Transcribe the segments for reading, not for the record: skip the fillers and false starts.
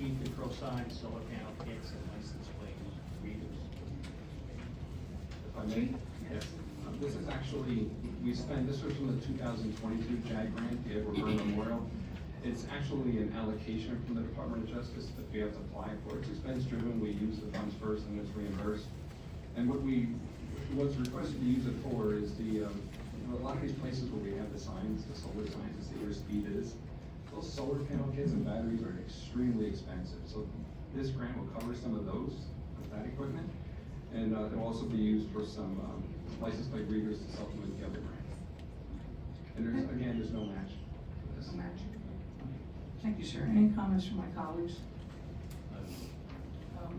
speed control signs, solar panel kits, and license plate readers. If I may? Yes. This is actually, this was from the 2022 JAG grant, the Edward Byrne Memorial. It's actually an allocation from the Department of Justice that we have to apply for. It's expense driven, we use the funds first and it's reimbursed. And what's requested to use it for is a lot of these places where we have the signs, the solar signs that say your speed is, those solar panel kits and batteries are extremely expensive. So this grant will cover some of those, with that equipment. And it will also be used for some license plate readers to supplement the other grant. And there's no match for this. No match. Thank you, sir. Any comments from my colleagues?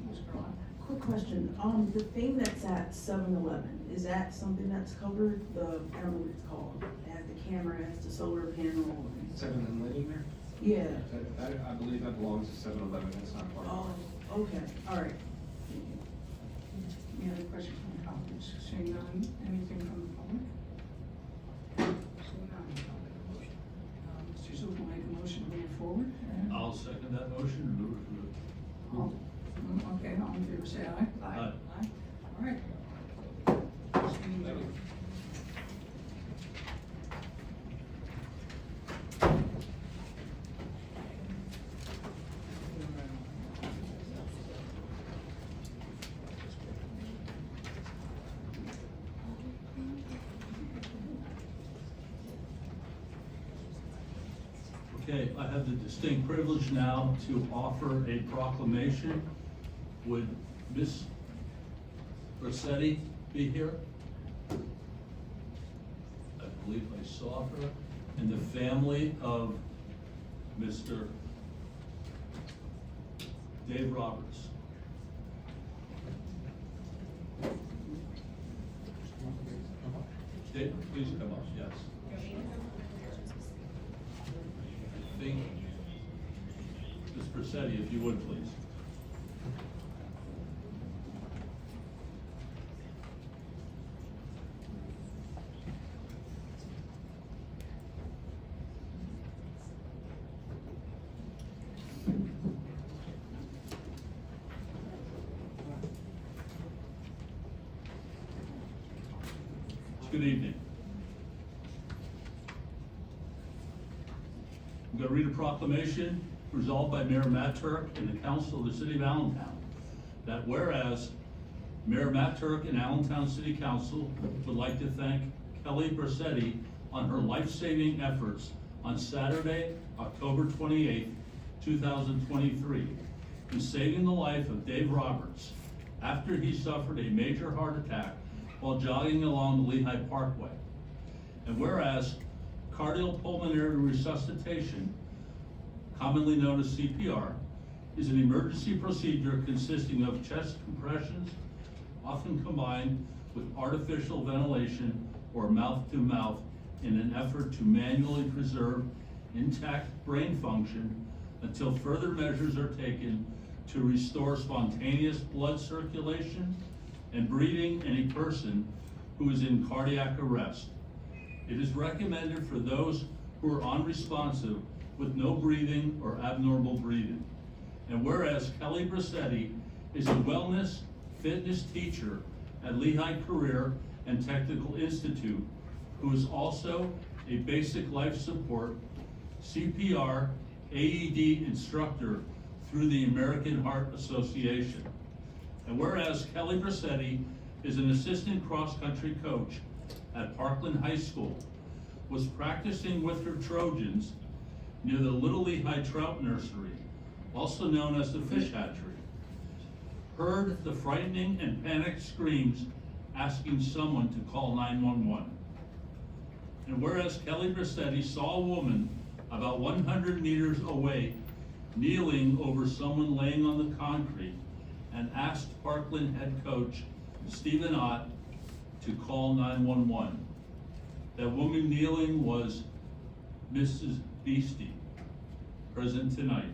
Ms. Carlin? Quick question, the thing that's at 7-Eleven, is that something that's covered? I don't know what it's called, it has the camera, it has the solar panel. and- 7 and living there? Yeah. I believe that belongs to 7-Eleven, that's not part of it. Oh, okay, all right. Any other questions from my colleagues? Seeing none, anything from the public? Seeing none. Mr. Zook will make a motion to move forward. I'll second that motion and move to All- Okay, all in favor, say aye. Aye. Aye. All right. This meeting's over. Okay, I have the distinct privilege now to offer a proclamation. Would Miss Rossetti be here? I believe I saw her. And the family of Mr. Dave Roberts. Dave, please come up, yes. I think, Ms. Rossetti, if you would, please. Good evening. I'm going to read a proclamation resolved by Mayor Matt Turk and the Council of the City of Allentown, that whereas Mayor Matt Turk and Allentown City Council would like to thank Kelly Bersetti on her life-saving efforts on Saturday, October 28th, 2023, in saving the life of Dave Roberts after he suffered a major heart attack while jogging along the Lehigh Parkway. And whereas cardiopulmonary resuscitation, commonly known as CPR, is an emergency procedure consisting of chest compressions, often combined with artificial ventilation or mouth-to-mouth in an effort to manually preserve intact brain function until further measures are taken to restore spontaneous blood circulation and breathing in a person who is in cardiac arrest. It is recommended for those who are unresponsive with no breathing or abnormal breathing. And whereas Kelly Bersetti is a wellness fitness teacher at Lehigh Career and Technical Institute, who is also a basic life support CPR AED instructor through the American Heart Association. And whereas Kelly Bersetti is an assistant cross-country coach at Parkland High School, was practicing with her Trojans near the Little Lehigh Trout Nursery, also known as the Fish Hatchery, heard the frightening and panicked screams asking someone to call 911. And whereas Kelly Bersetti saw a woman about 100 meters away kneeling over someone laying on the concrete and asked Parkland head coach Stephen Ott to call 911. That woman kneeling was Mrs. Beastie, present tonight.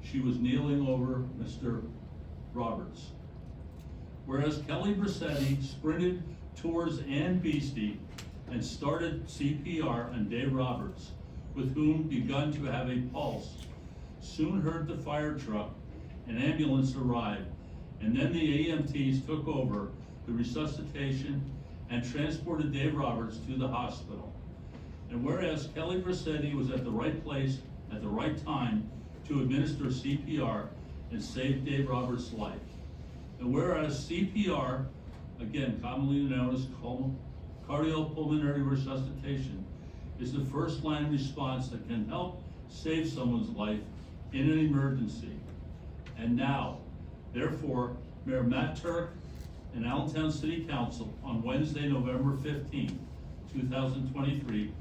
She was kneeling over Mr. Roberts. Whereas Kelly Bersetti sprinted towards Ann Beastie and started CPR on Dave Roberts, with whom begun to have a pulse soon heard the fire truck and ambulance arrive, and then the EMTs took over the resuscitation and transported Dave Roberts to the hospital. And whereas Kelly Versetti was at the right place at the right time to administer CPR and save Dave Roberts' life. And whereas CPR, again commonly known as cardiopulmonary resuscitation, is the first line response that can help save someone's life in an emergency. And now, therefore, Mayor Matt Turk and Allentown City Council on Wednesday, November 15th, 2023,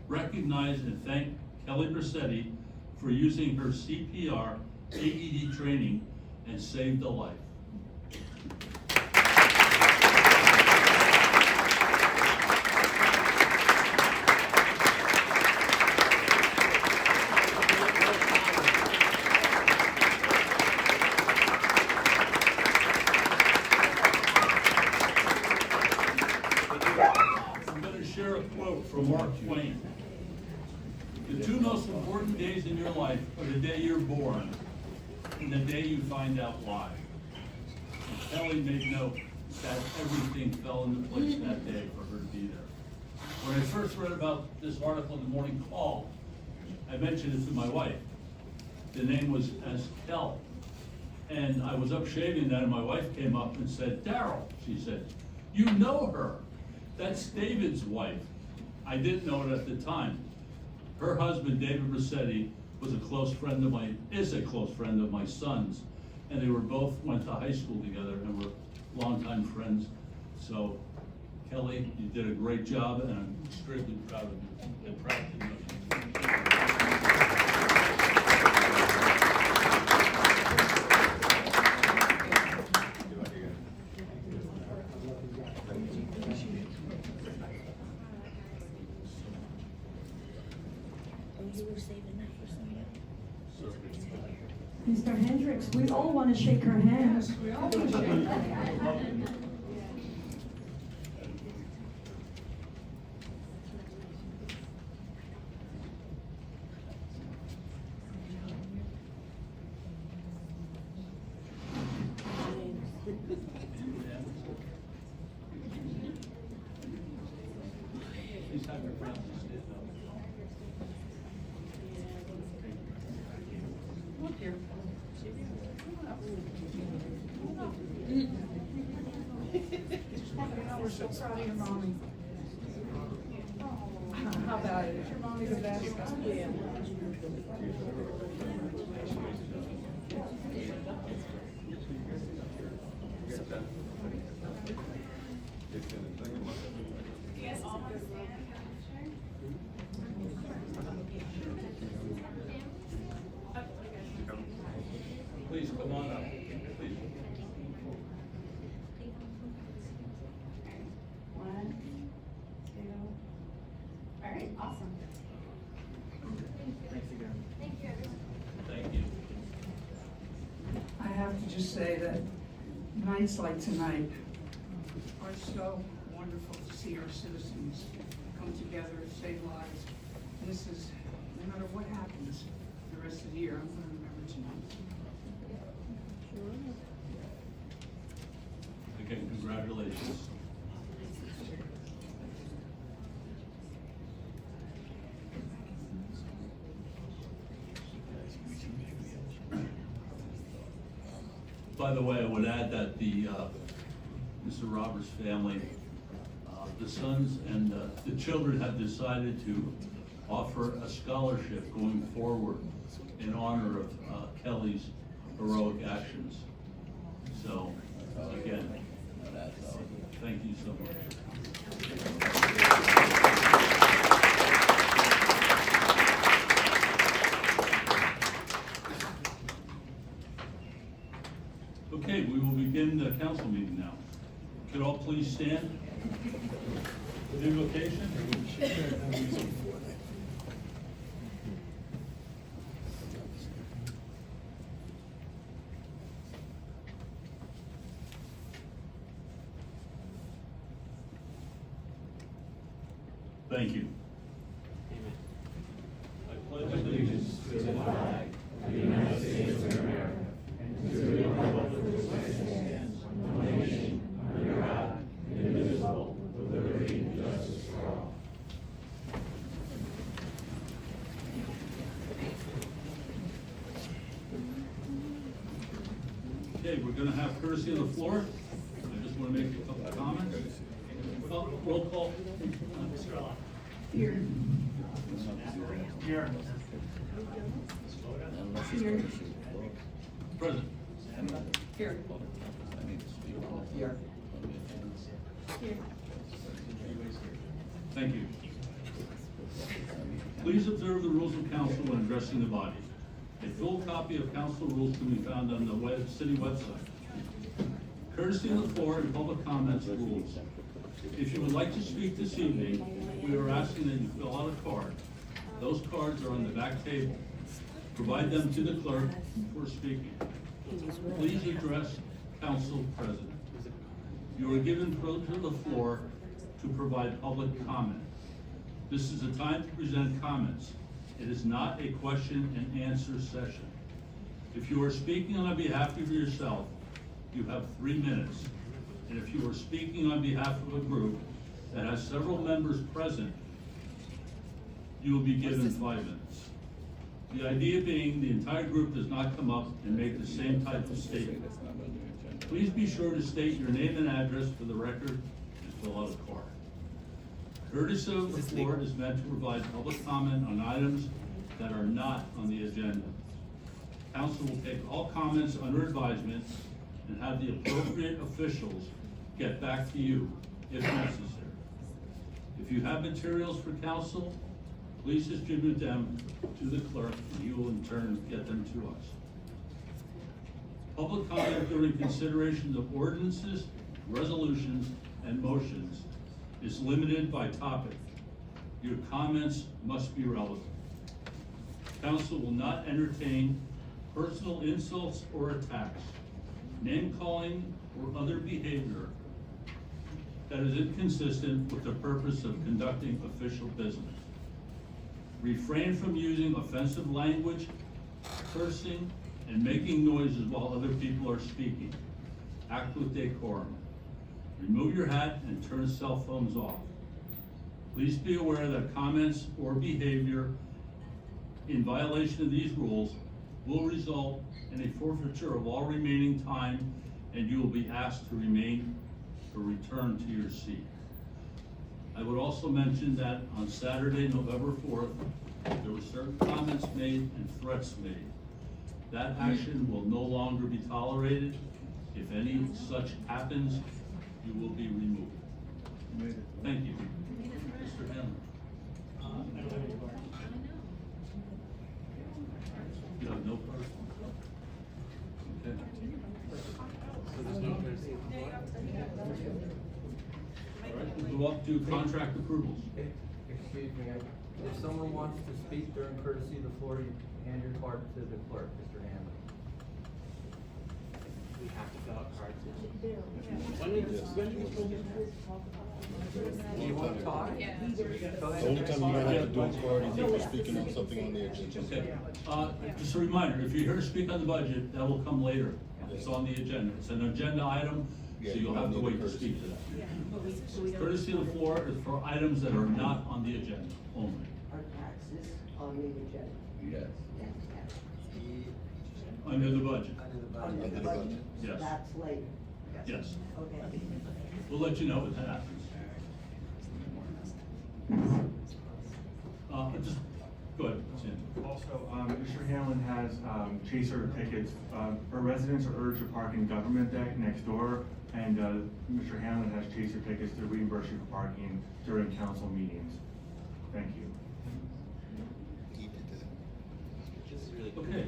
recognize and thank Kelly Versetti for using her CPR AED training and saved a life. I'm going to share a quote from Mark Twain. The two most important days in your life are the day you're born and the day you find out why. And Kelly made note that everything fell into place that day for her to be there. When I first read about this article in the Morning Call, I mentioned it to my wife. The name was as Kel. And I was up shaving that, and my wife came up and said, "Daryl," she said, "you know her. That's David's wife." I didn't know it at the time. Her husband, David Versetti, is a close friend of my son's, and they went to high school together and were longtime friends. So, Kelly, you did a great job, and I'm extremely proud of you and proud to know you. Mr. Hendricks, we all want to shake her hand. Yes, we all want to shake her hand. Please have your friends stand up. Look here. We're so proud of your mommy. How about it? Is your mommy the best? Yeah. Please come on up, please. One, two. All right, awesome. Thank you. I have to just say that nights like tonight are so wonderful to see our citizens come together and save lives. This is, no matter what happens the rest of the year, I'm gonna remember tonight. Again, congratulations. By the way, I would add that the Mr. Roberts family, the sons and the children have decided to offer a scholarship going forward in honor of Kelly's heroic actions. So, again, thank you so much. Okay, we will begin the council meeting now. Could all please stand? The invocation? Thank you. I pledge allegiance to the flag of the United Okay, we're gonna have courtesy of the floor. I just wanna make a couple of comments. Roll call. Mr. Allen. Here. Here. Here. Present. Here. Thank you. Please observe the rules of council when addressing the body. A full copy of council rules can be found on the city website. Courtesy of the floor and public comments rules. If you would like to speak this evening, we are asking that you fill out a card. Those cards are on the back table. Provide them to the clerk before speaking. Please address council president. You are given privilege of the floor to provide public comment. This is the time to present comments. It is not a question and answer session. If you are speaking on behalf of yourself, you have 3 minutes. And if you are speaking on behalf of a group that has several members present, you will be given 5 minutes. The idea being the entire group does not come up and make the same type of statement. Please be sure to state your name and address for the record and fill out a card. Courtesy of the floor is meant to provide public comment on items that are not on the agenda. Council will take all comments under advisement and have the appropriate officials get back to you if necessary. If you have materials for council, please distribute them to the clerk and he will in turn get them to us. Public comment during consideration of ordinances, resolutions, and motions is limited by topic. Your comments must be relevant. Council will not entertain personal insults or attacks, name-calling, or other behavior that is inconsistent with the purpose of conducting official business. Refrain from using offensive language, cursing, and making noises while other people are speaking. Act with decorum. Remove your hat and turn cell phones off. Please be aware that comments or behavior in violation of these rules will result in a forfeiture of all remaining time, and you will be asked to remain or return to your seat. I would also mention that on Saturday, November 4th, there were certain comments made and threats made. That action will no longer be tolerated. If any such happens, you will be removed. Thank you. Mr. Hanlon. I don't have any cards. You have no card? Okay. All right, we'll go up to contract approvals. Excuse me, if someone wants to speak during courtesy of the floor, you hand your card to the clerk, Mr. Hanlon. We have to fill out cards. Do you want to talk? Yeah. Go ahead. The only time you might have to do a card is if you're speaking on something on the agenda. Okay, just a reminder, if you're here to speak on the budget, that will come later. It's on the agenda. It's an agenda item, so you'll have to wait to speak to that. Courtesy of the floor is for items that are not on the agenda only. Are taxes on the agenda? Yes. Under the budget, Under the budget? Yes. That's later? yes. Okay. We'll let you know if that happens. Just, go ahead, Sam. Also, Mr. Hanlon has chaser tickets. For residents are urged to park in Government Deck next door, and Mr. Hanlon has chaser tickets to reimburse you for parking during council meetings. Thank you. Okay,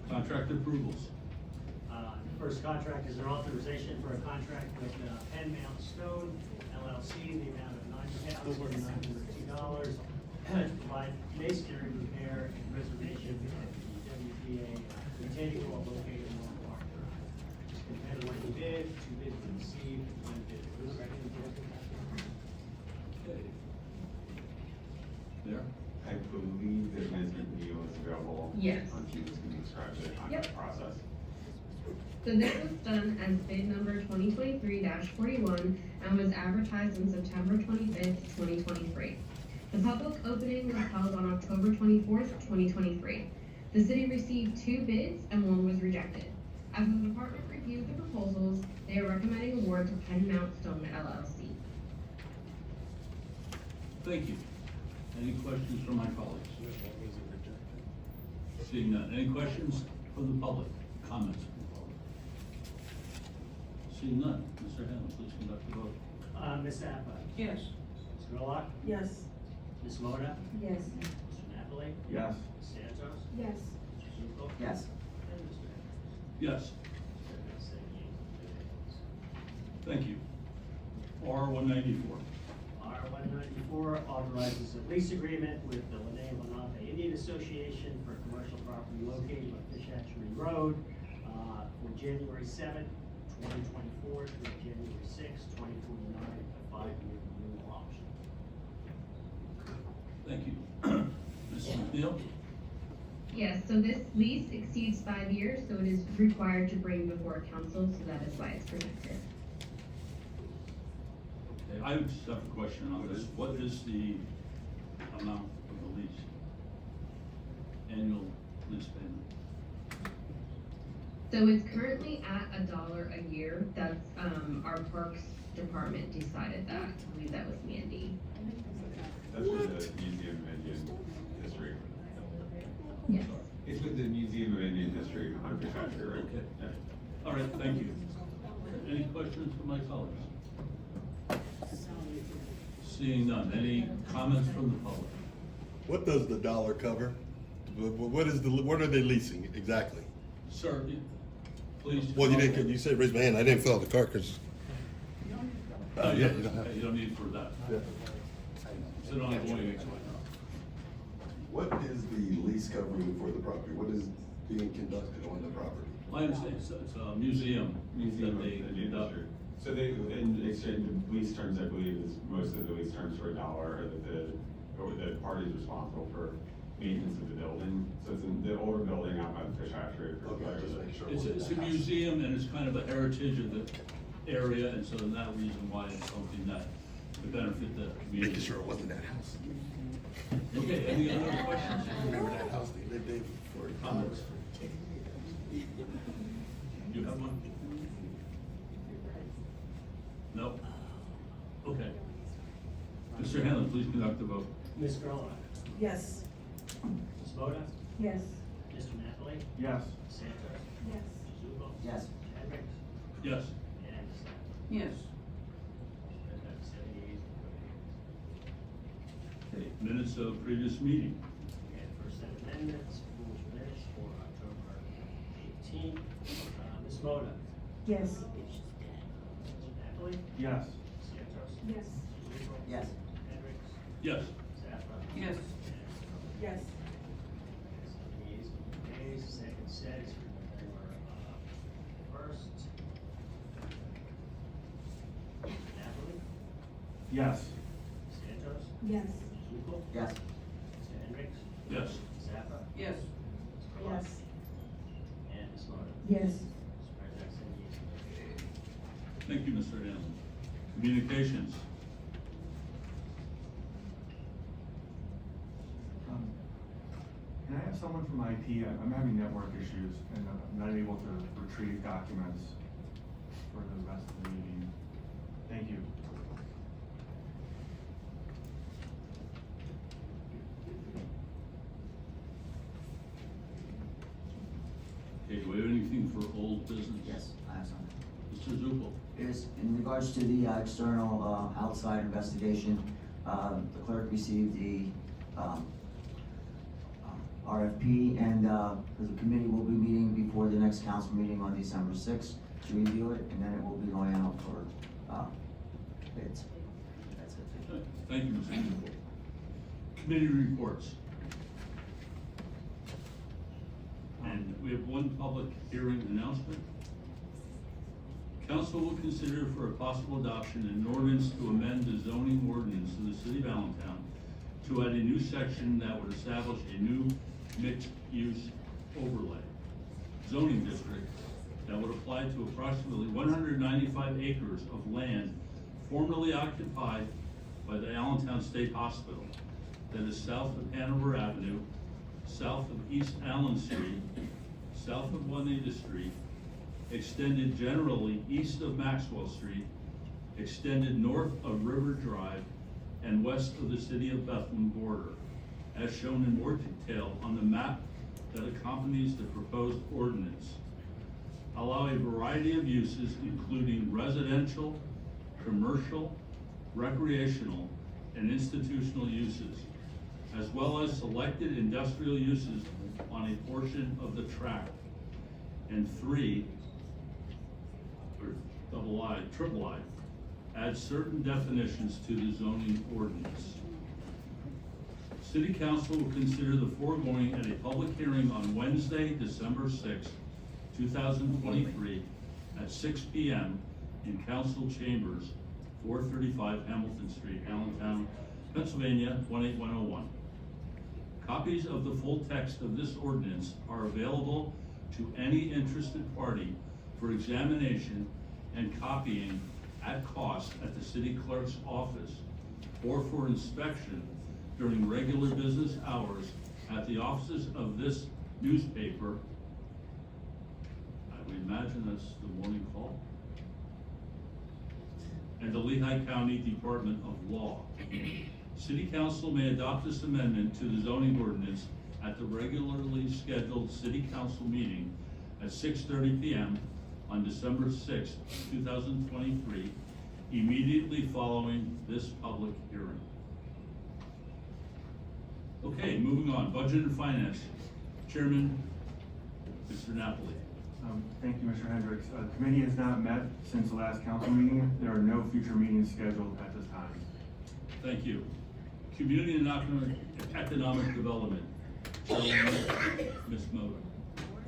contract approvals. First contract is an authorization for a contract with Penn Mount Stone LLC in the amount of $9,902 to provide masonry repair and reservation at the WPA retaining wall located in North Park. Competitive when you bid, 2 bids were received, 1 bid was rejected. Okay. There? I believe that Ms. McNeil is available. Yes. She was going to describe the Yep. contract process. The bid was done as bid number 2023-41 and was advertised on September 25th, 2023. The public opening was held on October 24th, 2023. The city received 2 bids and 1 was rejected. As the department reviewed award to Penn Mount Stone LLC. Thank you. Any questions from my colleagues? Seeing none. Any questions from the public? Comments from the public? Seeing none. Mr. Hanlon, please conduct the vote. Ms. Zappa? Yes. Ms. Gerlach? Yes. Ms. Moda? Yes. Mr. Napoli? Yes. Ms. Santos? Yes. Mr. Zuko? Yes. And Mr. Henry. Yes. That's 7 yeas, Thank you. R 194. R-194 authorizes a lease agreement with the Lene Lenape Indian Association for commercial property located on Fish Hatchery Road for January 7th, 2024 through January 6th, 2049, a 5-year renewal option. Thank you. Mrs. McNeil? Yes, so this lease exceeds 5 years, so it is required to bring before council, so that is why it's protected. Okay, I just have a question on this. What is the amount of the lease? Annual lease payment? So it's currently at $1 a year. That's, our parks department decided that. I believe that was Mandy. That's with the Museum of Indian History. Yes. It's with the Museum of Indian History on Fish Hatchery, right? Okay. Yeah. All right, thank you. Any questions from my colleagues? Seeing none. Any comments from the public? What does the dollar cover? What are they leasing exactly? Sir, please. Well, you said raise my hand, I didn't fill out the card, cause. Yeah, Yeah, you don't have. you don't need for that. Yeah. Sit on it, wait. What is the lease covering for the property? What is being conducted on the property? I understand, it's a museum. Museum that of they Indian conduct. History. So they, in exchange, the lease terms, I believe, is most of the lease terms for $1, or the party's responsible for maintenance of the building. So it's in the older building out by the Fish Hatchery. Okay, just make sure. It's a museum and it's kind of a heritage of the area, and so in that reason why it's something that would benefit the community. Making sure it wasn't that house. Okay, any other questions? Remember that house they lived in for Comments? You have one? No? Okay. Mr. Hanlon, please conduct the vote. Ms. Gerlach? Yes. Ms. Moda? Yes. Mr. Napoli? Yes. Ms. Santos? Yes. Mr. Zuko? Yes. Mr. Hendricks? Yes. And Ms. Zappa? Yes. That's 7 yeas, Okay, minutes of previous meeting. and first set of amendments, rules minutes for October 18th. Ms. Moda? Yes. Mr. Napoli? Yes. Santos? Yes. Zuko? Yes. Hendricks? Yes. Zappa? Yes. Yes. 7 yeas, nays. Second set is for November 1st. Napoli? Yes. Santos? Yes. Zuko? Yes. Mr. Hendricks? Yes. Zappa? Yes. Ms. Gerlach? Yes. And Ms. Moda? Yes. Mr. President, 7 yeas. Thank you, Mr. Hanlon. Communications. Can I have someone from IT? I'm having network issues and I'm not able to retrieve documents for the rest of the meeting. Thank you. Okay, do we have anything for old business? Yes, I have something. Mr. Zuko? Is in regards to the external outside investigation, the clerk received the RFP, and the committee will be meeting before the next council meeting on December 6th to review it, and then it will be going out for bids. That's it. Okay, thank you, Mr. Zuko. Committee reports. And we have one public hearing announcement. Council will consider for a possible adoption an ordinance to amend the zoning ordinance of the city of Allentown to add a new section that would establish a new mixed-use overlay zoning district that would apply to approximately 195 acres of land formerly occupied by the Allentown State Hospital that is south of Hanover Avenue, south of East Allen Street, south of Juanita Street, extended generally east of Maxwell Street, extended north of River Drive and west of the city of Bethlehem border, as shown in more detail on the map that accompanies the proposed ordinance. Allow a variety of uses, including residential, commercial, recreational, and institutional uses, as well as selected industrial uses on a portion of the tract. And three, or triple I, add certain definitions to the zoning ordinance. City Council will consider the foregoing at a public hearing on Wednesday, December 6, 2023, at 6 p.m. in Council Chambers, 435 Hamilton Street, Allentown, Pennsylvania, 18101. Copies of the full text of this ordinance are available to any interested party for examination and copying at cost at the city clerk's office, or for inspection during regular business hours at the offices of this newspaper. I would imagine that's the Morning Call, and the Lehigh County Department of Law. City Council may adopt this amendment to the zoning ordinance at the regularly scheduled City Council meeting at 6:30 p.m. on December 6, 2023, immediately following this public hearing. Okay, moving on, Budget and Finance. Chairman, Mr. Napoli. Thank you, Mr. Hendricks. The committee has not met since the last council meeting. There are no future meetings scheduled at this time. Thank you. Community and Economic Development. Chairwoman, Ms. Moda.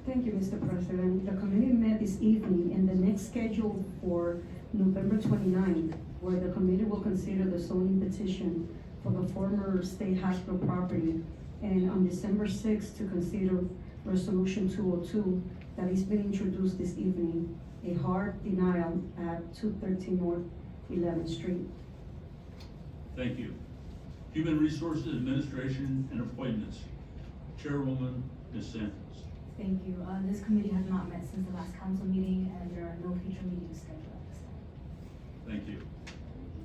Thank you, Mr. President. The committee met this evening and the next scheduled for November 29th, where the committee will consider the zoning petition for the former state hospital property, and on December 6th to consider Resolution 202 that is being introduced this evening, a hard denial at 213 North 11th Street. Thank you. Human Resources Administration and Appointments. Chairwoman, Ms. Santos. Thank you. This committee has not met since the last council meeting, and there are no future meetings scheduled at this time. Thank you.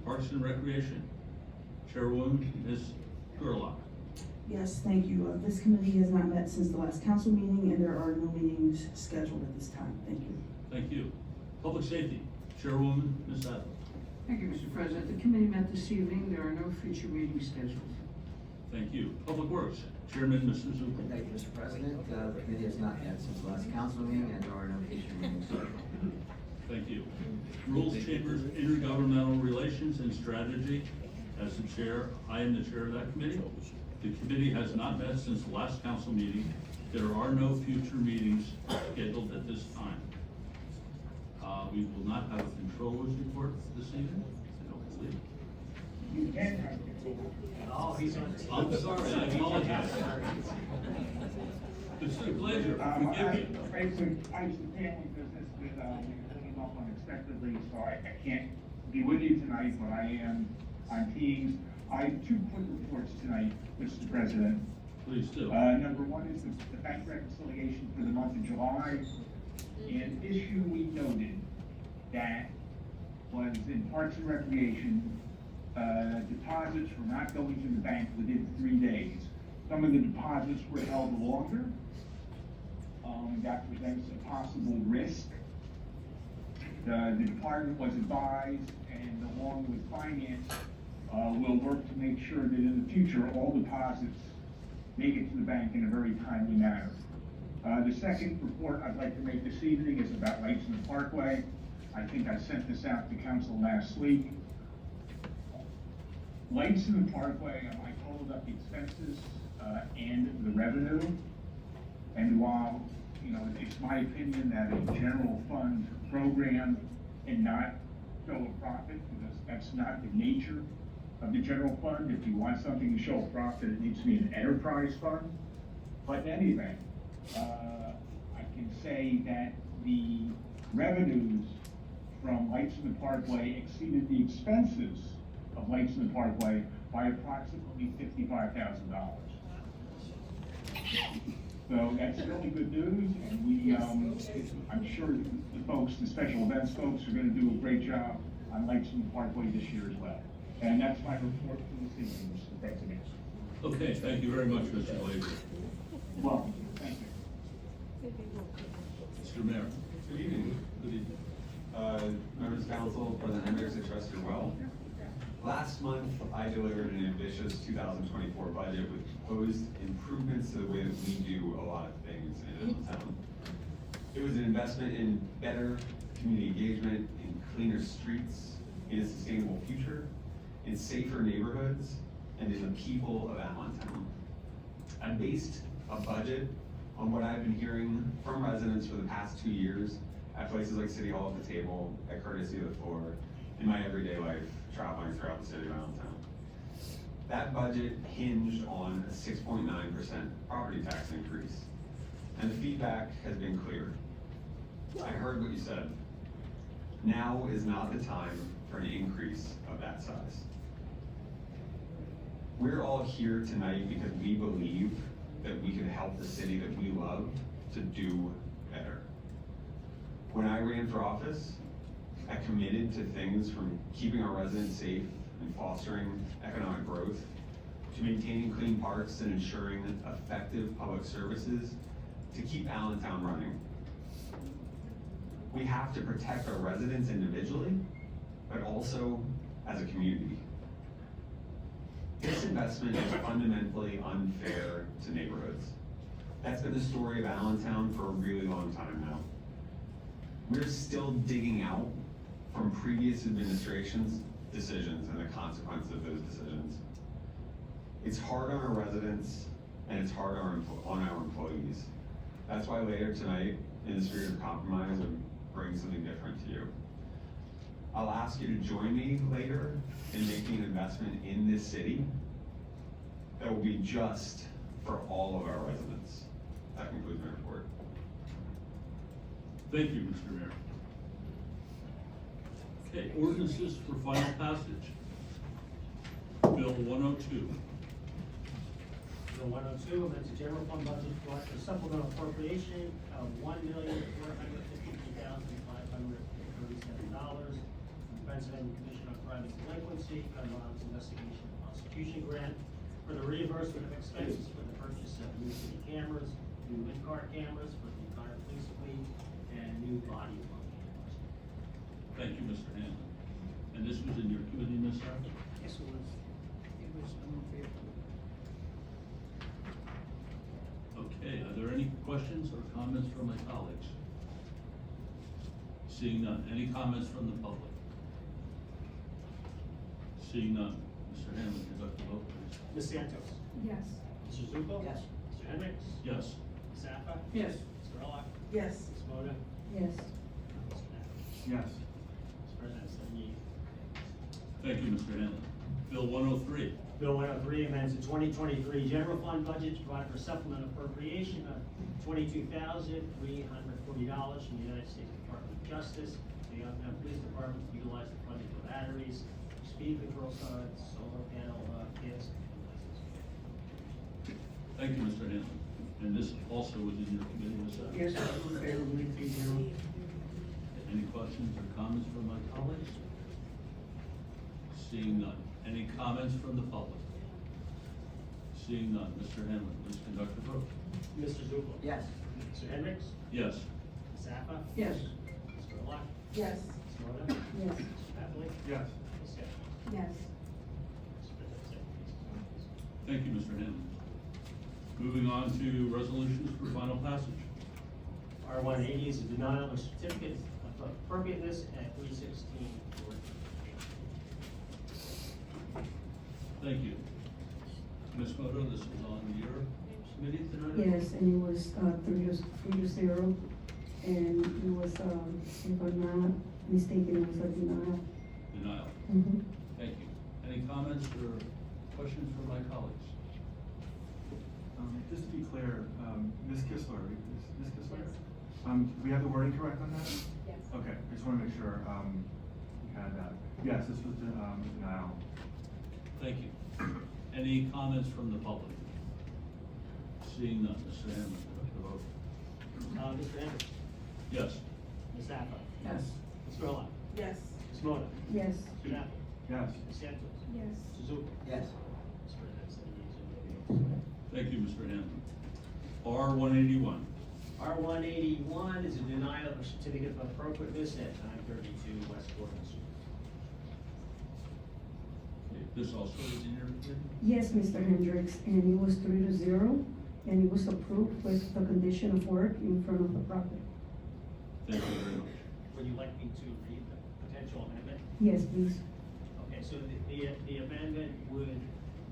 Parks and Recreation. Chairwoman, Ms. Gerlach. Yes, thank you. This committee has not met since the last council meeting, and there are no meetings scheduled at this time. Thank you. Thank you. Public Safety. Chairwoman, Ms. Adler. Thank you, Mr. President. The committee met this evening. There are no future meetings scheduled. Thank you. Public Works. Chairman, Mr. Zupa. Thank you, Mr. President. The committee has not met since the last council meeting, and there are no future meetings scheduled. Thank you. Rules Chambers, Intergovernmental Relations and Strategy. As the chair, I am the chair of that committee. The committee has not met since the last council meeting. There are no future meetings scheduled at this time. We will not have a controller's report this evening, I don't believe. You can have Oh, he's on. I'm sorry, I apologize. Mr. Glazer, forgive me. Basically, I used to family business with, came up unexpectedly, so I can't be with you tonight, but I am on Teams. I have two quick reports tonight, Mr. President. Please do. Number one is the bank reconciliation for the month of July. An issue we noted that was in Parks and Recreation, deposits were not going to the bank within 3 days. Some of the deposits were held longer. That presents a possible risk. The department was advised, and along with finance, we'll work to make sure that in the future, all deposits make it to the bank in a very timely manner. The second report I'd like to make this evening is about Lights in the Parkway. I think I sent this out to council last week. Lights in the Parkway, I totaled up the expenses and the revenue. And while, you know, it's my opinion that a general fund program cannot show a profit, because that's not the nature of the general fund. If you want something to show a profit, it needs to be an enterprise fund. But in any event, I can say that the revenues from Lights in the Parkway exceeded the expenses of Lights in the Parkway by approximately $55,000. So that's really good news, and we, I'm sure the folks, the special events folks, are going to do a great job on Lexington Parkway this year as well. And that's my report for this evening, Mr. President. Okay, thank you very much, Mr. Lacy. Well, thank you. Mr. Mayor. Good evening. Good evening. Members of council, President Hendricks, I trust you're well. Last month, I delivered an ambitious 2024 budget with proposed improvements to the way that we do a lot of things in Allentown. It was an investment in better community engagement, in cleaner streets, in a sustainable future, in safer neighborhoods, and in the people of Allentown. I based a budget on what I've been hearing from residents for the past 2 years at places like City Hall at the table, at Courtesy of the Floor, in my everyday life, traveling throughout the city of Allentown. That budget hinged on a 6.9% property tax increase, and the feedback has been clear. I heard what you said. Now is not the time for an increase of that size. We're all here tonight because we believe that we can help the city that we love to do better. When I ran for office, I committed to things from keeping our residents safe and fostering economic growth, to maintaining clean parks and ensuring effective public services to keep Allentown running. We have to protect our residents individually, but also as a community. This investment is fundamentally unfair to neighborhoods. That's been the story of Allentown for a really long time now. We're still digging out from previous administrations' decisions and the consequences of those decisions. It's hard on our residents and it's hard on our employees. That's why later tonight, in the spirit of compromise, I'm bringing something different to you. I'll ask you to join me later in making an investment in this city that will be just for all of our residents. That concludes my report. Thank you, Mr. Mayor. Okay, ordinances for final passage. Bill 102. Bill 102, amends the general fund budget for supplemental appropriation of $1,453,537. Pennsylvania Commission on Crime and Delinquency, Gun Violence Investigation and Prosecution Grant for the reimbursement of expenses for the purchase of new city cameras, new in-car cameras for the entire police fleet, and new body worn cameras. Thank you, Mr. Hanlon. And this was in your committee, Ms. Sarah? Yes, it was. It was unfavorable. Okay, are there any questions or comments from my colleagues? Seeing none. Any comments from the public? Seeing none. Mr. Hanlon, conduct the vote, please. Ms. Santos? Yes. Mr. Zuko? Yes. Mr. Hendricks? Yes. Ms. Zappa? Yes. Ms. Gerlach? Yes. Ms. Moda? Yes. Mr. Knapp? Yes. Mr. President, 7 yeas. Thank you, Mr. Hanlon. Bill 103. Bill 103 amends the 2023 general fund budget to provide for supplemental appropriation of $22,340 from the United States Department of Justice, the Allentown Police Department to utilize the funding for batteries, speed control signs, solar panel kits, and license. Thank you, Mr. Hanlon. And this also was in your committee, Ms. Sarah? Yes, unfavorably, 3-0. Any questions or comments from my colleagues? Seeing none. Any comments from the public? Seeing none. Mr. Hanlon, please conduct the vote. Mr. Zuko? Yes. Mr. Hendricks? Yes. Ms. Zappa? Yes. Ms. Gerlach? Yes. Ms. Moda? Yes. Mr. Hathaway? Yes. Ms. Skipper? Yes. Mr. President, 7 yeas. Thank you, Mr. Hanlon. Moving on to resolutions for final passage. R-180 is a denial of certificate of appropriateness at 316 Ford. Thank you. Ms. Moto, this was on your committee tonight? Yes, and it was 3-0, and it was, if I'm not mistaken, it was a denial. Denial. Mm-hmm. Thank you. Any comments or questions from my colleagues? Just to be clear, Ms. Kistler, Ms. Kistler? We have the wording correct on that? Yes. Okay, I just wanna make sure, we had that. Yes, this was the, denial. Thank you. Any comments from the public? Seeing none, Mr. Hanlon, conduct the vote. Mr. Hendricks? Yes. Ms. Zappa? Yes. Ms. Gerlach? Yes. Ms. Moda? Yes. Mr. Napoli? Yes. Ms. Santos? Yes. Mr. Zupa? Yes. Mr. President, 7 yeas and no nays. Thank you, Mr. Hanlon. R 181. R 181 is a denial of a certificate of appropriateness at 932 West Gordon Street. This also is in your opinion? Yes, Mr. Hendricks, and it was 3-0, and it was approved with the condition of work in front of the property. Thank you very much. Would you like me to read the potential amendment? Yes, please. Okay, so the amendment would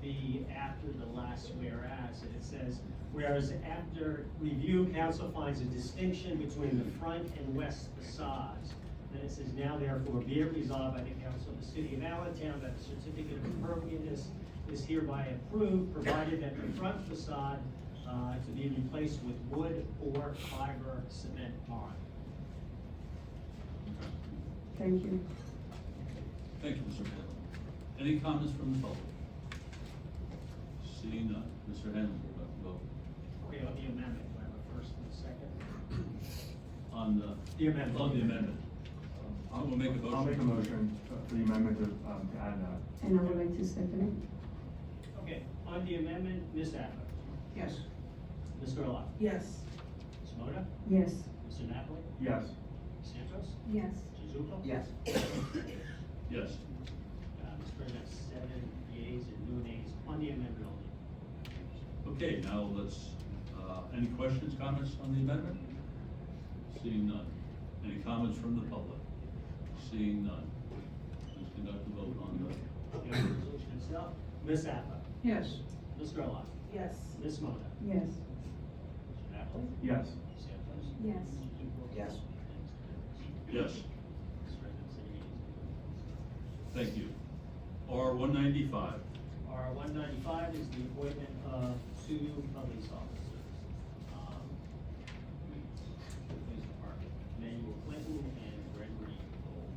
be after the last whereas, and it says, whereas after review, council finds a distinction between the front and west facades. Then it says, now therefore be it resolved by the council of the city of Allentown that the certificate of appropriateness is hereby approved, provided that the front facade to be replaced with wood or fiber cement bond. Thank you. Thank you, Mr. Hanlon. Any comments from the public? Seeing none. Mr. Hanlon, would like to vote Okay, on the amendment, do I have a first and a second? on The amendment. On the amendment. I will make a motion. I'll make a motion for the amendment to add that. And I would like to second it. Okay, on the amendment, Ms. Adler? Yes. Ms. Gerlach? Yes. Ms. Moda? Yes. Mr. Napoli? Yes. Ms. Santos? Yes. Mr. Zupa? Yes. Yes. Mr. President, 7 yeas and no nays on the amendment only. Okay, now let's, any questions, comments on the amendment? Seeing none. Any comments from the public? Seeing none. Let's conduct a vote on The resolution itself, Ms. Adler? Yes. Ms. Gerlach? Yes. Ms. Moda? Yes. Mr. Napoli? Yes. Ms. Santos? Yes. Mr. Zupa? Yes. Yes. Mr. President, 7 yeas and no nays. Thank you. R 195. R 195 is the appointment of 2 police officers. Police Department, Manuel Clinton and Gregory Cole.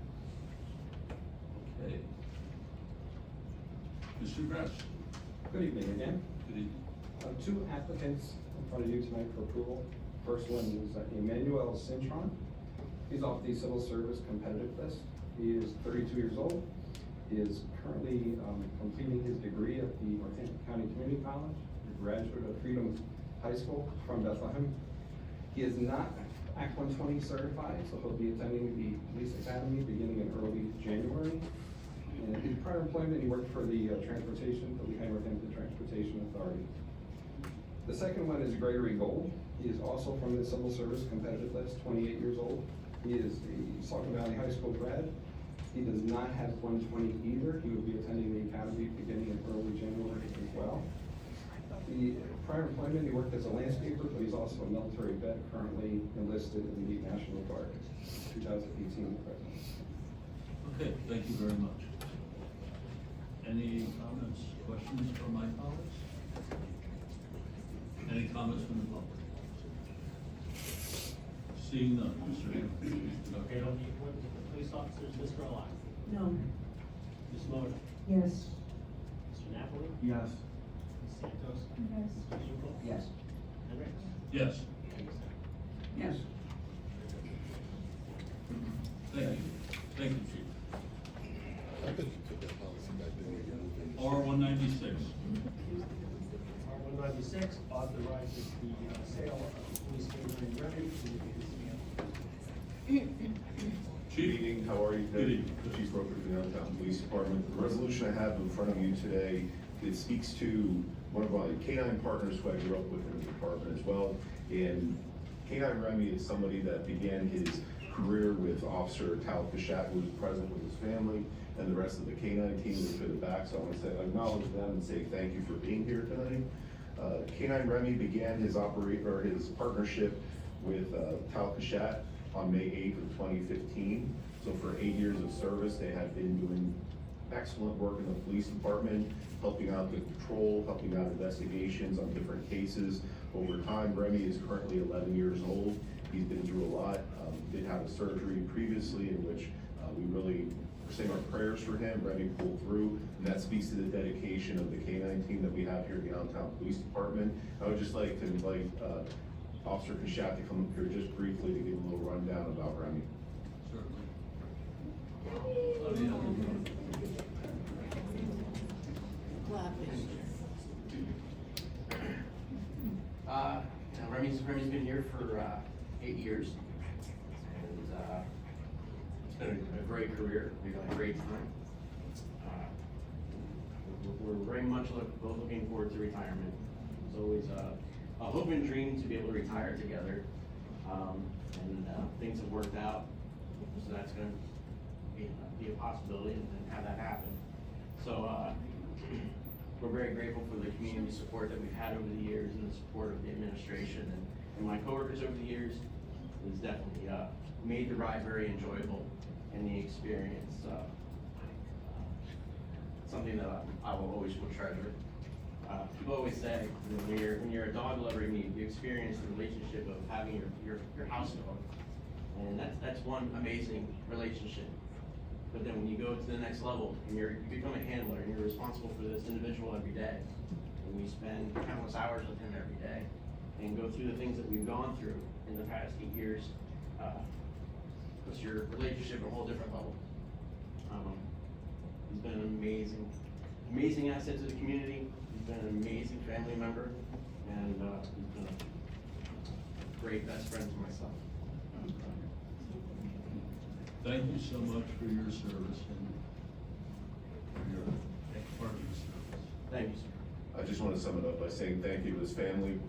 Okay. Mr. Gress. Good evening again. Good evening. 2 applicants in front of you tonight for approval. First one is Emmanuel Cintron. He's off the civil service competitive list. He is 32 years old. He is currently completing his degree at the Northampton County Community College, a graduate of Freedom High School from Bethlehem. He is not Act 120 certified, so he'll be attending the police academy beginning in early January. And in prior employment, he worked for the Northampton Transportation Authority. The second one is Gregory Gold. He is also from the civil service competitive list, 28 years old. He is a Saucon Valley High School grad. He does not have 120 either. He will be attending the academy beginning in early January as well. The prior employment, he worked as a landscaper, but he's also a military vet, currently enlisted in the National Guard, 2018 present. Okay, thank you very much. Any comments, questions from my colleagues? Any comments from the public? Seeing none, Mr. Hanlon. Okay, on the appointment of the police officers, Ms. Gerlach? No. Ms. Moda? Yes. Mr. Napoli? Yes. Ms. Santos? Yes. Mr. Zupa? Yes. Hendricks? Yes. Yes. Thank you. Thank you, Chief. R 196. R 196 authorizes the sale of police canine revenue to the Chief. Good evening, how are you Good today? evening. Chief Roper from the Allentown Police Department. The resolution I have in front of you today, it speaks to one of my canine partners who I grew up with in the department as well. And Canine Remy is somebody that began his career with Officer Tal Kashat, who was present with his family, and the rest of the canine team was to the back. So I want to acknowledge them and say thank you for being here tonight. Canine Remy began his partnership with Tal Kashat on May 8th of 2015. So for 8 years of service, they have been doing excellent work in the police department, helping out the patrol, helping out investigations on different cases. Over time, Remy is currently 11 years old. He's been through a lot. Did have a surgery previously in which we really saying our prayers for him. Remy pulled through, and that speaks to the dedication of the canine team that we have here at the Allentown Police Department. I would just like to invite Officer Kashat to come up here just briefly to give a little rundown about Remy. Certainly. Remy's been here for 8 years, and it's been a great career. We've had a great time. We're very much both looking forward to retirement. It's always a hope and dream to be able to retire together, and things have worked out, so that's going to be a possibility and have that happen. So we're very grateful for the community support that we've had over the years and the support of the administration and my coworkers over the years. It's definitely made the ride very enjoyable and the experience something that I will always will treasure. People always say, you know, when you're a dog lover, you experience the relationship of having your house dog, and that's one amazing relationship. But then when you go to the next level and you become a handler and you're responsible for this individual every day, and we spend countless hours with him every day and go through the things that we've gone through in the past 8 years, puts your relationship at a whole different level. He's been an amazing asset to the community. He's been an amazing family member, and he's been a great best friend to myself. Thank you so much for your service and for your part of your service. Thank you, sir. I just want to sum it up by saying thank you to his family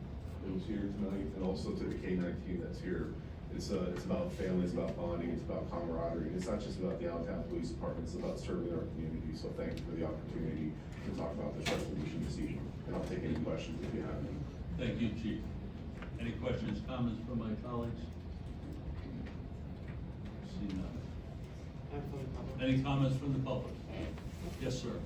who's here tonight, and also to the K-9 team that's here. It's about family, it's about bonding, it's about camaraderie. It's not just about the Allentown Police Department, it's about serving our community. So thank you for the opportunity to talk about this resolution this evening. And I'll take any questions if you have any. Thank you, Chief. Any questions, comments from my colleagues? See none. Any comments from the public? Yes, sir.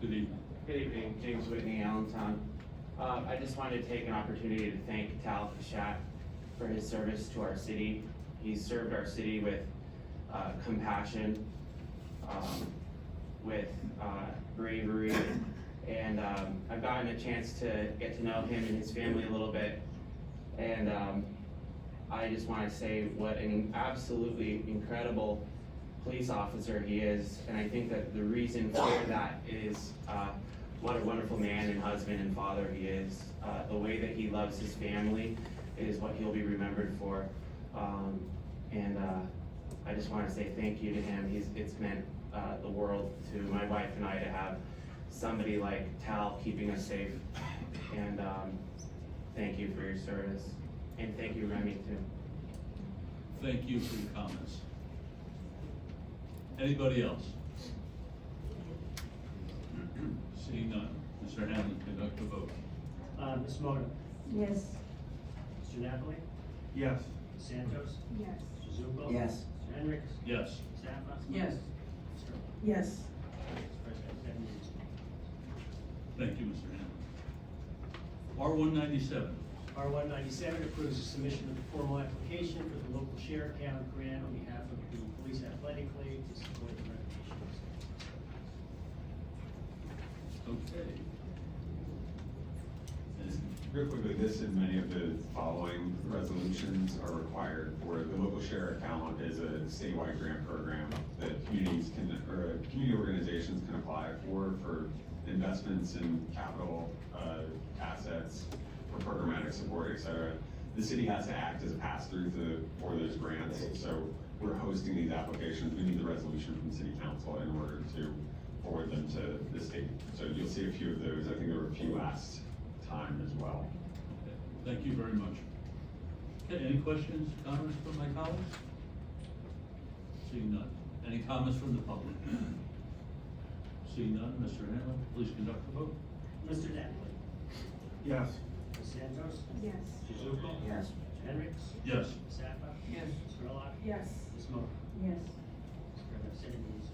Good evening. Good evening, James Whitney, Allentown. I just wanted to take an opportunity to thank Tal Kashat for his service to our city. He's served our city with compassion, with bravery, and I've gotten a chance to get to know him and his family a little bit. And I just want to say what an absolutely incredible police officer he is. And I think that the reason for that is what a wonderful man and husband and father he is. The way that he loves his family is what he'll be remembered for. I just want to say thank you to him. It's meant the world to my wife and I to have somebody like Tal keeping us safe. And thank you for your service. And thank you, Remy, too. Thank you for your comments. Anybody else? Seeing none, Mr. Hamlin, conduct the vote. Ms. Moda? Yes. Mr. Napoli? Yes. Ms. Santos? Yes. Mr. Zuko? Yes. Mr. Hendricks? Yes. Zappa? Yes. Mr. Yes. President, 7 yeas. Thank you, Mr. Hamlin. R197. R197 approves the submission of the formal application for the local share account grant on behalf of the Police Athletic League to support the renovations. Okay. And real quickly, this and many of the following resolutions are required for the local share account is a statewide grant program that communities can, or community organizations can apply for investments in capital assets, for programmatic support, et cetera. The city has to act as a pass-through for those grants. So we're hosting these applications. We need the resolution from city council in order to forward them to the state. So you'll see a few of those. I think there were a few last time as well. Okay. Thank you very much. Okay, any questions, comments from my colleagues? Seeing none. Any comments from the public? Seeing none, Mr. Hamlin, please conduct the vote. Mr. Napoli? Yes. Ms. Santos? Yes. Mr. Zuko? Yes. Mr. Hendricks? Yes. Ms. Zappa? Yes. Ms. Gerlach? Yes. Ms. Moda? Yes. Mr. President, 7 yeas.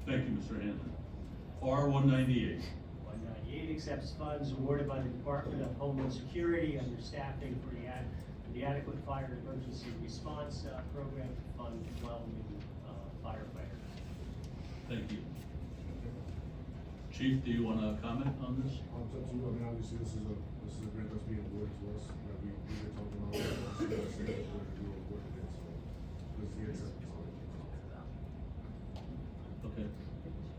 Thank you, Mr. Hamlin. R198. 198 accepts funds awarded by the Department of Homeland Security under staffing for the adequate fire and emergency response program to fund 12 new firefighters. Thank you. Chief, do you want to comment on this? It's up to you. I mean, obviously, this is a grant that's being awarded to us. You know, we've been talking about it. We're going to do what it is. So, this is the acceptance. Okay,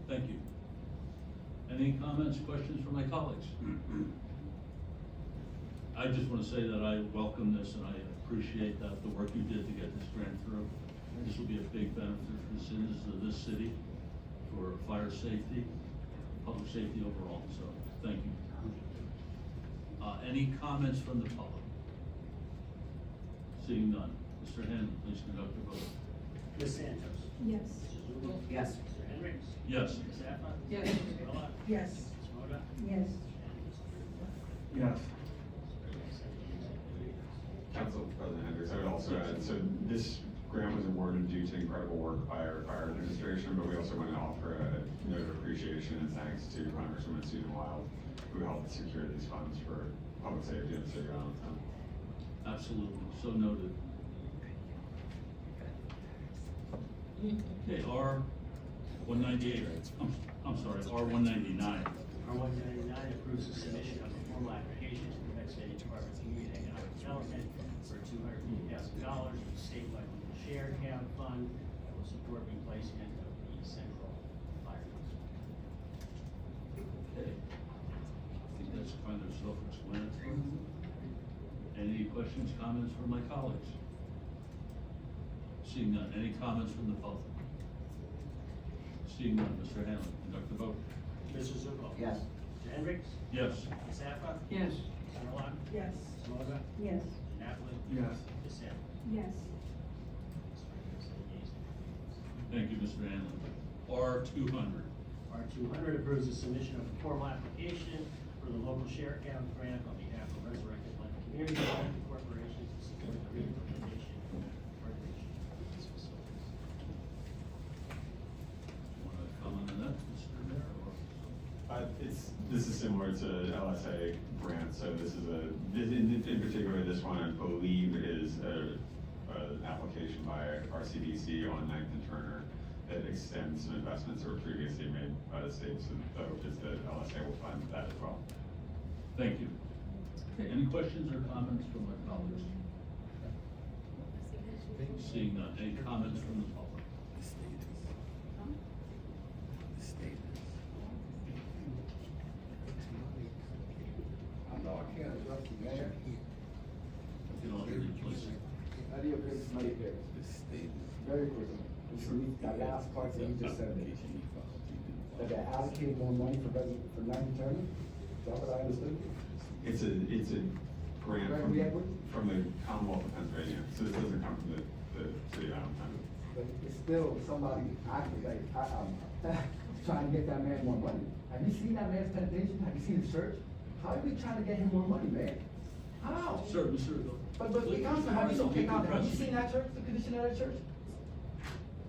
thank you. Any comments? comments, questions from my colleagues? I just want to say that I welcome this and I appreciate that the work you did to get this grant through. This will be a big benefit for the citizens of this city, for fire safety, public safety overall, so thank you. Any comments from the public? Seeing none. Mr. Hanlon, please conduct the vote. Ms. Santos? Yes. Mrs. Lugo? Yes. Mr. Hendricks? Yes. Ms. Zappa? Yes. Mr. Miller? Yes. Ms. Moda? Yes. Yes. Council President Hendricks, I would also add, so this grant was awarded due to incredible work by our fire administration, but we also want to offer a note of appreciation and thanks to Congresswoman Susan Wild, who helped secure these funds for public safety in the city of Allentown. Absolutely, so noted. Okay, R 198, I'm sorry, R 199. R 199 approves the submission of a formal application to the Pennsylvania Department of Community and Economic Development for $250,000 from the statewide local share account fund that will support replacement of the central fire house. Okay. I think that's kind of self-explanatory. Any questions, comments from my colleagues? Seeing none, any comments from the public? Seeing none, Mr. Hanlon, conduct the vote. Mrs. Zuko? Yes. Mr. Hendricks? Yes. Ms. Zappa? Yes. Mr. Miller? Yes. Ms. Moda? Yes. Mr. Napoli? Yes. Ms. Santos? Yes. Thank you, Mr. Hanlon. R 200. R 200 approves the submission of a formal application for the local share account grant on behalf of Resurrected Life Community Development Corporation to support the rehabilitation and renovation of these facilities. Want to comment on that, Mr. Mayor? This is similar to LSA grant, so this is in particular, this one I believe is an application by RCDC on 9th and Turner that extends some investments that were previously made by the state, so the hope is that LSA will fund that as well. Thank you. Okay, any questions or comments from my colleagues? Seeing none, any comments from the public? I know I can't address the mayor. You know, please. How do you approve this money here? Very quickly, that last part that you just said. That they allocated more money for 9th Turner? Is that what I understood? It's a grant from the Commonwealth of Pennsylvania, so this doesn't come from the city of Allentown. But it's still somebody acting like, trying to get that man more money. Have you seen that man's presentation? Have you seen his church? How are we trying to get him more money, man? How? Sir, Mr. But Councilman, have you seen that church, the condition of that church?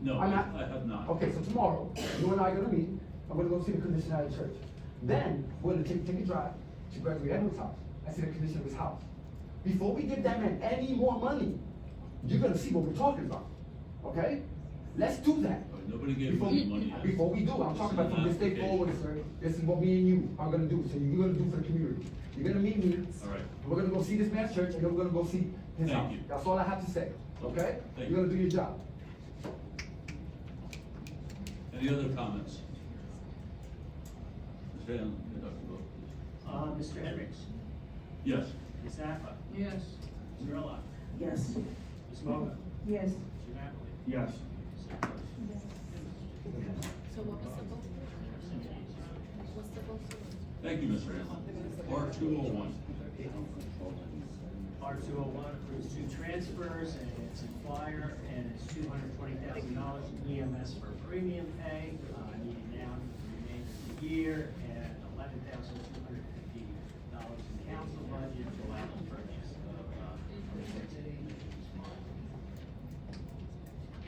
No, I'm I not- have not. Okay, so tomorrow, you and I are gonna meet, I'm gonna go see the condition of the church. Then, we're gonna take a drive to Gregory Edwards' house, I see the condition of his house. Before we give that man any more money, you're gonna see what we're talking about, okay? Let's do that. Nobody gave Before me money yet. Before we do, I'm talking about from this day forward, sir, this is what me and you are gonna do, so you're gonna do for the community. You're gonna meet me. All right. We're gonna go see this man's church, and then we're gonna go see his Thank house. you. That's all I have to say, okay? Thank You're gonna do your job. Any other comments? Mr. Hanlon, conduct the vote, please. Mr. Hendricks? Yes. Ms. Zappa? Yes. Mr. Miller? Yes. Ms. Moda? Yes. Mr. Napoli? Yes. Ms. Santos? So what was the vote? What's the vote? Thank you, Mr. Hanlon. R 201. R 201 approves 2 transfers, and it's in fire, and it's $220,000 in EMS for premium pay, needed now for the remainder of the year, and $11,250 in council budget to allow the purchase of,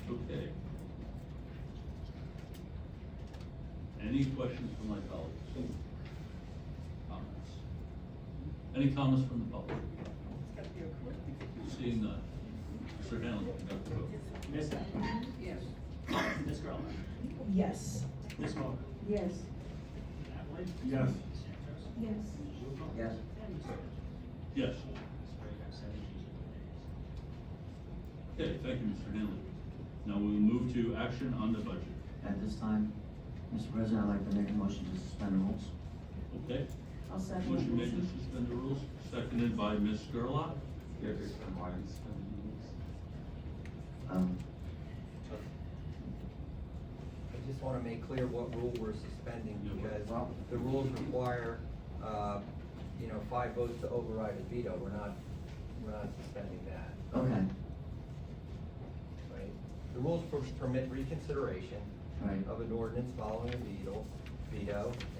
Okay. Any questions from my colleagues? Comments? Any comments from the public? Seeing none. Mr. Hanlon, conduct the vote. Ms. Zappa? Yes. Ms. Gerlach? Yes. Ms. Moda? Yes. Napoli? Yes. Ms. Santos? Yes. Mrs. Lugo? Yes. And Mr. Yes. Hendricks? Okay, thank you, Mr. Hanlon. Now we will move to action on the budget. At this time, Mr. President, I'd like to make a motion to suspend the rules. Okay, I'll second. motion made to suspend the rules, seconded by Ms. Gerlach. You have to explain why it's suspended rules. I just wanna make clear what rule we're suspending, because the rules require, 5 votes to override a veto, we're not suspending that, Okay, right? The rules permit reconsideration right. of an ordinance following a veto,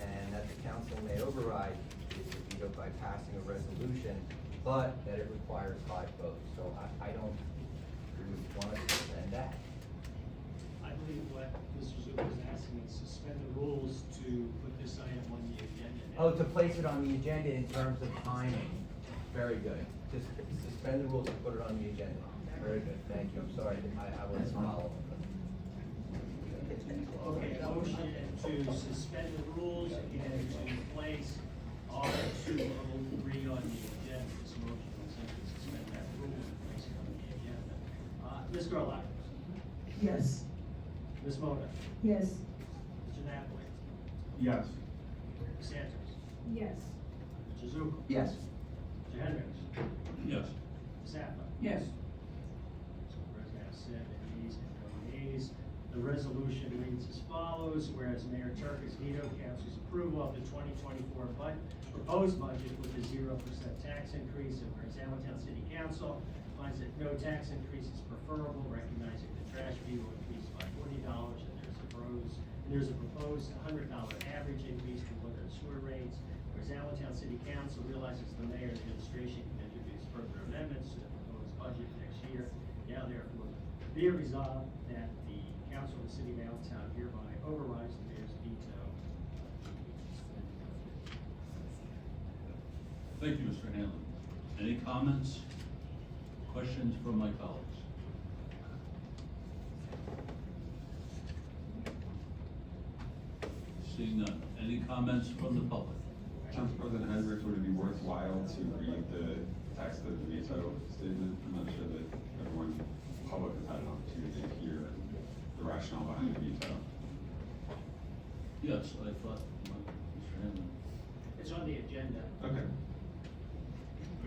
and that the council may override the veto by passing a resolution, but that it requires 5 votes, so I don't want to suspend that. I believe what Mr. Zuber is asking is suspend the rules to put this item on the agenda. Oh, to place it on the agenda in terms of timing. Very good. Just suspend the rules and put it on the agenda. Very good, thank you. I'm sorry, I wasn't following. Okay, motion to suspend the rules and to place R203 on the agenda. This motion will simply suspend that rule and place it on the agenda. Ms. Gerlach? Yes. Ms. Moda? Yes. Mr. Napoli? Yes. Ms. Santos? Yes. Mr. Zuber? Yes. Mr. Hendricks? Yes. Ms. Zappa? Yes. So we're gonna have 7 yeas and no nays. The resolution reads as follows, whereas Mayor Turk has vetoed council's approval of the 2024 proposed budget with a 0% tax increase, and whereas Allentown City Council finds that no tax increase is preferable, recognizing the trash fee will increase by $40, and there's a proposed $100 average increase to water and sewer rates, whereas Allentown City Council realizes the mayor and administration can introduce further amendments to the proposed budget next year. Now therefore, be it resolved that the council of the city of Allentown hereby overrides the mayor's veto. Thank you, Mr. Hanlon. Any comments, questions from my colleagues? Seeing none. Any comments from the public? Council President Hendricks, would it be worthwhile to read the text of the veto statement? I'm not sure that everyone, public has had an opportunity to hear the rationale behind the veto. Yes, I thought, Mr. Hanlon. It's on the agenda. Okay.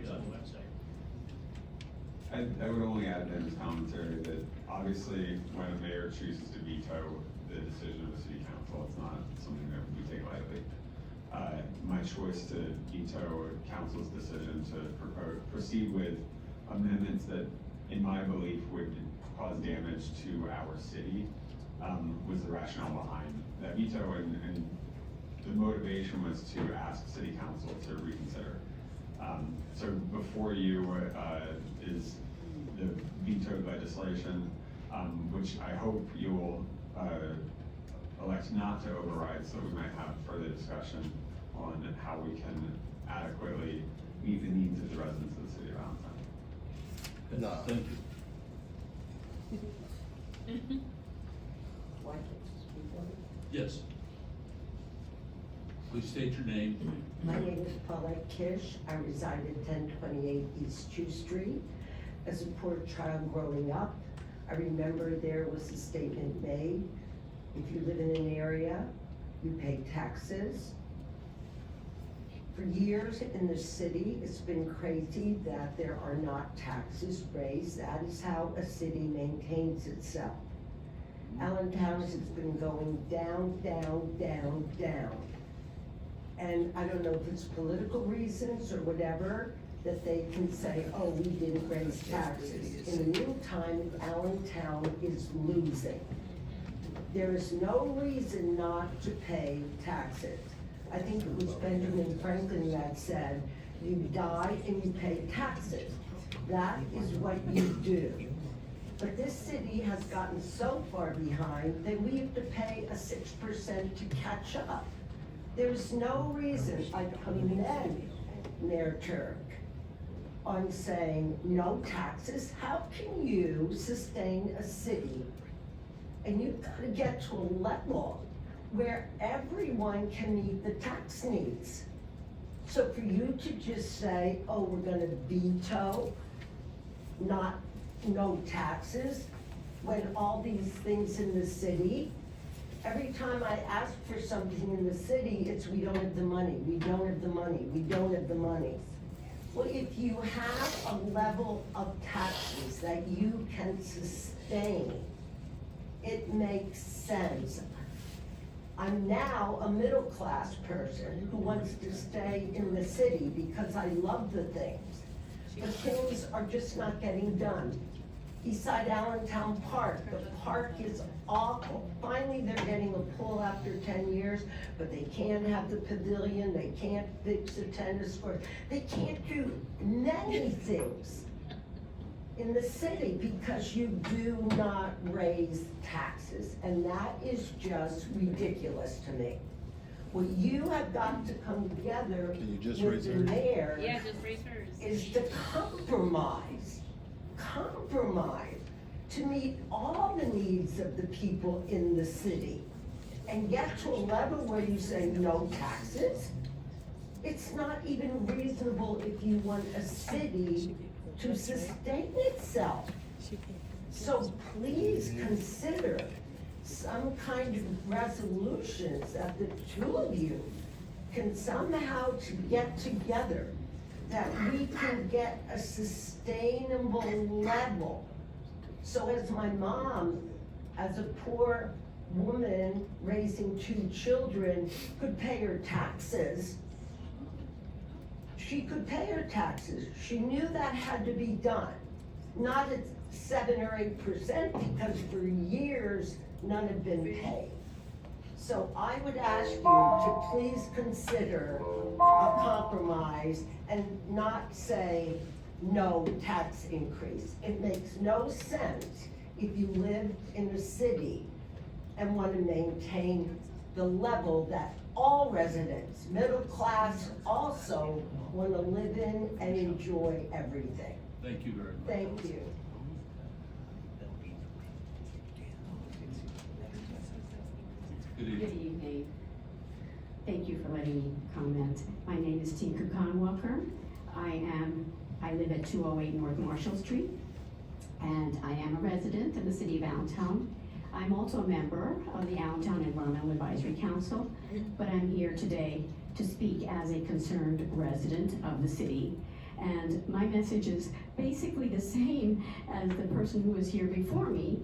It's on the website. I would only add in his commentary that obviously when a mayor chooses to veto the decision of the city council, it's not something that we take lightly. My choice to veto council's decision to proceed with amendments that, in my belief, would cause damage to our city, was the rationale behind that veto, and the motivation was to ask city council to reconsider. So before you is the vetoed legislation, which I hope you will elect not to override, so we might have further discussion on how we can adequately meet the needs of the residents of the city of Allentown. No. Thank you. Yes. Please state your name. My name is Paulette Kish. I reside at 1028 East 2 Street. As a poor child growing up, I remember there was a statement made, if you live in an area, you pay taxes. For years in the city, it's been crazy that there are not taxes raised. That is how a city maintains itself. Allentown has been going down, down, down, down. And I don't know if it's political reasons or whatever, that they can say, oh, we didn't raise taxes. In the meantime, Allentown is losing. There is no reason not to pay taxes. I think it was Benjamin Franklin that said, you die and you pay taxes. That is what you do. But this city has gotten so far behind that we have to pay a 6% to catch up. There's no reason I commend Mayor Turk on saying no taxes. How can you sustain a city? And you've got to get to a level where everyone can meet the tax needs. So for you to just say, oh, we're gonna veto no taxes, when all these things in the city Every time I ask for something in the city, it's we don't have the money, we don't have the money, we don't have the money. Well, if you have a level of taxes that you can sustain, it makes sense. I'm now a middle-class person who wants to stay in the city because I love the things. But things are just not getting done. Beside Allentown Park, the park is awful. Finally, they're getting a pool after 10 years, but they can't have the pavilion, they can't fix the tennis court. They can't do many things in the city because you do not raise taxes, and that is just ridiculous to me. What you have got to come together with the mayor Yeah, just raise hers. is to compromise to meet all the needs of the people in the city and get to a level where you say no taxes. It's not even reasonable if you want a city to sustain itself. So please consider some kind of resolutions that the two of you can somehow to get together, that we can get a sustainable level. So as my mom, as a poor woman raising 2 children, could pay her taxes, she could pay her taxes. She knew that had to be done. Not at 7 or 8%, because for years, none have been paid. So I would ask you to please consider a compromise and not say no tax increase. It makes no sense if you live in a city and want to maintain the level that all residents, middle class, also want to live in and enjoy everything. Thank you very much. Thank you. Good Good evening. Thank you for letting me comment. My name is Tinka Conwalker. I live at 208 North Marshall Street, and I am a resident of the city of Allentown. I'm also a member of the Allentown Environmental Advisory Council, but I'm here today to speak as a concerned resident of the city. And my message is basically the same as the person who was here before me.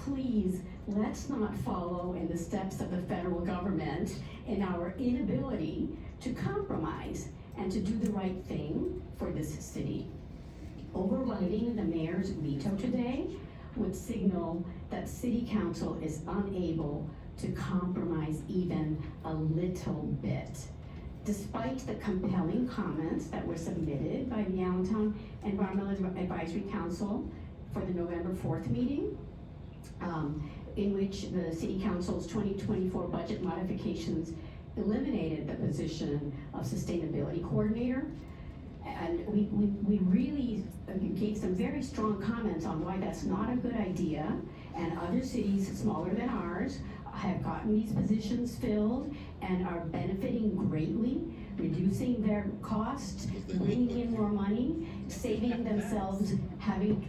Please, let's not follow in the steps of the federal government in our inability to compromise and to do the right thing for this city. Overriding the mayor's veto today would signal that city council is unable to compromise even a little bit. Despite the compelling comments that were submitted by the Allentown Environmental Advisory Council for the November 4th meeting, in which the City Council's 2024 budget modifications eliminated the position of Sustainability Coordinator. And we really gave some very strong comments on why that's not a good idea. And other cities smaller than ours have gotten these positions filled and are benefiting greatly, reducing their costs, bringing in more money, saving themselves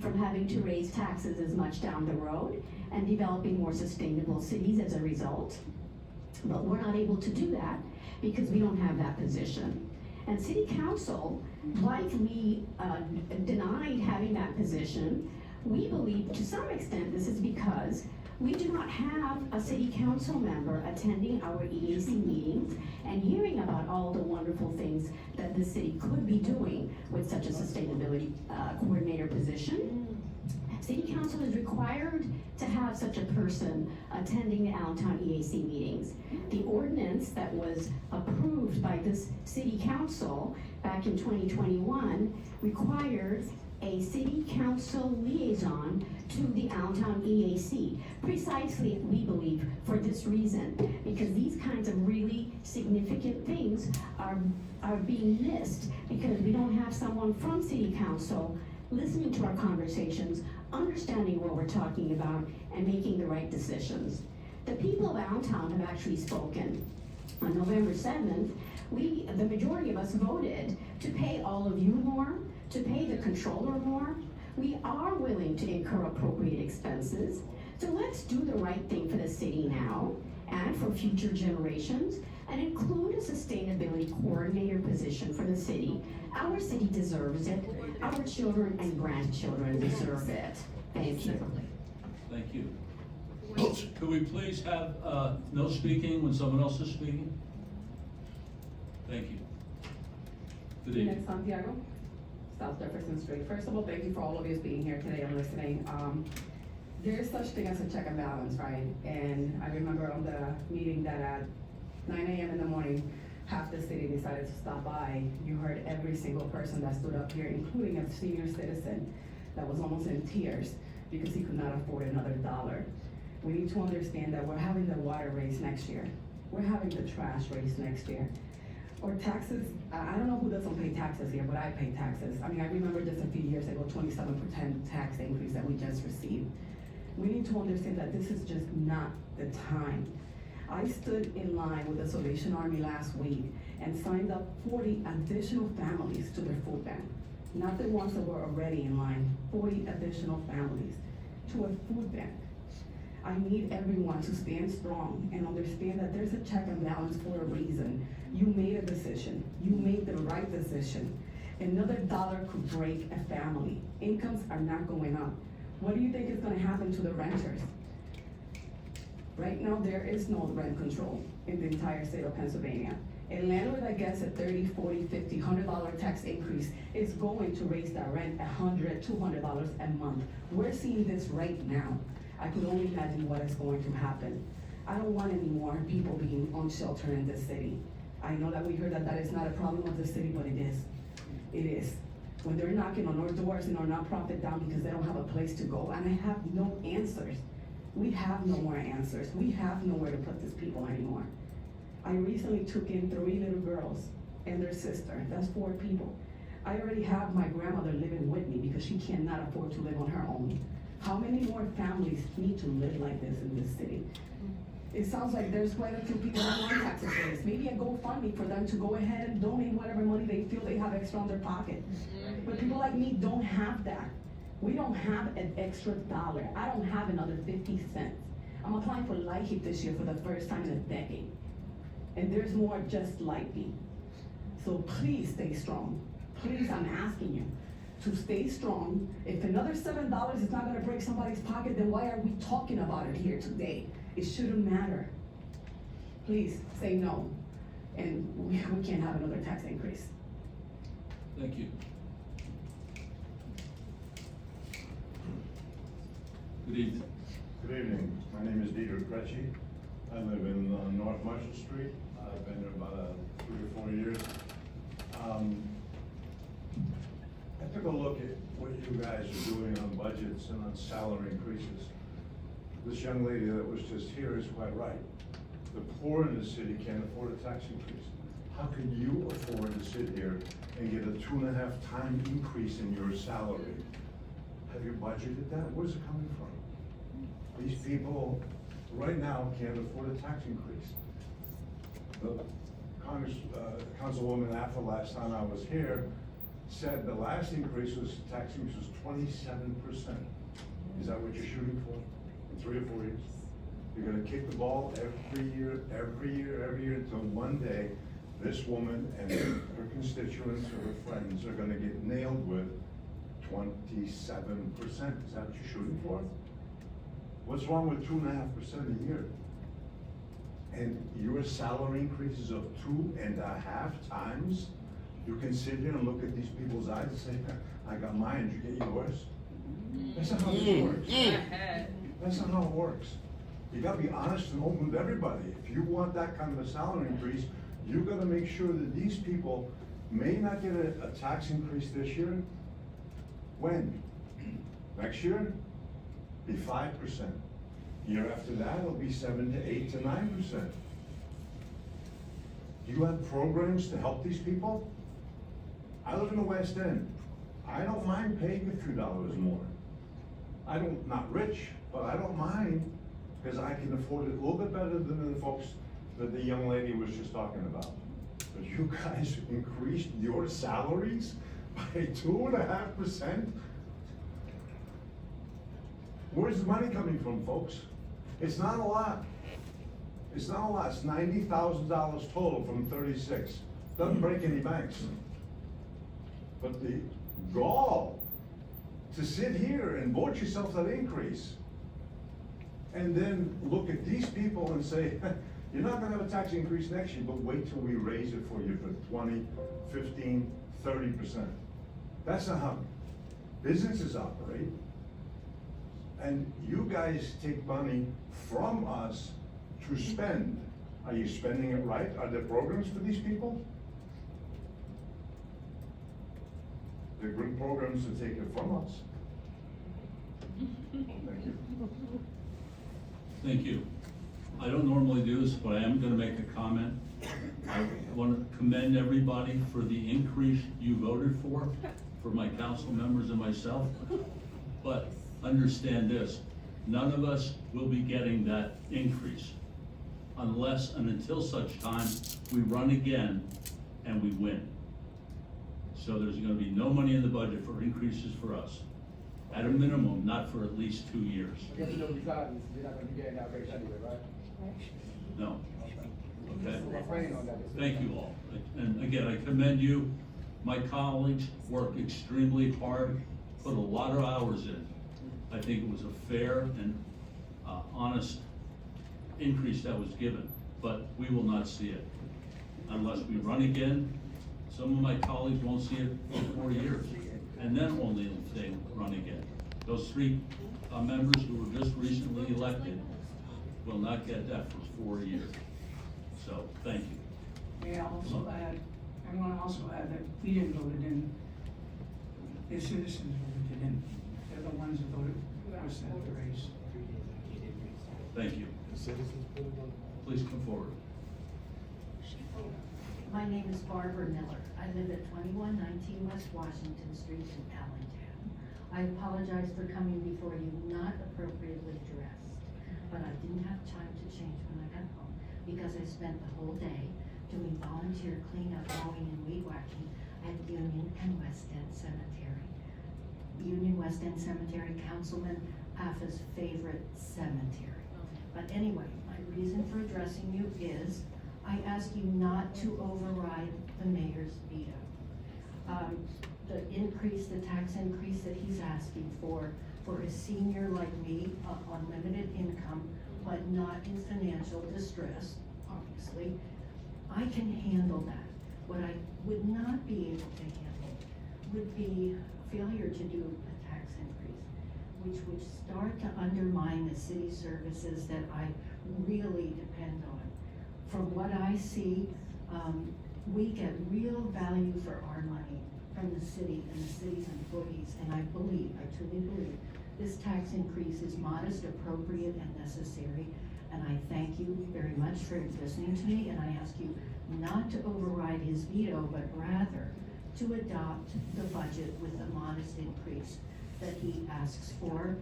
from having to raise taxes as much down the road, and developing more sustainable cities as a result. But we're not able to do that because we don't have that position. And City Council, like we denied having that position, we believe to some extent this is because we do not have a City Council member attending our EAC meetings and hearing about all the wonderful things that the city could be doing with such a sustainability coordinator position. City Council is required to have such a person attending the Allentown EAC meetings. The ordinance that was approved by this City Council back in 2021 required a City Council liaison to the Allentown EAC, precisely, we believe, for this reason, because these kinds of really significant things are being missed because we don't have someone from City Council listening to our conversations, understanding what we're talking about, and making the right decisions. The people of Allentown have actually spoken. On November 7th, the majority of us voted to pay all of you more, to pay the controller more. We are willing to incur appropriate expenses. So let's do the right thing for the city now and for future generations, and include a sustainability coordinator position for the city. Our city deserves it. Our children and grandchildren deserve it. Thank you. Thank you. Could we please have, no speaking when someone else is speaking? Thank you. Good evening. Phoenix Santiago, South Jefferson Street. First of all, thank you for all of you being here today and listening. There is such thing as a check and balance, right? And I remember on the meeting that at 9 a.m. in the morning, half the city decided to stop by. You heard every single person that stood up here, including a senior citizen that was almost in tears because he could not afford another dollar. We need to understand that we're having the water raise next year. We're having the trash raise next year. Or taxes, I don't know who doesn't pay taxes here, but I pay taxes. I mean, I remember just a few years ago, 27% tax increase that we just received. We need to understand that this is just not the time. I stood in line with the Salvation Army last week and signed up 40 additional families to their food bank. Not the ones that were already in line, 40 additional families to a food bank. I need everyone to stand strong and understand that there's a check and balance for a reason. You made a decision. You made the right decision. Another dollar could break a family. Incomes are not going up. What do you think is gonna happen to the renters? Right now, there is no rent control in the entire state of Pennsylvania. A landlord that gets a $30, $40, $50, $100 tax increase is going to raise that rent $100, $200 a month. We're seeing this right now. I could only imagine what is going to happen. I don't want any more people being on shelter in this city. I know that we heard that that is not a problem of the city, but it is. It is. When they're knocking on our doors and our nonprofit down because they don't have a place to go, and I have no answers. We have no more answers. We have nowhere to put these people anymore. I recently took in 3 little girls and their sister. That's 4 people. I already have my grandmother living with me because she cannot afford to live on her own. How many more families need to live like this in this city? It sounds like there's quite a few people that want taxes raised. Maybe a GoFundMe for them to go ahead and donate whatever money they feel they have extra in their pocket. But people like me don't have that. We don't have an extra dollar. I don't have another 50 cents. I'm applying for LIHEAP this year for the first time in a decade. And there's more just like me. So please stay strong. Please, I'm asking you to stay strong. If another $7 is not gonna break somebody's pocket, then why are we talking about it here today? It shouldn't matter. Please, say no. And we can't have another tax increase. Thank you. Good evening. Good evening. My name is Dieter Kretschy. I live in North Marshall Street. I've been there about 3 or 4 years. I took a look at what you guys are doing on budgets and on salary increases. This young lady that was just here is quite right. The poor in the city can't afford a tax increase. How can you afford to sit here and get a 2.5 time increase in your salary? Have you budgeted that? Where's it coming from? These people right now can't afford a tax increase. The Councilwoman Affa, last time I was here, said the last increase was, tax increase was 27%. Is that what you're shooting for in 3 or 4 years? You're gonna kick the ball every year, until one day, this woman and her constituents or her friends are gonna get nailed with 27%. Is that what you're shooting for? What's wrong with 2.5% a year? And your salary increases of 2.5 times? You can sit here and look at these people's eyes and say, I got mine, did you get yours? That's not how this works. That's not how it works. You gotta be honest and open with everybody. If you want that kind of a salary increase, you gotta make sure that these people may not get a tax increase this year. When? Next year? Be 5%. Year after that, it'll be 7 to 8 to 9%. Do you have programs to help these people? I live in the West End. I don't mind paying a few dollars more. I don't, not rich, but I don't mind because I can afford it a little bit better than the folks that the young lady was just talking about. But you guys increased your salaries by 2.5%? Where's the money coming from, folks? It's not a lot. It's not a lot, it's $90,000 total from 36. Doesn't break any banks. But the gall to sit here and vote yourself that increase, and then look at these people and say, you're not gonna have a tax increase next year, but wait till we raise it for you for 20, 15, 30%. That's not how businesses operate. And you guys take money from us to spend. Are you spending it right? Are there programs for these people? They're good programs to take it from us. Thank you. Thank you. I don't normally do this, but I am gonna make a comment. I want to commend everybody for the increase you voted for my council members and myself. But understand this, none of us will be getting that increase unless and until such time we run again and we win. So there's gonna be no money in the budget for increases for us. At a minimum, not for at least 2 years. I guess you know, regardless, you're not gonna be getting that raise anyway, right? No. Okay? We're praying on that. Thank you all. And again, I commend you. My colleagues worked extremely hard, put a lot of hours in. I think it was a fair and honest increase that was given, but we will not see it unless we run again. Some of my colleagues won't see it for 4 years, and then only if they run again. Those 3 members who were just recently elected will not get that for 4 years. So, thank you. May I also add, I want to also add that we didn't vote it in, the citizens voted it in. They're the ones that voted for us to have the raise. Thank you. Please come forward. My name is Barbara Miller. I live at 2119 West Washington Street in Allentown. I apologize for coming before you not appropriately dressed, but I didn't have time to change when I got home because I spent the whole day doing volunteer cleanup, mowing, and weed whacking at Union and West End Cemetery. Union West End Cemetery, Councilman Affa's favorite cemetery. But anyway, my reason for addressing you is I ask you not to override the mayor's veto. The tax increase that he's asking for a senior like me on limited income, but not in financial distress, obviously, I can handle that. What I would not be able to handle would be failure to do a tax increase, which would start to undermine the city services that I really depend on. From what I see, we get real value for our money from the city and the city's employees, and I truly believe, this tax increase is modest, appropriate, and necessary, and I thank you very much for listening to me, and I ask you not to override his veto, but rather to adopt the budget with a modest increase that he asks for.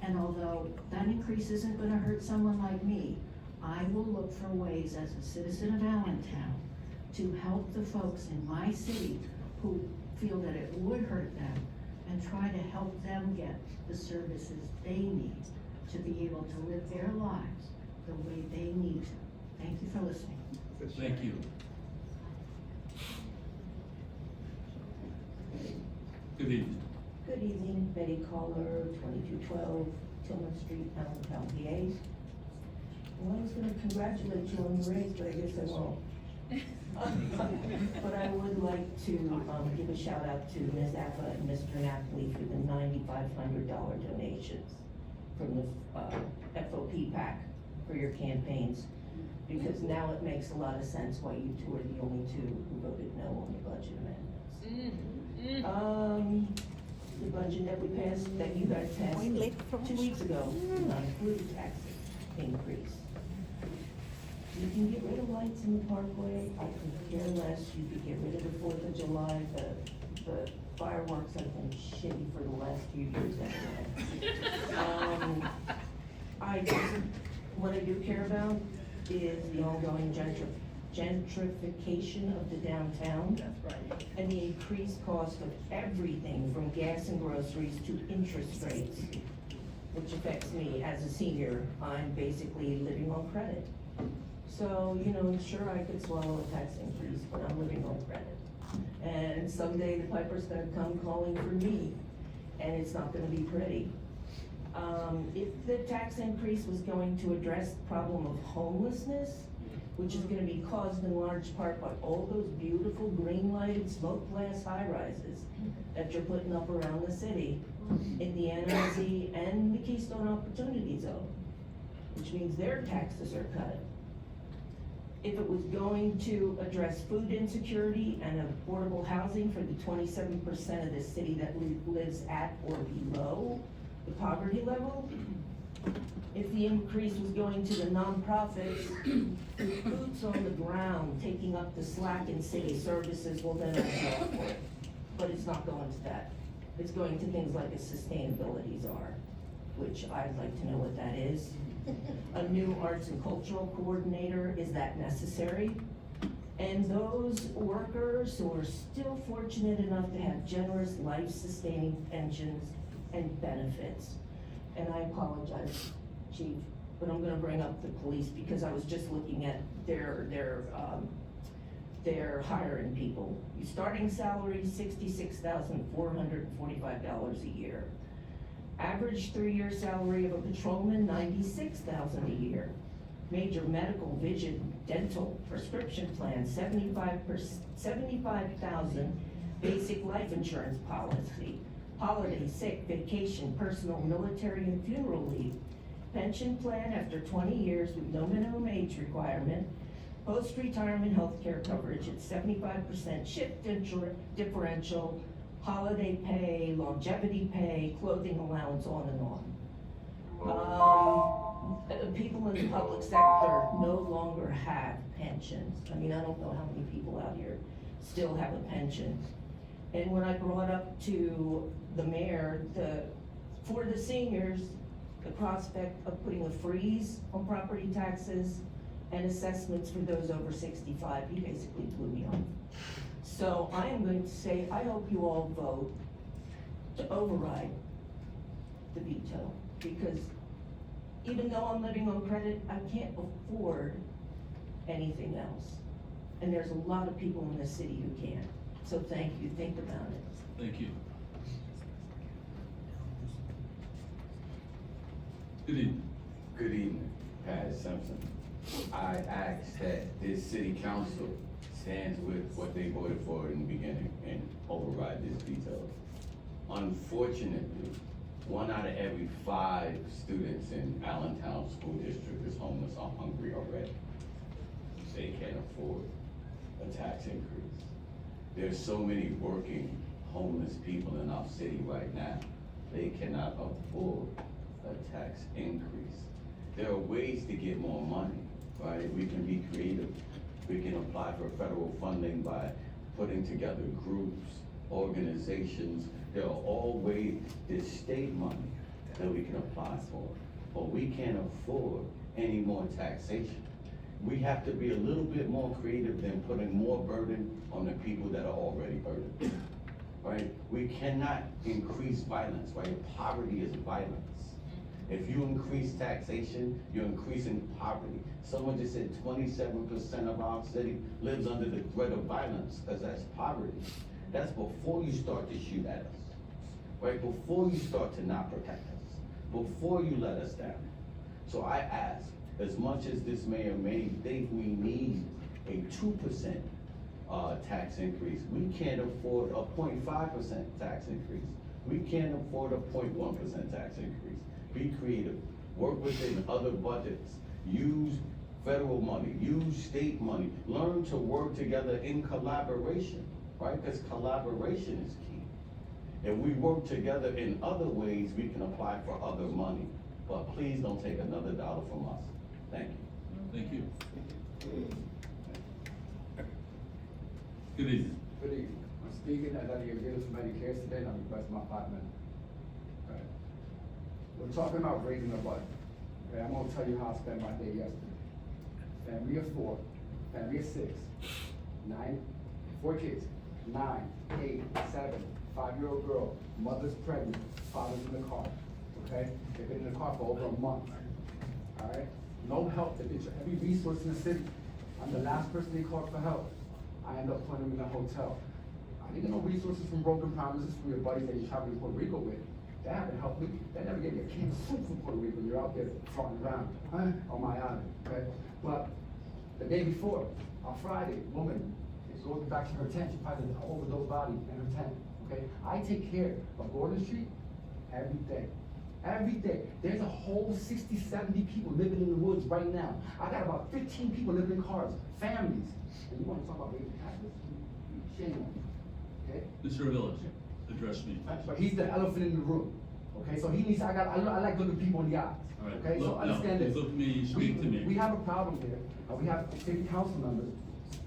And although that increase isn't gonna hurt someone like me, I will look for ways as a citizen of Allentown to help the folks in my city who feel that it would hurt them and try to help them get the services they need to be able to live their lives the way they need to. Thank you for listening. Thank you. Good evening. Good evening, Betty Caller, 2212 Tillman Street, Allentown, PA. Well, I was gonna congratulate you on your raise, but I guess I won't. But I would like to give a shout out to Ms. Appa and Mr. Napoli for the $9,500 donations from the FOP PAC for your campaigns, because now it makes a lot of sense why you two are the only 2 who voted no on the budget amendments. The budget that we passed, that you guys passed 2 weeks ago, did not include a tax increase. You can get rid of lights in the parkway, I could care less, you could get rid of the 4th of July, the fireworks have been shitty for the last few years anyway. What I do care about is the ongoing gentrification of the downtown. That's right. And the increased cost of everything from gas and groceries to interest rates, which affects me as a senior. I'm basically living on credit. So, sure, I could swallow a tax increase, but I'm living on credit. And someday the piper's gonna come calling for me, and it's not gonna be pretty. If the tax increase was going to address the problem of homelessness, which is gonna be caused in large part by all those beautiful green lighted smoke glass high rises that you're putting up around the city in the NRZ and the Keystone Opportunity Zone, which means their taxes are cut. If it was going to address food insecurity and affordable housing for the 27% of the city that lives at or below the poverty level, if the increase was going to the nonprofits, boots on the ground, taking up the slack in city services, well then I'd go for it. But it's not going to that. It's going to things like a sustainability czar, which I'd like to know what that is. A new arts and cultural coordinator, is that necessary? And those workers who are still fortunate enough to have generous life-sustaining pensions and benefits. And I apologize, Chief, but I'm gonna bring up the police because I was just looking at their hiring people. Your starting salary, $66,445 a year. Average 3-year salary of a patrolman, $96,000 a year. Major medical, vision, dental, prescription plan, $75,000 basic life insurance policy. Holiday, sick, vacation, personal, military, and funeral leave. Pension plan after 20 years with no minimum age requirement. Post-retirement health care coverage at 75%, shift differential, holiday pay, longevity pay, clothing allowance, on and on. People in the public sector no longer have pensions. I mean, I don't know how many people out here still have a pension. And when I brought up to the mayor, for the seniors, the prospect of putting a freeze on property taxes and assessments for those over 65, he basically blew me off. So I am going to say, I hope you all vote to override the veto, because even though I'm living on credit, I can't afford anything else. And there's a lot of people in this city who can. So thank you, think about it. Thank you. Good evening. Good evening, Pat Simpson. I ask that this city council stands with what they voted for in the beginning and override this veto. Unfortunately, 1 out of every 5 students in Allentown School District is homeless or hungry already. They can't afford a tax increase. There's so many working homeless people in our city right now. They cannot afford a tax increase. There are ways to get more money, right? We can be creative. We can apply for federal funding by putting together groups, organizations. There are all ways, there's state money that we can apply for, but we can't afford any more taxation. We have to be a little bit more creative than putting more burden on the people that are already burdened, right? We cannot increase violence, right? Poverty is violence. If you increase taxation, you're increasing poverty. Someone just said 27% of our city lives under the threat of violence, because that's poverty. That's before you start to shoot at us, right? Before you start to not protect us, before you let us down. So I ask, as much as this mayor may think we need a 2% tax increase, we can't afford a 0.5% tax increase. We can't afford a 0.1% tax increase. Be creative, work within other budgets, use federal money, use state money, learn to work together in collaboration, right? Because collaboration is key. If we work together in other ways, we can apply for other money. But please don't take another dollar from us. Thank you. Thank you. Good evening. Good evening. I'm speaking as out of your village somebody cares today, and I'm requesting my 5 minutes. Right. We're talking about raising the budget. Okay, I'm gonna tell you how I spent my day yesterday. Family of 4, family of 6, 9, 4 kids, 9, 8, 7, 5-year-old girl, mother's pregnant, father's in the car. Okay? They've been in the car for over a month. All right? no help. They get you every resource in the city. I'm the last person they call for help. I end up putting them in a hotel. I didn't get no resources from Broken Promises from your buddies that you travel to Puerto Rico with. They haven't helped me. They never gave me a can of soup from Puerto Rico. You're out there floating around on my island, okay? But the day before, on Friday, woman is going back to her tent. She finds an overdose body in her tent, okay? I take care of Gordon Street every day. Every day. There's a whole 60, 70 people living in the woods right now. I got about 15 people living in cars, families. And you want to talk about raising taxes? Shame on you, okay? Mr. Village, address me. But he's the elephant in the room, okay? So he needs, I like looking people in the eyes, All right, okay? So look, understand no, this. look me, speak to me. We have a problem here. We have city council members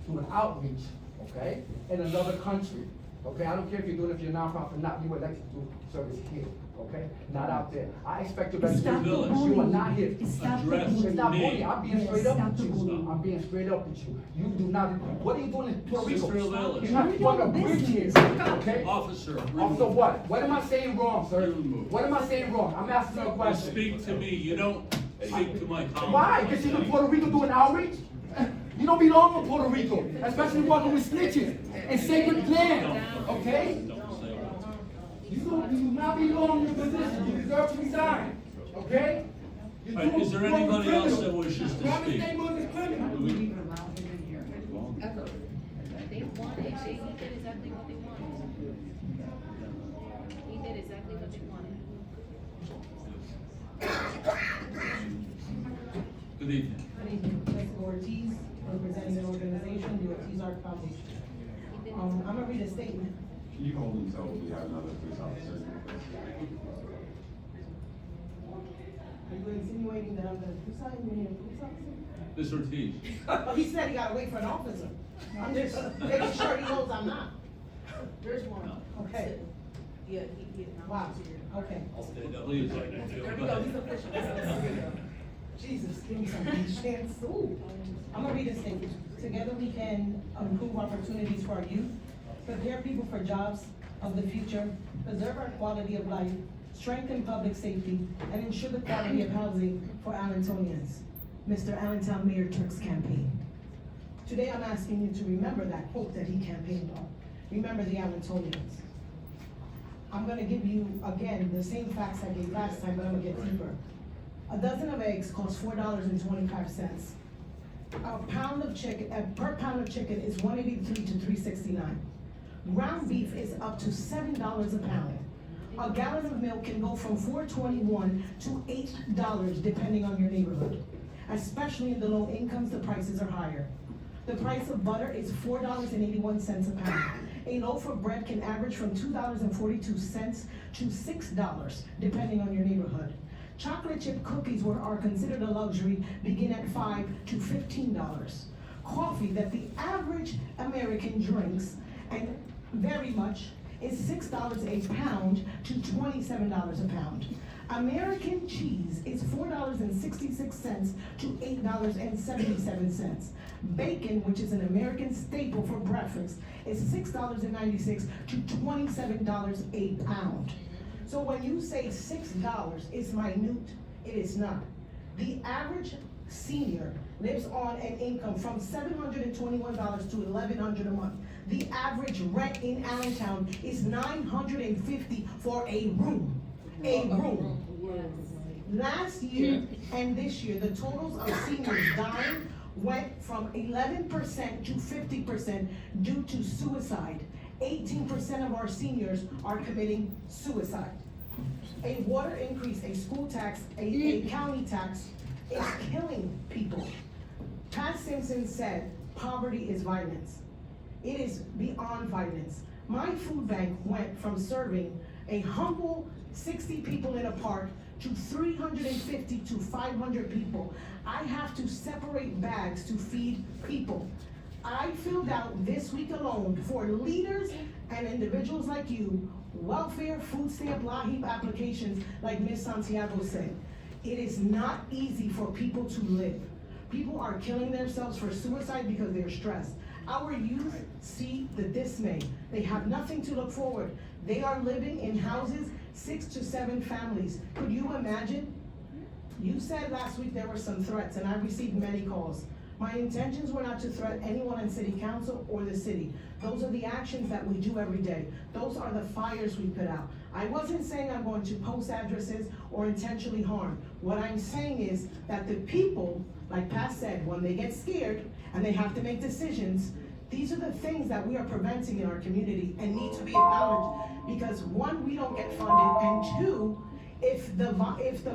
doing outreach, okay, in another country, okay? I don't care if you're doing it for your nonprofit or not, you were elected to do service here, okay? Not out there. I expect your best. Mr. Village, You are not here. address It's not me. bullying. I'm being straight up Stop with the you. bullying. I'm being straight up with you. You do not, what are you doing in Puerto Rico? Mr. Village. You're not putting a bridge here, okay? Officer, Officer what? What am I saying wrong, sir? Remove. What am I saying wrong? I'm asking a question. speak to me, you don't speak to my colleague. Why? Because you're in Puerto Rico doing outreach? You don't belong in Puerto Rico, especially working with snitches and sacred land, okay? Don't say that. You do not belong in your position. You deserve to resign, okay? All right, is there anybody else that wishes to Robert's speak? name on this criminal. Do we- They wanted, he did exactly what they wanted. He did exactly what they wanted. Good evening. Good evening, Jessica Ortiz, representing the organization, the Ortiz Art Foundation. I'm gonna read a statement. Can you hold until we have another police officer? Are you insinuating that I'm the police officer? You mean a police officer? Ms. Ortiz, Oh, he said he gotta wait for an officer. I'm just making sure he knows I'm not. There's one, okay. Yeah, Wow, okay. please. There we go, he's official. Jesus, give me some chance. Ooh. I'm gonna read this thing. Together we can improve opportunities for our youth, prepare people for jobs of the future, preserve our quality of life, strengthen public safety, and ensure the quality of housing for Allentonians. Mr. Allentown Mayor Turk's campaign. Today I'm asking you to remember that quote that he campaigned on. Remember the Allentonians. I'm gonna give you, again, the same facts I gave last time, but I'm gonna get deeper. A dozen of eggs costs $4.25. A pound of chicken, per pound of chicken is $1.83 to $3.69. Ground beef is up to $7 a pound. A gallon of milk can go from $4.21 to $8 depending on your neighborhood. Especially in the low incomes, the prices are higher. The price of butter is $4.81 a pound. A loaf of bread can average from $2.42 to $6 depending on your neighborhood. Chocolate chip cookies, what are considered a luxury, begin at $5 to $15. Coffee that the average American drinks, and very much, is $6 a pound to $27 a pound. American cheese is $4.66 to $8.77. Bacon, which is an American staple for breakfast, is $6.96 to $27 a pound. So when you say $6 is minute, it is not. The average senior lives on an income from $721 to $1,100 a month. The average rent in Allentown is $950 for a room. A room. Last year and this year, the totals of seniors dying went from 11% to 50% due to suicide. 18% of our seniors are committing suicide. A water increase, a school tax, a county tax is killing people. Pat Simpson said, poverty is violence. It is beyond violence. My food bank went from serving a humble 60 people in a park to 350 to 500 people. I have to separate bags to feed people. I filled out this week alone for leaders and individuals like you, welfare, food stamp, LAHEAP applications, like Ms. Santiago said. It is not easy for people to live. People are killing themselves for suicide because they're stressed. Our youth see the dismay. They have nothing to look forward. They are living in houses, 6 to 7 families. Could you imagine? You said last week there were some threats, and I received many calls. My intentions were not to threaten anyone in city council or the city. Those are the actions that we do every day. Those are the fires we put out. I wasn't saying I'm going to post addresses or intentionally harm. What I'm saying is that the people, like Pat said, when they get scared and they have to make decisions, these are the things that we are preventing in our community and need to be acknowledged. Because one, we don't get funded, and two, if the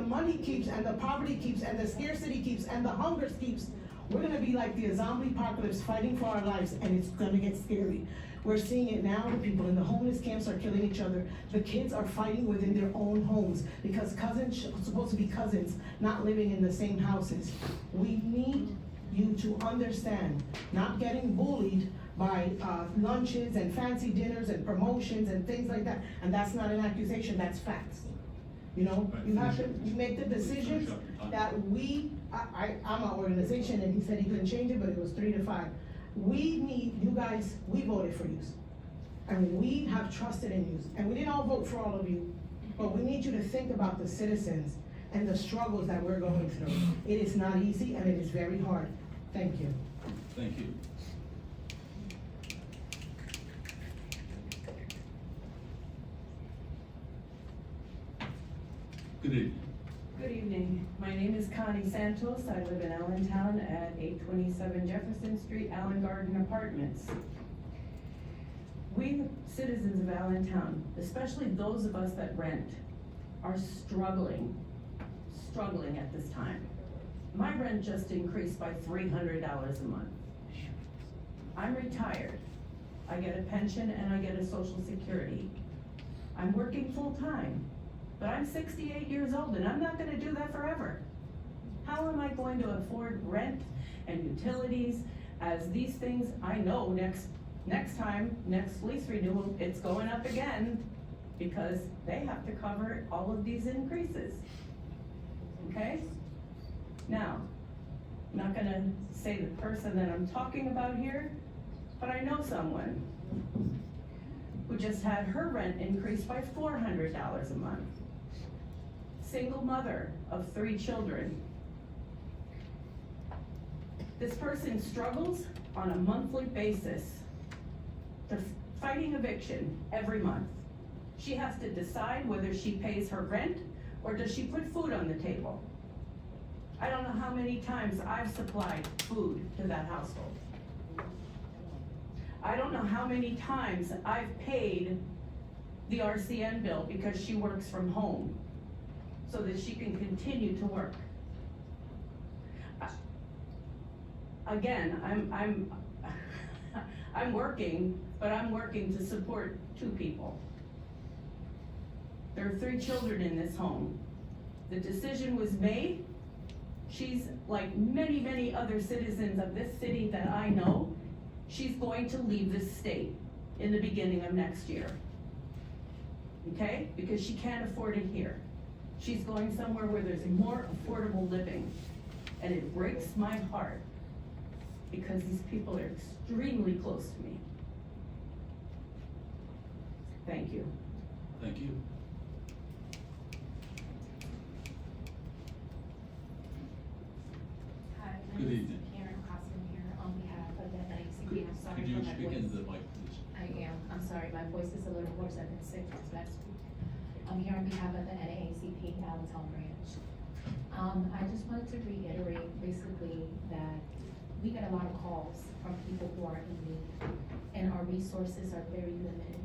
money keeps and the poverty keeps and the scarcity keeps and the hunger keeps, we're gonna be like the zombie apocalypse, fighting for our lives, and it's gonna get scary. We're seeing it now. The people in the homeless camps are killing each other. The kids are fighting within their own homes because cousins are supposed to be cousins, not living in the same houses. We need you to understand, not getting bullied by lunches and fancy dinners and promotions and things like that. And that's not an accusation, that's facts. You know, you have to make the decisions that I'm an organization, and he said he couldn't change it, but it was 3 to 5. We need, you guys, we voted for you. And we have trusted in you. And we didn't all vote for all of you, but we need you to think about the citizens and the struggles that we're going through. It is not easy, and it is very hard. Thank you. Thank you. Good evening. Good evening. My name is Connie Santos. I live in Allentown at 827 Jefferson Street, Allen Garden Apartments. We citizens of Allentown, especially those of us that rent, are struggling at this time. My rent just increased by $300 a month. I'm retired. I get a pension and I get a Social Security. I'm working full-time. But I'm 68 years old and I'm not gonna do that forever. How am I going to afford rent and utilities as these things, I know next lease renewal, it's going up again because they have to cover all of these increases. Okay? Now, I'm not gonna say the person that I'm talking about here, but I know someone who just had her rent increased by $400 a month. Single mother of 3 children. This person struggles on a monthly basis. They're fighting eviction every month. She has to decide whether she pays her rent or does she put food on the table. I don't know how many times I've supplied food to that household. I don't know how many times I've paid the RCN bill because she works from home, so that she can continue to work. Again, I'm working, but I'm working to support 2 people. There are 3 children in this home. The decision was made. She's like many, many other citizens of this city that I know, she's going to leave this state in the beginning of next year. Okay? Because she can't afford it here. She's going somewhere where there's more affordable living. And it breaks my heart because these people are extremely close to me. Thank you. Thank you. Hi, my Good name evening. is Karen Costin here on behalf of the NACP. I'm sorry Could you for my speak into voice. the mic, please? I am. I'm sorry, my voice is a little hoarse. I've been sick since last week. I'm here on behalf of the NAACP Allentown branch. I just wanted to reiterate basically that we get a lot of calls from people who are in need, and our resources are very limited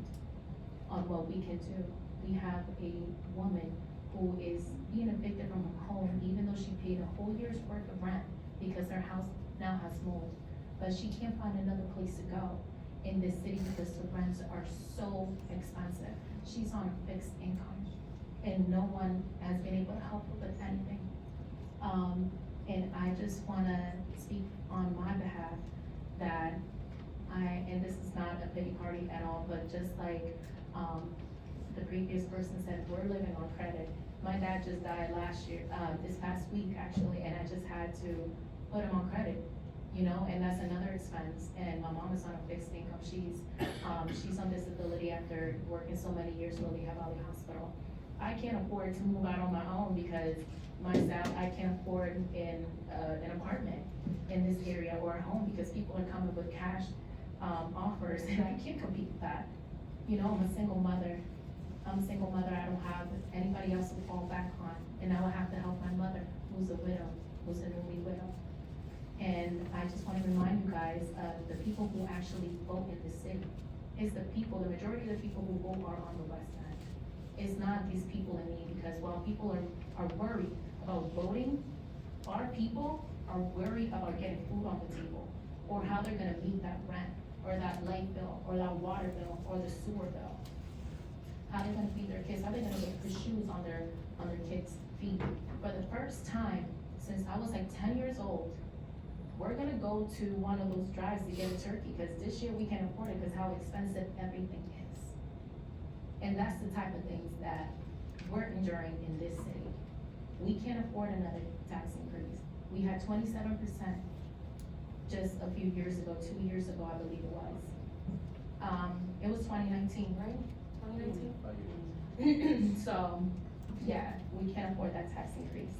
on what we can do. We have a woman who is being evicted from her home, even though she paid a whole year's worth of rent because her house now has mold, but she can't find another place to go in this city because the rents are so expensive. She's on a fixed income, and no one has been able to help her with anything. And I just wanna speak on my behalf that and this is not a pity party at all, but just like, the previous person said, we're living on credit. My dad just died last year, this past week actually, and I just had to put him on credit, you know, and that's another expense. And my mom is on a fixed income. She's on disability after working so many years in the Lehigh Valley Hospital. I can't afford to move out on my own because I can't afford an apartment in this area or a home because people are coming with cash, offers and I can't compete with that. You know, I'm a single mother. I don't have anybody else to fall back on. And now I have to help my mother, who's a widow, who's a newly widow. And I just want to remind you guys of the people who actually vote in this city. It's the people, the majority of the people who vote are on the west end. It's not these people in need, because while people are worried about voting, our people are worried about getting food on the table, or how they're gonna meet that rent, or that light bill, or that water bill, or the sewer bill. How they're gonna feed their kids, how they're gonna get the shoes on their kids' feet. For the first time since I was like 10 years old, we're gonna go to one of those drives to get a turkey, because this year we can't afford it because how expensive everything is. And that's the type of things that we're enduring in this city. We can't afford another tax increase. We had 27% just a few years ago, 2 years ago, I believe it was. It was 2019, right? 2019? So, yeah, we can't afford that tax increase.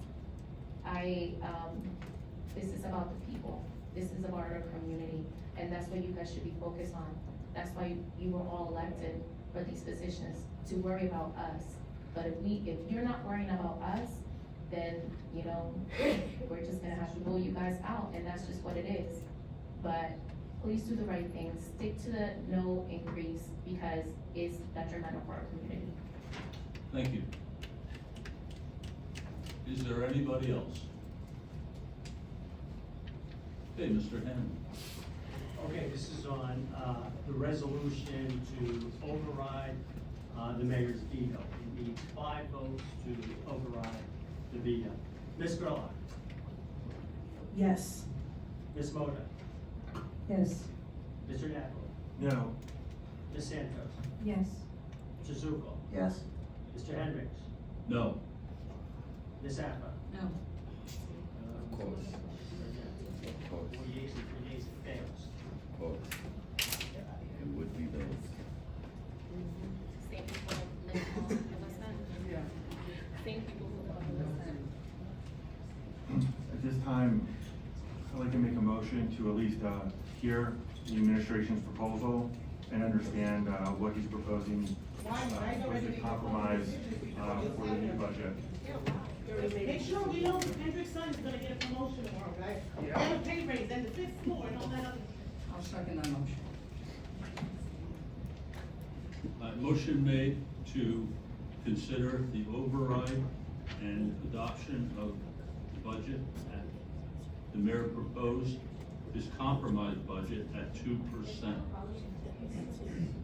This is about the people. This is about our community, and that's what you guys should be focused on. That's why you were all elected for these positions, to worry about us. But if you're not worrying about us, then, you know, we're just gonna have to rule you guys out, and that's just what it is. But please do the right thing. Stick to the no increase, because it's detrimental for our community. Thank you. Is there anybody else? Okay, Mr. Hammond. Okay, this is on, the resolution to override, the mayor's veto. We need 5 votes to override the veto. Ms. Gerlach? Yes. Ms. Moda? Yes. Mr. Napoli? No. Ms. Santos? Yes. Mr. Zuko? Yes. Mr. Hendricks? No. Ms. Appa? No. Of course. 4 yeas and 3 days, it fails. Of course. It would be those. Same people live on the west end. Same people who live on the west end. At this time, I'd like to make a motion to at least hear the administration's proposal and understand what he's proposing with the compromise for the new budget. Make sure we know Hendrick's son is gonna get a promotion tomorrow, right? And a pay raise, and the 5th floor, and all that other. I'll second that motion. Motion made to consider the override and adoption of the budget at, the mayor proposed his compromise budget at 2%.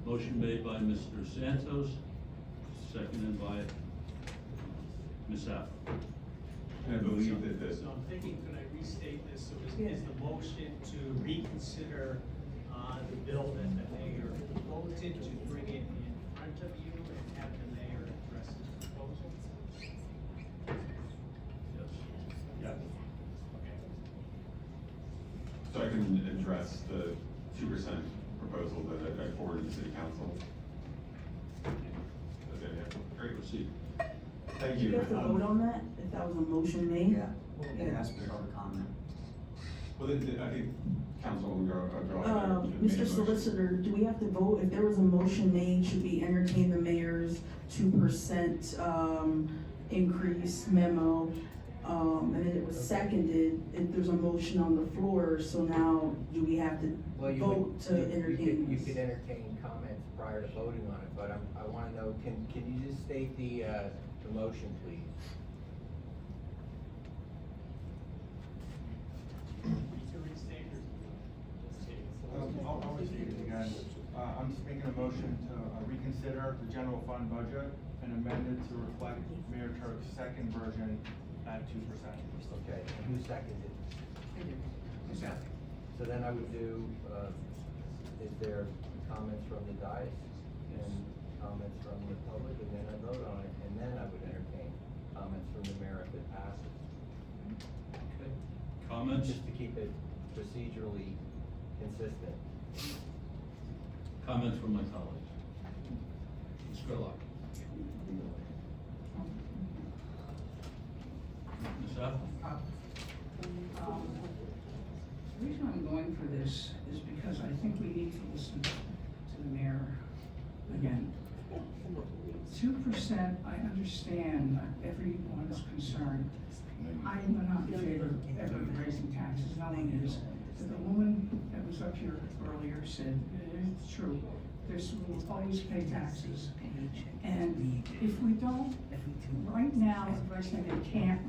Motion made by Mr. Santos, seconded by Ms. Apple. And I believe that this, So I'm thinking, could I restate this? So is the motion to reconsider, the bill that the mayor voted to bring it in front of you and have the mayor address his proposal? Yes. Yeah. Okay. so I can address the 2% proposal that I forwarded to city council. Okay, yeah, great. Proceed. Thank Do you you. have to vote on that, if that was a motion made? Yeah, it has to be public comment. Well, I think Councilwoman Gerlach made a Mr. motion. Solicitor, do we have to vote, if there was a motion made, should we entertain the mayor's 2% increase memo? And then it was seconded, if there's a motion on the floor, so now do we have to Well, you vote would, to entertain you this? could entertain comments prior to voting on it, but I wanna know, can you just state the motion, please? I'll restate it again. I'm just making a motion to reconsider the general fund budget and amend it to reflect Mayor Turk's second version at 2%. Okay, and who seconded it? Okay. So then I would do, is there comments from the dais and comments from the public, and then I vote on it, and then I would entertain comments from the mayor if it passes. Okay. Comments? Just to keep it procedurally consistent. Comments from my colleagues? Ms. Gerlach. Youssef. The reason I'm going for this is because I think we need to listen to the mayor again. 2%, I understand everyone's concern. I'm not in favor of ever raising taxes, no one is. The woman that was up here earlier said, it's true, we'll always pay taxes. And if we don't, right now, everybody's saying we can't,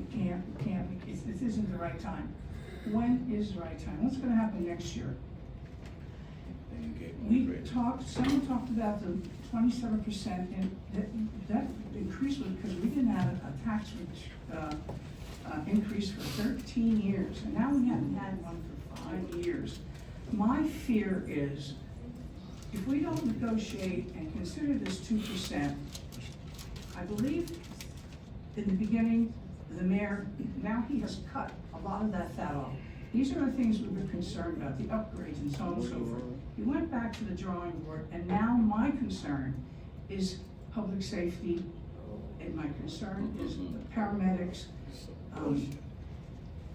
this isn't the right time. When is the right time? What's gonna happen next year? Someone talked about the 27%, and that increase was because we didn't have a tax increase for 13 years, and now we haven't had one for 5 years. My fear is, if we don't negotiate and consider this 2%, I believe in the beginning, the mayor, now he has cut a lot of that fat off. These are the things we were concerned about, the upgrades and so on and so forth. We went back to the drawing board, and now my concern is public safety, and my concern is the paramedics,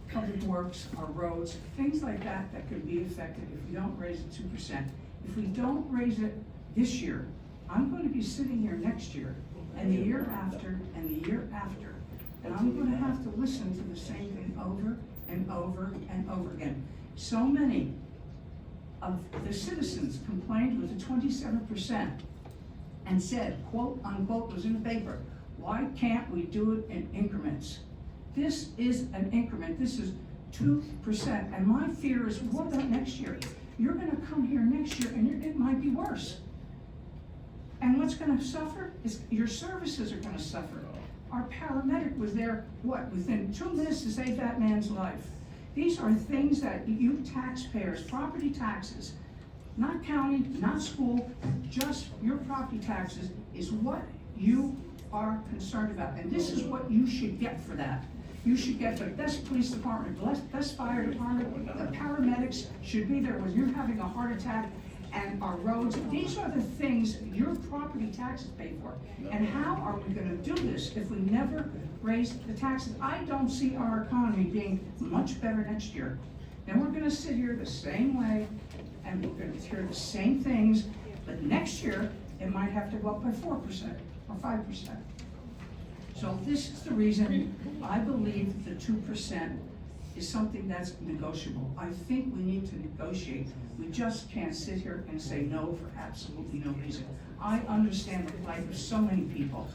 public works, our roads, things like that that could be affected if we don't raise it 2%. If we don't raise it this year, I'm going to be sitting here next year, and the year after, and the year after, and I'm going to have to listen to the same thing over and over and over again. So many of the citizens complained with the 27% and said, quote unquote, was in the paper, why can't we do it in increments? This is an increment, this is 2%, and my fear is, what about next year? You're gonna come here next year and it might be worse. And what's gonna suffer is your services are gonna suffer. Our paramedic was there, within 2 minutes to save that man's life. These are things that you taxpayers, property taxes, not county, not school, just your property taxes is what you are concerned about. And this is what you should get for that. You should get the best police department, best fire department, the paramedics should be there when you're having a heart attack, and our roads. These are the things your property taxes pay for. And how are we gonna do this if we never raise the taxes? I don't see our economy being much better next year. Then we're gonna sit here the same way, and we're gonna hear the same things, but next year, it might have to go up by 4% or 5%. So this is the reason I believe the 2% is something that's negotiable. I think we need to negotiate. We just can't sit here and say no for absolutely no reason. I understand the plight of so many people,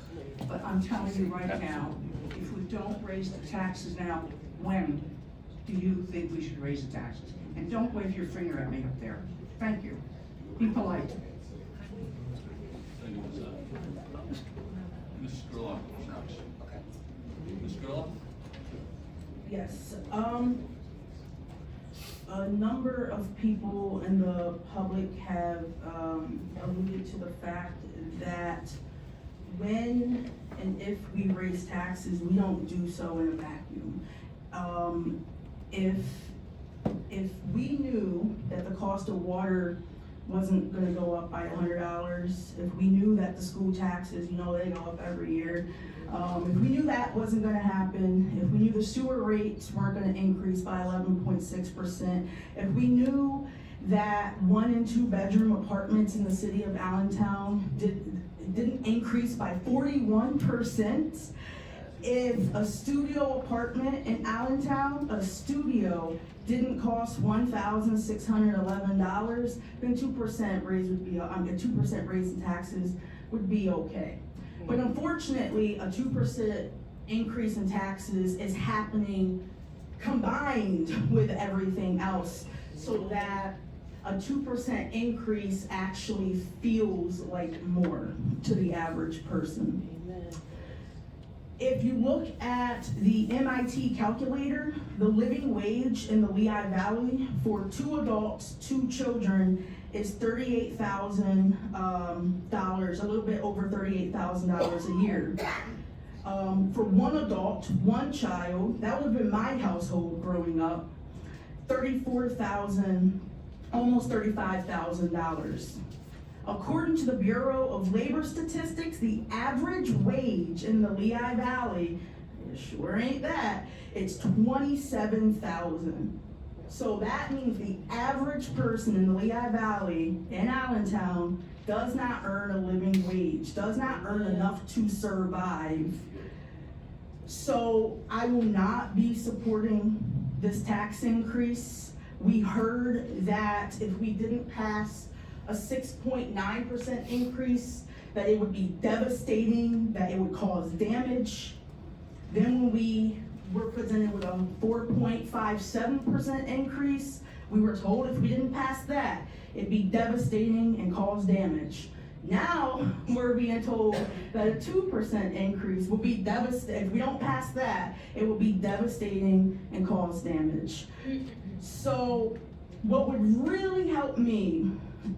but I'm telling you right now, if we don't raise the taxes now, when do you think we should raise the taxes? And don't wave your finger at me up there. Thank you. Be polite. Thank you, Ms. Gerlach. Ms. Gerlach? Yes, a number of people in the public have alluded to the fact that when and if we raise taxes, we don't do so in a vacuum. If we knew that the cost of water wasn't gonna go up by $100, if we knew that the school taxes, they go up every year, if we knew that wasn't gonna happen, if we knew the sewer rates weren't gonna increase by 11.6%, if we knew that 1 and 2 bedroom apartments in the city of Allentown didn't increase by 41%, if a studio apartment in Allentown, a studio, didn't cost $1,611, then 2% raise would be, 2% raise in taxes would be okay. But unfortunately, a 2% increase in taxes is happening combined with everything else, so that a 2% increase actually feels like more to the average person. If you look at the MIT calculator, the living wage in the Lehigh Valley for 2 adults, 2 children is $38,000, a little bit over $38,000 a year. For 1 adult, 1 child, that would have been my household growing up, $34,000, almost $35,000. According to the Bureau of Labor Statistics, the average wage in the Lehigh Valley It sure ain't that. It's 27,000. So that means the average person in the Lehigh Valley in Allentown does not earn a living wage, does not earn enough to survive. So I will not be supporting this tax increase. We heard that if we didn't pass a 6.9% increase, that it would be devastating, that it would cause damage. Then when we were presented with a 4.57% increase, we were told if we didn't pass that, it'd be devastating and cause damage. Now, we're being told that a 2% increase will be devastating. If we don't pass that, it will be devastating and cause damage. So, what would really help me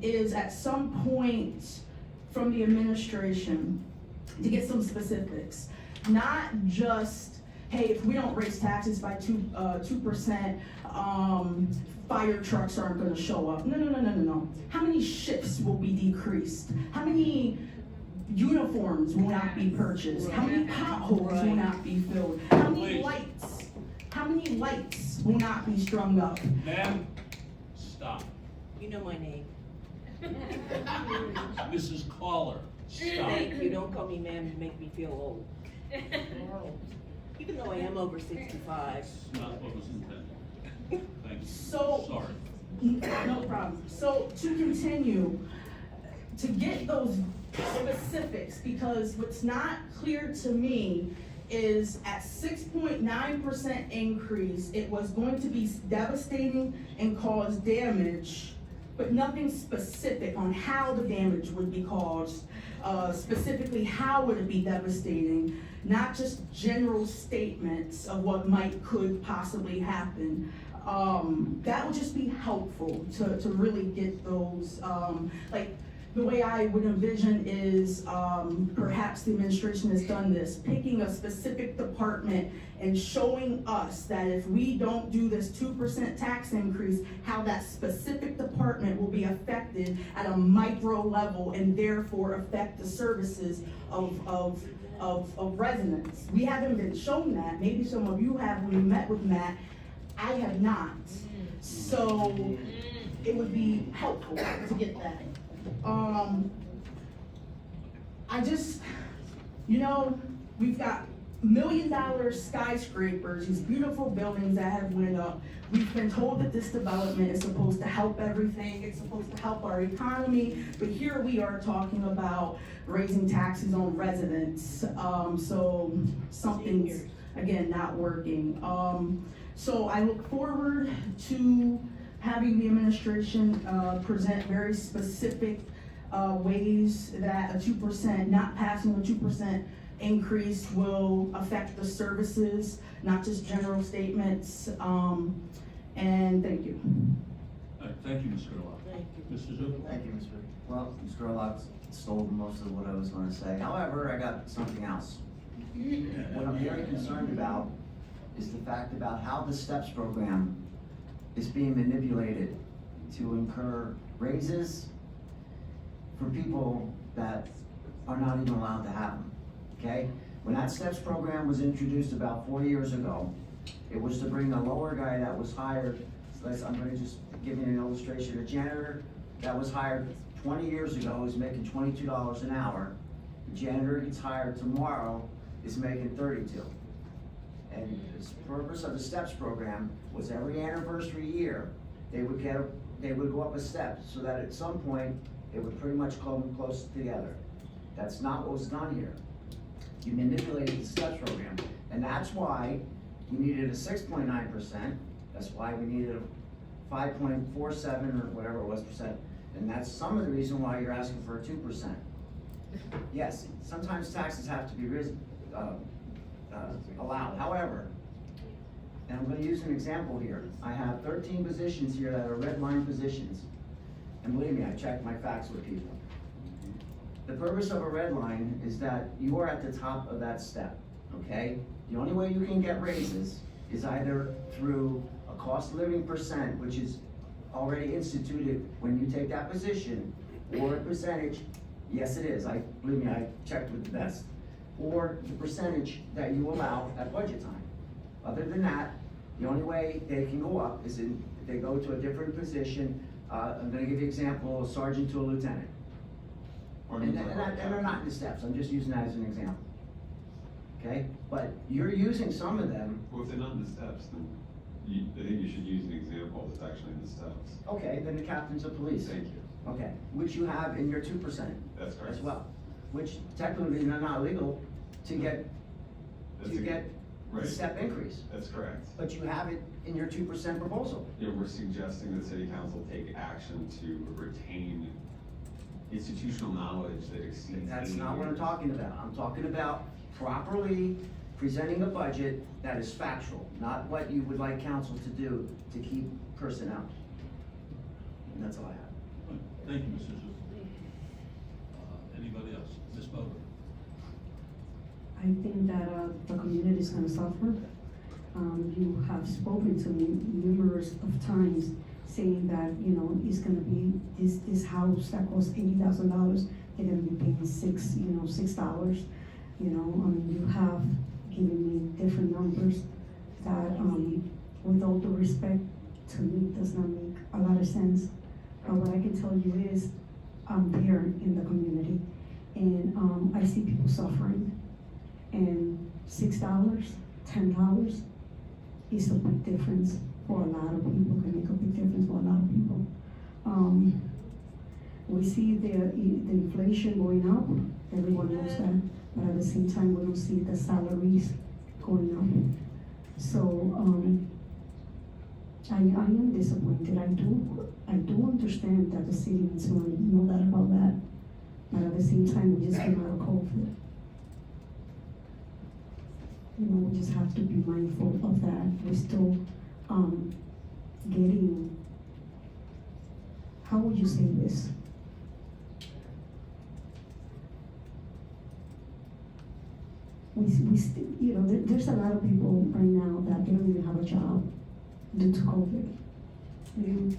is at some point from the administration to get some specifics. Not just, hey, if we don't raise taxes by 2%, fire trucks aren't gonna show up. No. How many shifts will be decreased? How many uniforms will not be purchased? How many potholes will not be filled? How many lights will not be strung up? Ma'am, stop. You know my name. Mrs. Caller, stop. Thank you, don't call me ma'am, you make me feel old. Even though I am over 65. Not what was intended. Thank you. So, Sorry. no problem. So to continue, to get those specifics, because what's not clear to me is at 6.9% increase, it was going to be devastating and cause damage, but nothing specific on how the damage would be caused, specifically how would it be devastating, not just general statements of what could possibly happen. That would just be helpful to really get those, like, the way I would envision is perhaps the administration has done this, picking a specific department and showing us that if we don't do this 2% tax increase, how that specific department will be affected at a micro level and therefore affect the services of residents. We haven't been shown that. Maybe some of you have when you met with Matt. I have not. So it would be helpful to get that. We've got $1 million skyscrapers, these beautiful buildings that have went up. We've been told that this development is supposed to help everything, it's supposed to help our economy, but here we are talking about raising taxes on residents. So something's, again, not working. So I look forward to having the administration present very specific ways that a 2%, not passing a 2% increase will affect the services, not just general statements. And thank you. All right, thank you, Mr. Gerlach. Thank you. Mr. Zuber? Thank you, Mr. Well, Mr. Gerlach stole most of what I was gonna say. However, I got something else. What I'm very concerned about is the fact about how the STEPS program is being manipulated to incur raises for people that are not even allowed to have them, okay? When that STEPS program was introduced about 4 years ago, it was to bring a lower guy that was hired, I'm gonna just give you an illustration, a janitor that was hired 20 years ago is making $22 an hour. The janitor gets hired tomorrow is making 32. And the purpose of the STEPS program was every anniversary year, they would go up a step so that at some point, it would pretty much come close together. That's not what was done here. You manipulated the STEPS program. And that's why we needed a 6.9%. That's why we needed a 5.47 or whatever it was percent. And that's some of the reason why you're asking for a 2%. Yes, sometimes taxes have to be allowed. However, and I'm gonna use an example here. I have 13 positions here that are red line positions. And believe me, I checked my facts with people. The purpose of a red line is that you are at the top of that step, okay? The only way you can get raises is either through a cost of living percent, which is already instituted when you take that position, or a percentage. Yes, it is. Believe me, I checked with the best. or the percentage that you allow at budget time. Other than that, the only way they can go up is if they go to a different position. I'm gonna give you an example, a sergeant to a lieutenant. And they're not in the steps, I'm just using that as an example. Okay, but you're using some of them. Well, if they're not in the steps, then I think you should use an example that's actually in the steps. Okay, then the captains of police. Thank you. Okay, which you have in your 2%. That's correct. As well, which technically they're not legal to get, the Right. step increase. That's correct. But you have it in your 2% proposal. Yeah, we're suggesting that city council take action to retain institutional knowledge that exceeds. That's 80 not what I'm years. talking about. I'm talking about properly presenting a budget that is factual, not what you would like council to do to keep personnel. And that's all I have. Thank you, Mr. Zhu. Anybody else? Ms. Moser? I think that the community is gonna suffer. You have spoken to me numerous of times saying that, you know, it's gonna be this house that costs $80,000, they're gonna be paying $6. You know, you have given me different numbers that, with all due respect, to me, does not make a lot of sense. But what I can tell you is, I'm there in the community, and I see people suffering. And $6, $10 is a big difference for a lot of people, can make a big difference for a lot of people. We see the inflation going up, everyone knows that, but at the same time, we don't see the salaries going up. So, I am disappointed, I do understand that the city needs money, no doubt about that. But at the same time, we just came out of COVID. You know, we just have to be mindful of that. We're still, getting, how would you say this? We still, you know, there's a lot of people right now that they don't even have a job due to COVID. You know,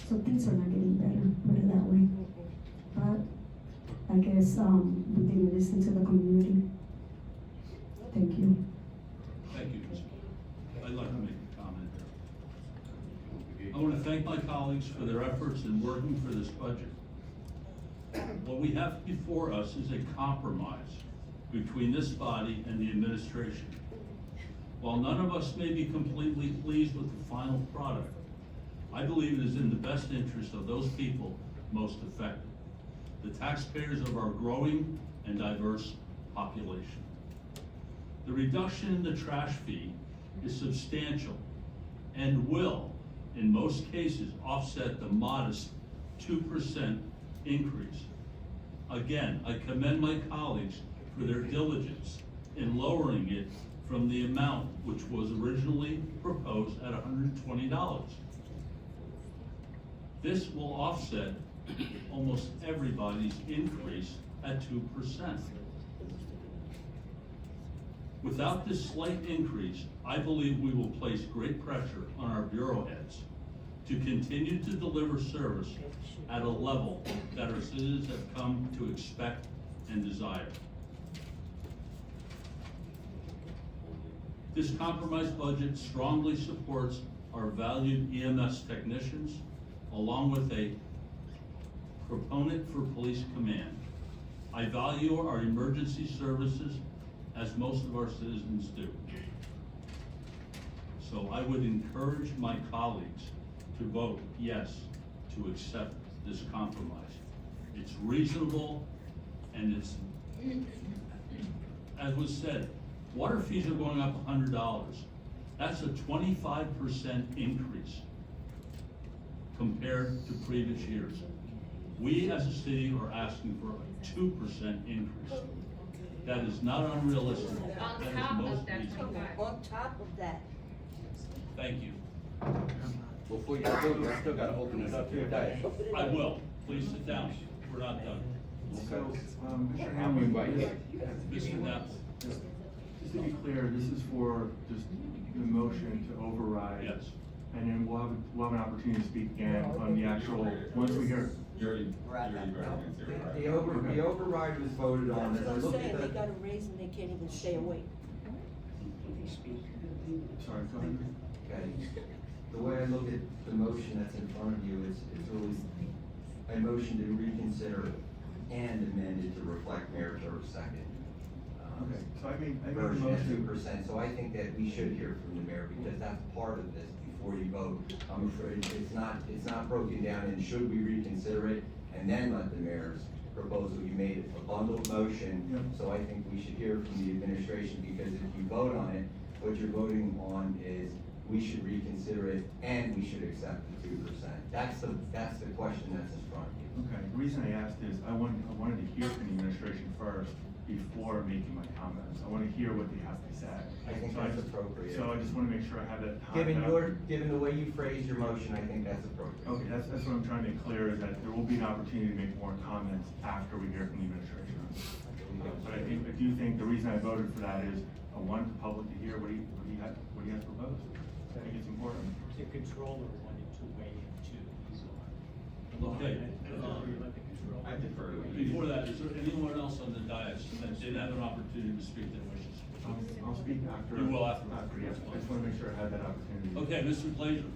so things are not getting better, put it that way. But I guess, we didn't listen to the community. Thank you. Thank you, Ms. I'd like to make a comment there. I want to thank my colleagues for their efforts in working for this budget. What we have before us is a compromise between this body and the administration. While none of us may be completely pleased with the final product, I believe it is in the best interest of those people most affected, the taxpayers of our growing and diverse population. The reduction in the trash fee is substantial and will, in most cases, offset the modest 2% increase. Again, I commend my colleagues for their diligence in lowering it from the amount which was originally proposed at $120. This will offset almost everybody's increase at 2%. Without this slight increase, I believe we will place great pressure on our bureau heads to continue to deliver service at a level that our citizens have come to expect and desire. This compromised budget strongly supports our valued EMS technicians, along with a proponent for police command. I value our emergency services as most of our citizens do. So I would encourage my colleagues to vote yes to accept this compromise. It's reasonable, and it's, as was said, water fees are going up $100. That's a 25% increase compared to previous years. We as a city are asking for a 2% increase. That is not unrealistic. On That is top most of that, reasonable. on top of that. Thank you. Before you vote, I still gotta open it up to your dice. I will. Please sit down. We're not done. So, Mr. I'm Hamlin, inviting. Mr. Knapp. just to be clear, this is for just the motion to override. Yes. And then we'll have an opportunity to speak again on the actual, once we hear You already, We're at that. voted against the override. The override was voted on, as I I'm look saying at they the. got a raise and they can't even stay awake. Sorry, go ahead. Okay, the way I look at the motion that's in front of you is really a motion to reconsider and amend it to reflect Mayor Turk's second. Okay, so I made the Version at motion. 2%, so I think that we should hear from the mayor, because that's part of this before you vote. I'm afraid it's not broken down in should we reconsider it and then let the mayor's proposal, you made it a bundled motion. Yep. So I think we should hear from the administration, because if you vote on it, what you're voting on is we should reconsider it and we should accept the 2%. That's the question that's in front of you. Okay, the reason I asked is I wanted to hear from the administration first before making my comments. I want to hear what they have to say. I think So that's appropriate. So I just want to make sure I have that time. Given the way you phrased your motion, I think that's appropriate. Okay, that's what I'm trying to make clear, is that there will be an opportunity to make more comments after we hear from the administration. But I do think the reason I voted for that is I want the public to hear what he has proposed. I think it's important. The controller wanted to weigh in too. Okay. I defer to him. Before that, is there anyone else on the dais that didn't have an opportunity to speak their wishes? I'll speak after. You will after. Yes, I just want to make sure I have that opportunity. Okay, Mr. Glazer.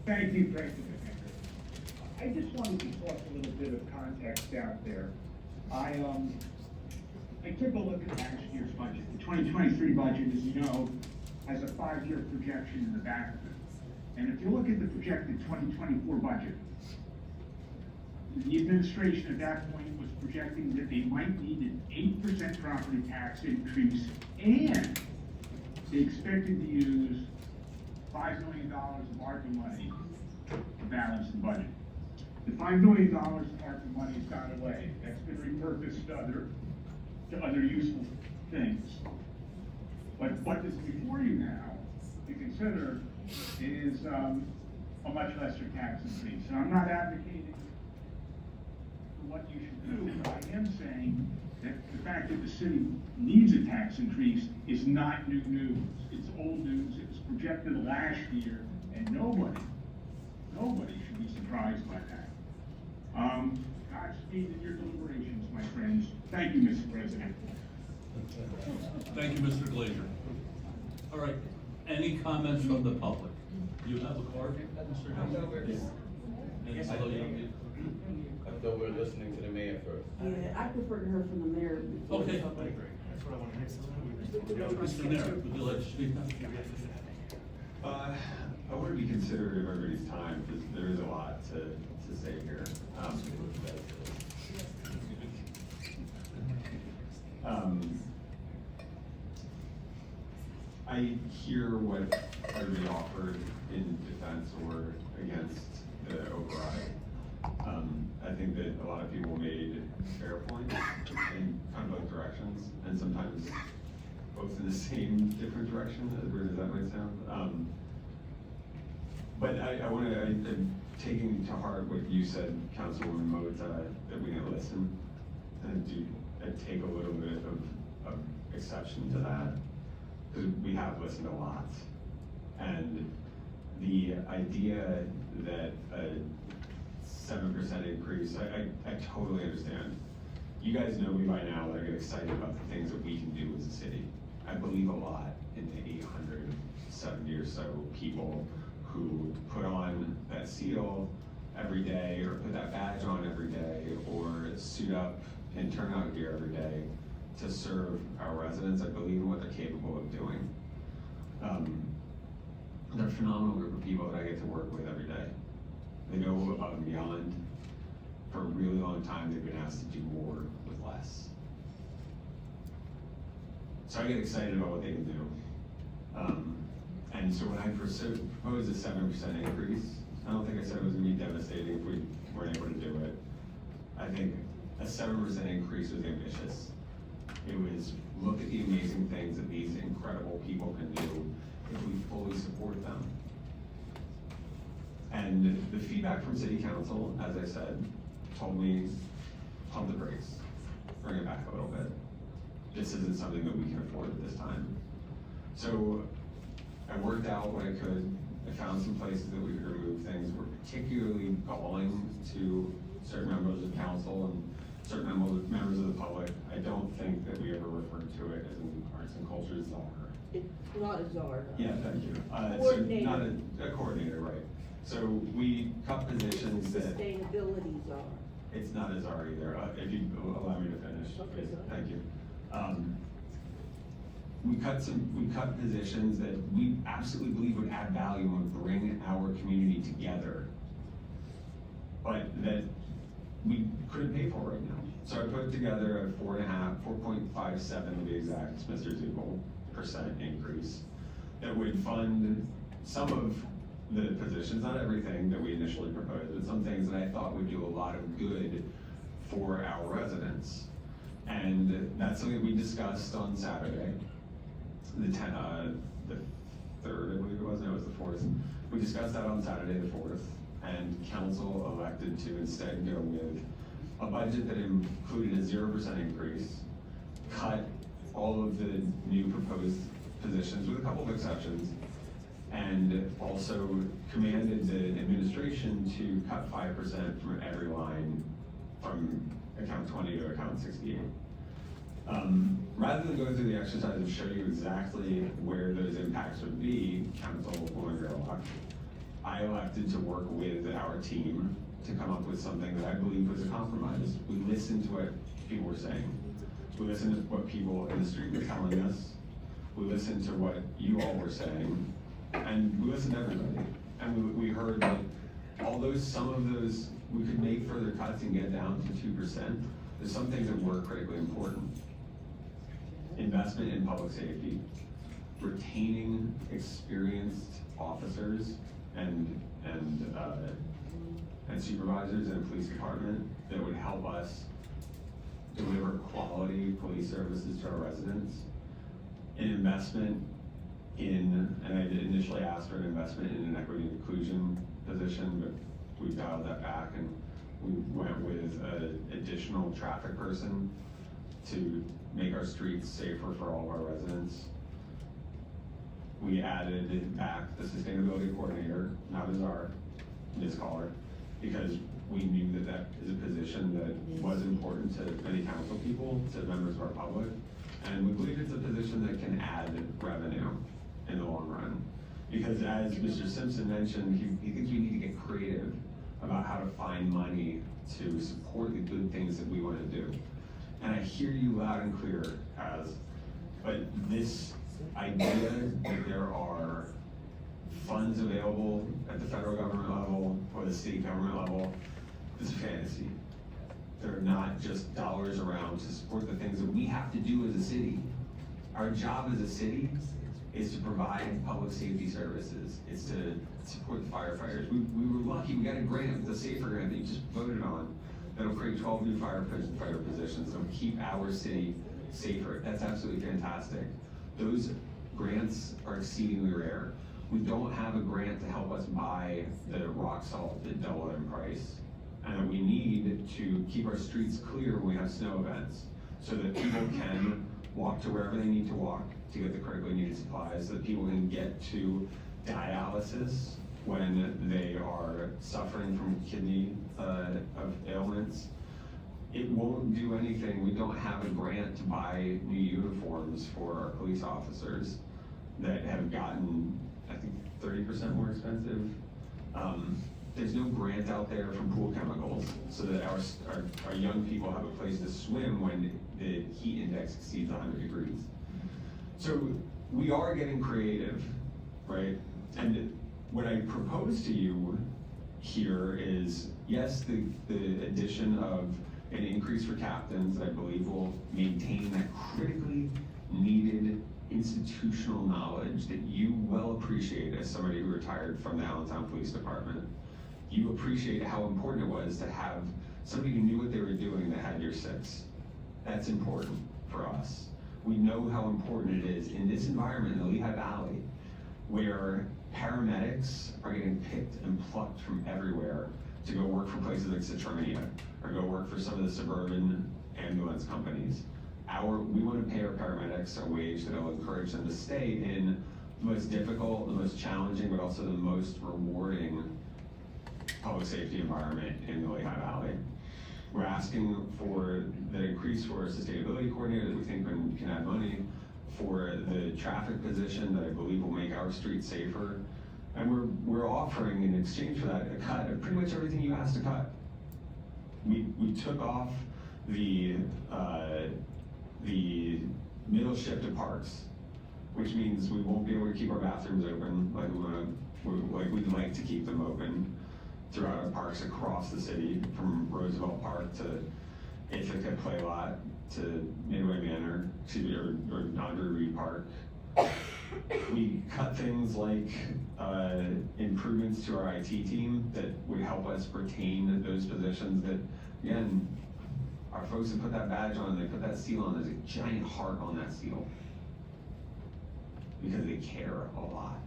Thank you, President. I just wanted to talk a little bit of context out there. I took a look at last year's budget. The 2023 budget, as you know, has a 5-year projection in the back of it. And if you look at the projected 2024 budget, the administration at that point was projecting that they might need an 8% property tax increase, and they expected to use $5 million of ARPA money to balance the budget. The $5 million of ARPA money has gone away. That's been repurposed to other useful things. But what is before you now to consider is a much lesser tax increase. And I'm not advocating for what you should do, but I am saying that the fact that the city needs a tax increase is not new news. It's old news. It was projected last year, and nobody should be surprised by that. Godspeed in your deliberations, my friends. Thank you, Mr. President. Thank you, Mr. Glazer. All right, any comments from the public? You have a card, Mr. Hamilton? Yes. I thought we were listening to the mayor first. Yeah, I prefer to hear from the mayor. before the Okay. public. That's what I want to hear. Mr. Mayor, would you like to speak? I want to be considerate of everybody's time, because there is a lot to say here. I hear what everybody offered in defense or against the override. I think that a lot of people made fair points in kind of both directions, and sometimes both in the same different direction, as weird as that might sound. But I want to, I'm taking to heart what you said, Councilwoman Mota, that we need to listen, and take a little bit of exception to that, because we have listened a lot. And the idea that a 7% increase, I totally understand. You guys know me by now that I get excited about the things that we can do as a city. I believe a lot in the 870 or so people who put on that seal every day, or put that badge on every day, or suit up and turn out here every day to serve our residents. I believe in what they're capable of doing. They're a phenomenal group of people that I get to work with every day. They go above and beyond. For a really long time, they've been asked to do more with less. So I get excited about what they can do. And so when I proposed a 7% increase, I don't think I said it was gonna be devastating if we weren't able to do it. I think a 7% increase was ambitious. It was, look at the amazing things that these incredible people can do if we fully support them. And the feedback from City Council, as I said, told me, pump the brakes, bring it back a little bit. This isn't something that we can afford at this time. So I worked out what I could I found some places that we could remove things. We're particularly galling to certain members of council and certain members of the public. I don't think that we ever referred to it as an arts and culture czar. It's not a czar. Yeah, thank you. So Coordinator. not a coordinator, right. So we cut positions that, Sustainability czar. it's not a czar either, if you allow me to finish, Okay, please, go ahead. thank you. We cut positions that we absolutely believe would add value and would bring our community together, but that we couldn't pay for right now. So I put together a 4.57 to be exact, Mr. Zubel, % increase that would fund some of the positions, not everything that we initially proposed, but some things that I thought would do a lot of good for our residents. And that's something we discussed on Saturday, the 3rd, I believe it was, no, it was the 4th. We discussed that on Saturday, the 4th, and council elected to instead go with a budget that included a 0% increase, cut all of the new proposed positions with a couple of exceptions, and also commanded the administration to cut 5% from every line from account 20 to account 68. Rather than go through the exercise and show you exactly where those impacts would be, Councilwoman Gerlach, I elected to work with our team to come up with something that I believe was a compromise. We listened to what people were saying. We listened to what people in the street were telling us. We listened to what you all were saying, and we listened to everybody. And we heard that although some of those, we could make further cuts and get down to 2%, there's some things that were critically important. Investment in public safety, retaining experienced officers and supervisors in the police department that would help us deliver quality police services to our residents. An investment in, and I did initially ask for an investment in an equity and inclusion position, but we dialed that back and we went with an additional traffic person to make our streets safer for all of our residents. We added back the sustainability coordinator, not as our Ms. Caller, because we knew that that is a position that was important to many council people, to members of our public, and we believe it's a position that can add revenue in the long run. Because as Mr. Simpson mentioned, he thinks we need to get creative about how to find money to support the good things that we want to do. And I hear you loud and clear, but this idea that there are funds available at the federal government level or the state government level is a fantasy. They're not just dollars around to support the things that we have to do as a city. Our job as a city is to provide public safety services. It's to support the firefighters. We were lucky, we got a grant, the SAFER grant that you just voted on, that'll create 12 new firefighter positions, that'll keep our city safer. That's absolutely fantastic. Those grants are exceedingly rare. We don't have a grant to help us buy the rock salt that doubled in price. And we need to keep our streets clear when we have snow events so that people can walk to wherever they need to walk to get the critically needed supplies, so that people can get to dialysis when they are suffering from kidney ailments. It won't do anything. We don't have a grant to buy new uniforms for our police officers that have gotten, I think, 30% more expensive. There's no grant out there from pool chemicals so that our young people have a place to swim when the heat index exceeds 100 degrees. So we are getting creative, right? And what I propose to you here is, yes, the addition of an increase for captains that I believe will maintain that critically needed institutional knowledge that you well appreciate as somebody who retired from the Allentown Police Department. You appreciate how important it was to have somebody who knew what they were doing that had your six. That's important for us. We know how important it is in this environment in the Lehigh Valley, where paramedics are getting picked and plucked from everywhere to go work for places like Citronia, or go work for some of the suburban ambulance companies. We want to pay our paramedics a wage that will encourage them to stay in most difficult, the most challenging, but also the most rewarding public safety environment in the Lehigh Valley. We're asking for the increase for a sustainability coordinator that we think can add money, for the traffic position that I believe will make our streets safer. And we're offering in exchange for that a cut of pretty much everything you asked to cut. We took off the middle shift of parks, which means we won't be able to keep our bathrooms open like we'd like to keep them open throughout our parks across the city, from Roosevelt Park to Ithaca Play Lot to Midway Manor, or Andre Reed Park. We cut things like improvements to our IT team that would help us retain those positions that, again, our folks that put that badge on, they put that seal on, there's a giant heart on that seal. Because they care a lot.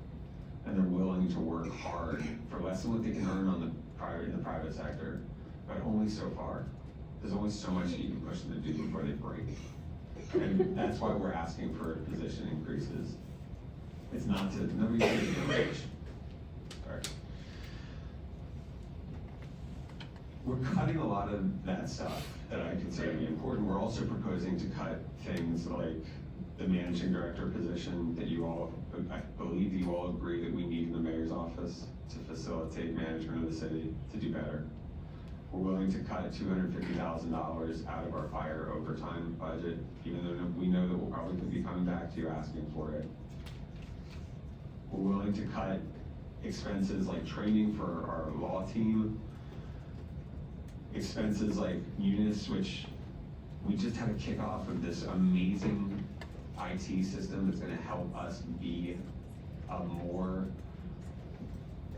And they're willing to work hard for less than what they can earn in the private sector, but only so far. There's only so much you can push them to do before they break. And that's why we're asking for position increases. It's not to, nobody's going to get rich. Sorry. We're cutting a lot of that stuff that I consider to be important. We're also proposing to cut things like the managing director position that I believe you all agree that we need in the mayor's office to facilitate management of the city to do better. We're willing to cut $250,000 out of our fire overtime budget, even though we know that we'll probably be coming back to you asking for it. We're willing to cut expenses like training for our law team, expenses like Munis, which we just had a kickoff of this amazing IT system that's gonna help us be a more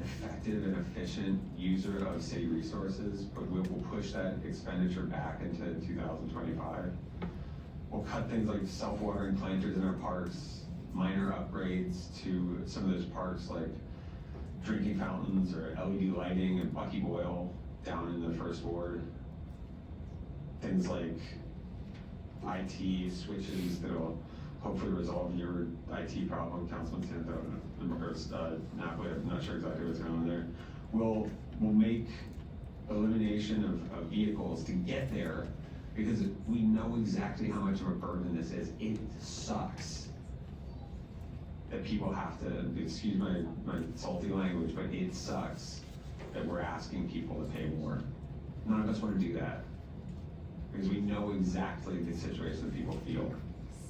effective and efficient user of city resources, but we will push that expenditure back into 2025. We'll cut things like self-watering planters in our parks, minor upgrades to some of those parks like drinking fountains or LED lighting and Bucky Boyle down in the first ward. Things like IT switches that'll hopefully resolve your IT problem, Councilman Santo, Napoli, I'm not sure exactly what's going on there. We'll make elimination of vehicles to get there, because we know exactly how much of a burden this is. It sucks that people have to, excuse my salty language, but it sucks that we're asking people to pay more. None of us want to do that, because we know exactly the situation that people feel.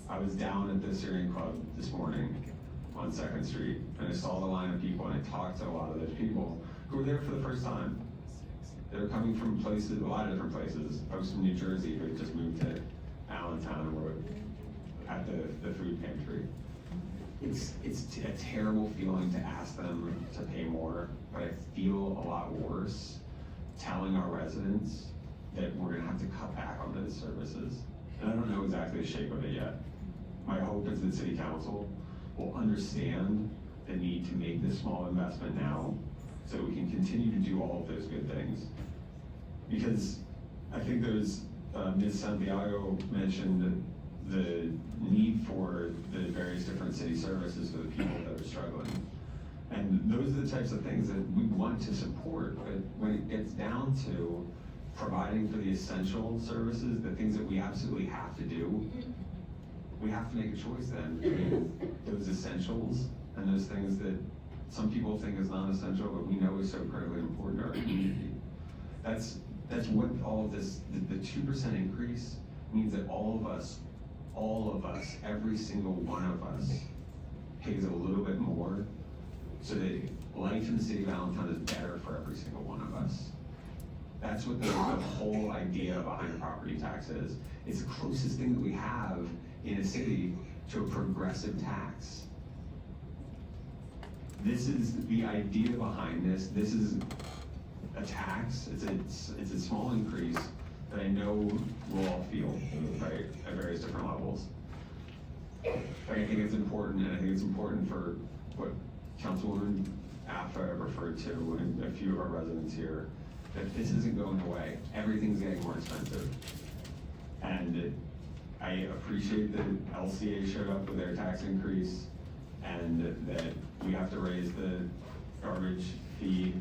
I was down at the Syrian Club this morning on 2nd Street, and I saw the line of people, and I talked to a lot of those people who were there for the first time. They were coming from places, a lot of different places, folks from New Jersey who had just moved to Allentown and were at the food pantry. It's a terrible feeling to ask them to pay more, but I feel a lot worse telling our residents that we're gonna have to cut back on those services. And I don't know exactly the shape of it yet. My hope is that City Council will understand the need to make this small investment now so that we can continue to do all of those good things. Because I think there's, Ms. Santiago mentioned the need for the various different city services for the people that are struggling. And those are the types of things that we want to support, but when it gets down to providing for the essential services, the things that we absolutely have to do, we have to make a choice then between those essentials and those things that some people think is non-essential, but we know is so critically important to our community. That's what all of this, the 2% increase means that all of us, every single one of us pays a little bit more so that life in the city of Allentown is better for every single one of us. That's what the whole idea behind property tax is. It's the closest thing that we have in a city to a progressive tax. This is the idea behind this. This is a tax. It's a small increase that I know we'll all feel, right, at various different levels. But I think it's important, and I think it's important for what Councilwoman Affa referred to, and a few of our residents here, that this isn't going away. Everything's getting more expensive. And I appreciate that LCA showed up with their tax increase. and that we have to raise the garbage fee,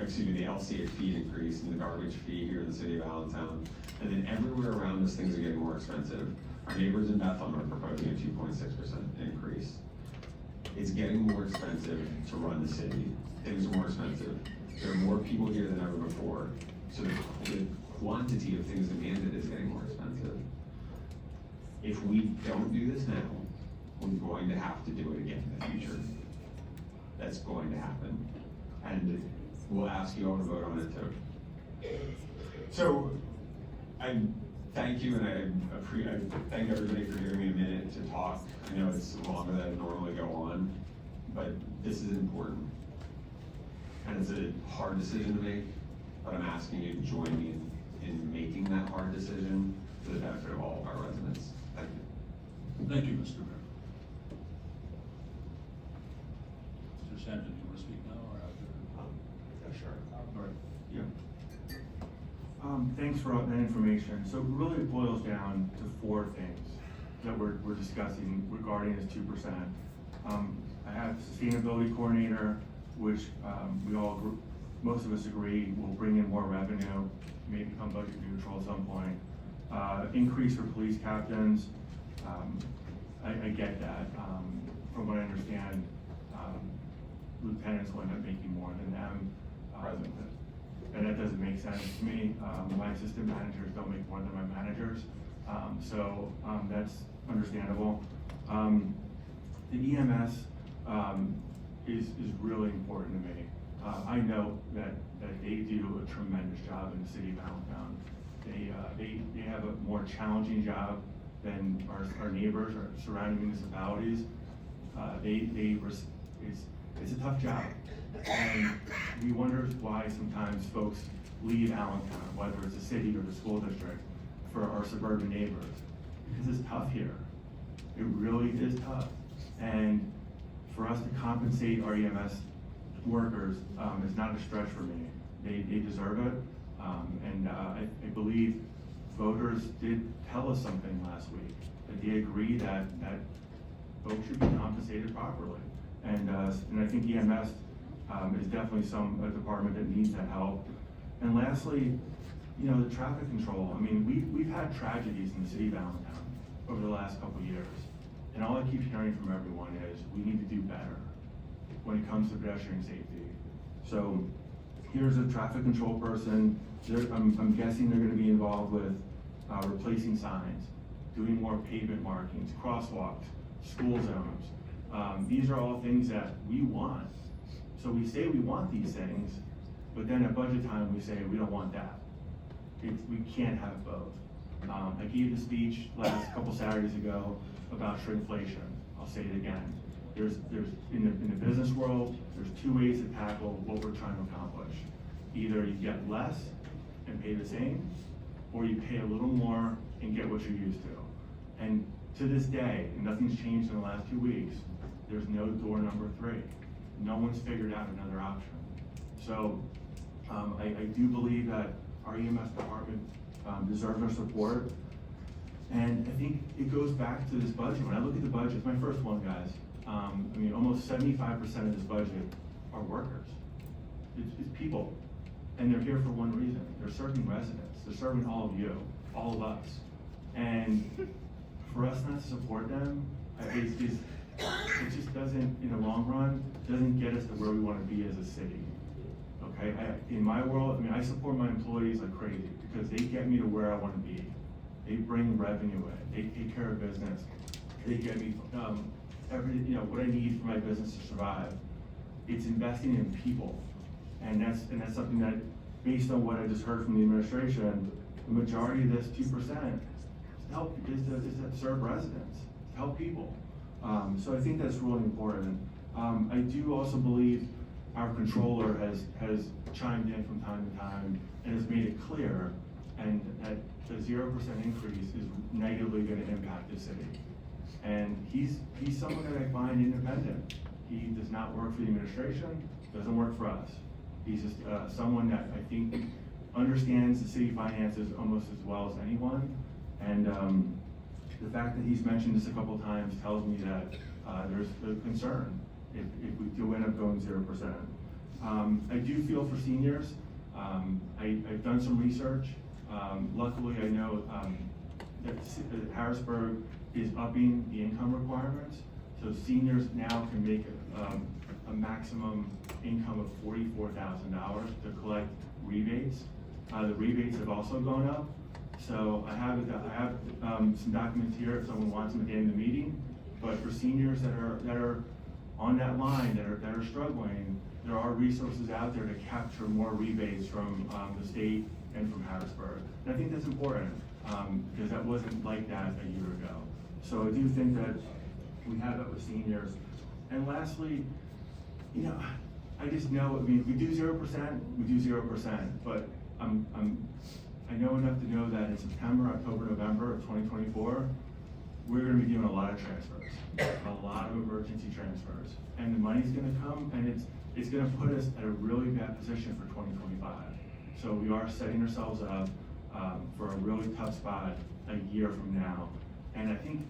excuse me, the LCA fee increase and the garbage fee here in the city of Allentown. And then everywhere around us, things are getting more expensive. Our neighbors in Bethlehem are proposing a 2.6% increase. It's getting more expensive to run the city. Things are more expensive. There are more people here than ever before. So the quantity of things demanded is getting more expensive. If we don't do this now, we're going to have to do it again in the future. That's going to happen. And we'll ask you all to vote on it too. So I thank you, and I thank everybody for giving me a minute to talk. I know it's longer than I normally go on, but this is important. And it's a hard decision to make, but I'm asking you to join me in making that hard decision for the benefit of all of our residents. Thank you. Thank you, Mr. Mayor. Mr. Sampson, do you want to speak now or after? Sure. All right. Yeah. Thanks for all that information. So really it boils down to 4 things that we're discussing regarding this 2%. I have sustainability coordinator, which most of us agree will bring in more revenue, may become budget neutral at some point. Increase for police captains, I get that. From what I understand, lieutenants will end up making more than them. And that doesn't make sense to me. My assistant managers don't make more than my managers. So that's understandable. The EMS is really important to me. I know that they do a tremendous job in the city of Allentown. They have a more challenging job than our neighbors or surrounding municipalities. It's a tough job. And we wonder why sometimes folks leave Allentown, whether it's the city or the school district, for our suburban neighbors. Because it's tough here. It really is tough. And for us to compensate our EMS workers is not a stretch for me. They deserve it. I believe voters did tell us something last week, that they agree that folks should be compensated properly. And I think EMS is definitely a department that needs that help. And lastly, the traffic control. I mean, we've had tragedies in the city of Allentown over the last couple of years. And all I keep hearing from everyone is we need to do better when it comes to pedestrian safety. So here's a traffic control person. I'm guessing they're gonna be involved with replacing signs, doing more pavement markings, crosswalks, school zones. These are all things that we want. So we say we want these things, but then at budget time, we say we don't want that. We can't have both. I gave the speech last couple Saturdays ago about shrinkflation. I'll say it again. There's in the business world, there's 2 ways to tackle what we're trying to accomplish. Either you get less and pay the same, or you pay a little more and get what you're used to. And to this day, and nothing's changed in the last 2 weeks, there's no door number 3. No one's figured out another option. So I do believe that our EMS department deserves our support. And I think it goes back to this budget. When I look at the budget, it's my first one, guys. I mean, almost 75% of this budget are workers. It's people. And they're here for one reason. They're serving residents. They're serving all of you, all of us. And for us not to support them, it just doesn't, in the long run, doesn't get us to where we want to be as a city. Okay, in my world, I mean, I support my employees like crazy because they get me to where I want to be. They bring revenue in. They take care of business. They get me what I need for my business to survive. It's investing in people, and that's something that, based on what I just heard from the administration, the majority of this 2% is to serve residents, to help people. So I think that's really important. I do also believe our controller has chimed in from time to time and has made it clear, and that the 0% increase is negatively going to impact the city. And he's someone that I find independent. He does not work for the administration, doesn't work for us. He's just someone that I think understands the city finances almost as well as anyone. And the fact that he's mentioned this a couple of times tells me that there's a concern if we do end up going 0%. I do feel for seniors. I've done some research. Luckily, I know that Harrisburg is upping the income requirements. So seniors now can make a maximum income of $44,000 to collect rebates. The rebates have also gone up. So I have some documents here if someone wants them at the end of the meeting. But for seniors that are on that line, that are struggling, there are resources out there to capture more rebates from the state and from Harrisburg. And I think that's important because that wasn't like that a year ago. So I do think that we have that with seniors. And lastly, you know, I just know, I mean, if we do 0%, we do 0%. But I know enough to know that in September, October, November of 2024, we're gonna be doing a lot of transfers, a lot of emergency transfers. And the money's gonna come and it's gonna put us at a really bad position for 2025. So we are setting ourselves up for a really tough spot a year from now. And I think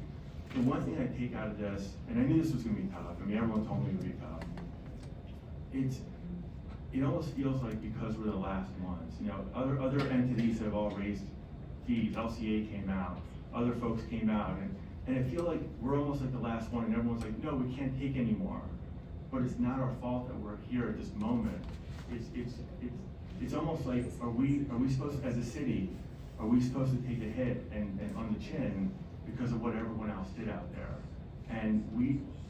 the one thing I take out of this, and I knew this was gonna be tough, I mean, everyone told me it would be tough. It almost feels like because we're the last ones, you know, other entities have all raised fees, LCA came out, other folks came out, and I feel like we're almost like the last one, and everyone's like, no, we can't take anymore. But it's not our fault that we're here at this moment. It's almost like, are we supposed to, as a city, are we supposed to take a hit and on the chin because of what everyone else did out there? And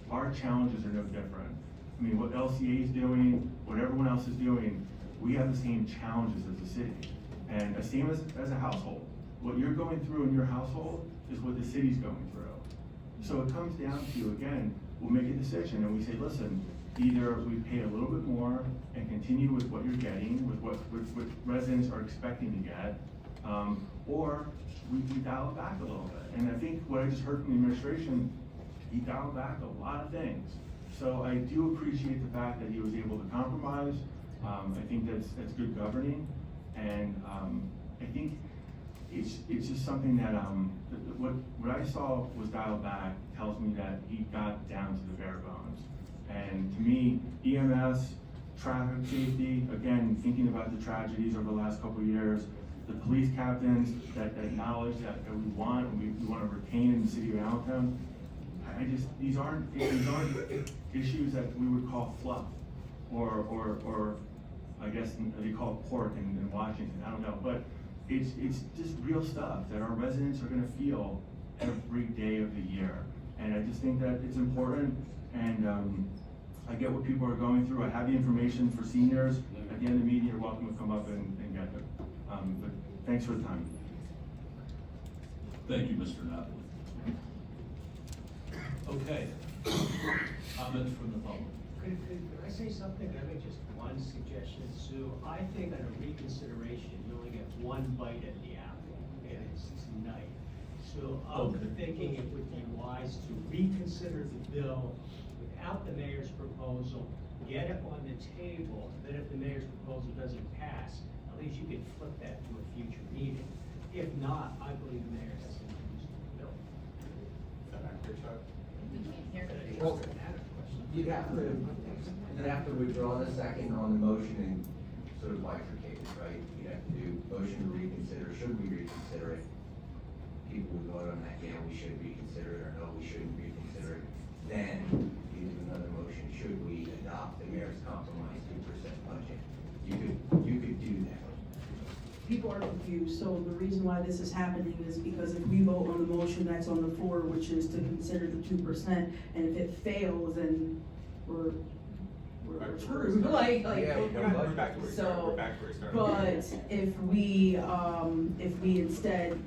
our challenges are no different. I mean, what LCA is doing, what everyone else is doing, we have the same challenges as a city. And the same as a household. What you're going through in your household is what the city's going through. So it comes down to, again, we'll make a decision and we say, listen, either we pay a little bit more and continue with what you're getting, with what residents are expecting to get, or we dial it back a little bit. And I think what I just heard from the administration, he dialed back a lot of things. So I do appreciate the fact that he was able to compromise. I think that's good governing. And I think it's just something that what I saw was dialed back tells me that he got down to the bare bones. And to me, EMS, traffic safety, again, thinking about the tragedies over the last couple of years, the police captains, that knowledge that we want to retain in the city of Allentown. These aren't issues that we would call fluff, or I guess they call it pork in Washington. I don't know, but it's just real stuff that our residents are going to feel every day of the year. And I just think that it's important. And I get what people are going through. I have the information for seniors. At the end of the meeting, you're welcome to come up and get it. But thanks for the time. Thank you, Mr. Knapp. Okay. Comments from the public? Could I say something? Can I make just one suggestion, Sue? I think on a reconsideration, you only get one bite at the apple, and it's tonight. So I'm thinking it would be wise to reconsider the bill without the mayor's proposal, get it on the table, and then if the mayor's proposal doesn't pass, at least you can flip that to a future meeting. If not, I believe the mayor has to introduce the bill. Well, you'd have to withdraw the second on the motion and sort of bifurcate it, right? You'd have to do motion to reconsider, should we reconsider it? People would vote on that, yeah, we should reconsider it, or no, we shouldn't reconsider it. Then you do another motion, should we adopt the mayor's compromise 2% budget? You could do that. People are confused, so the reason why this is happening is because if we vote on the motion that's on the floor, which is to consider the 2%, and if it fails, then we're screwed, like, Yeah, we're back to where we started. so, We're back to where we started. but if we instead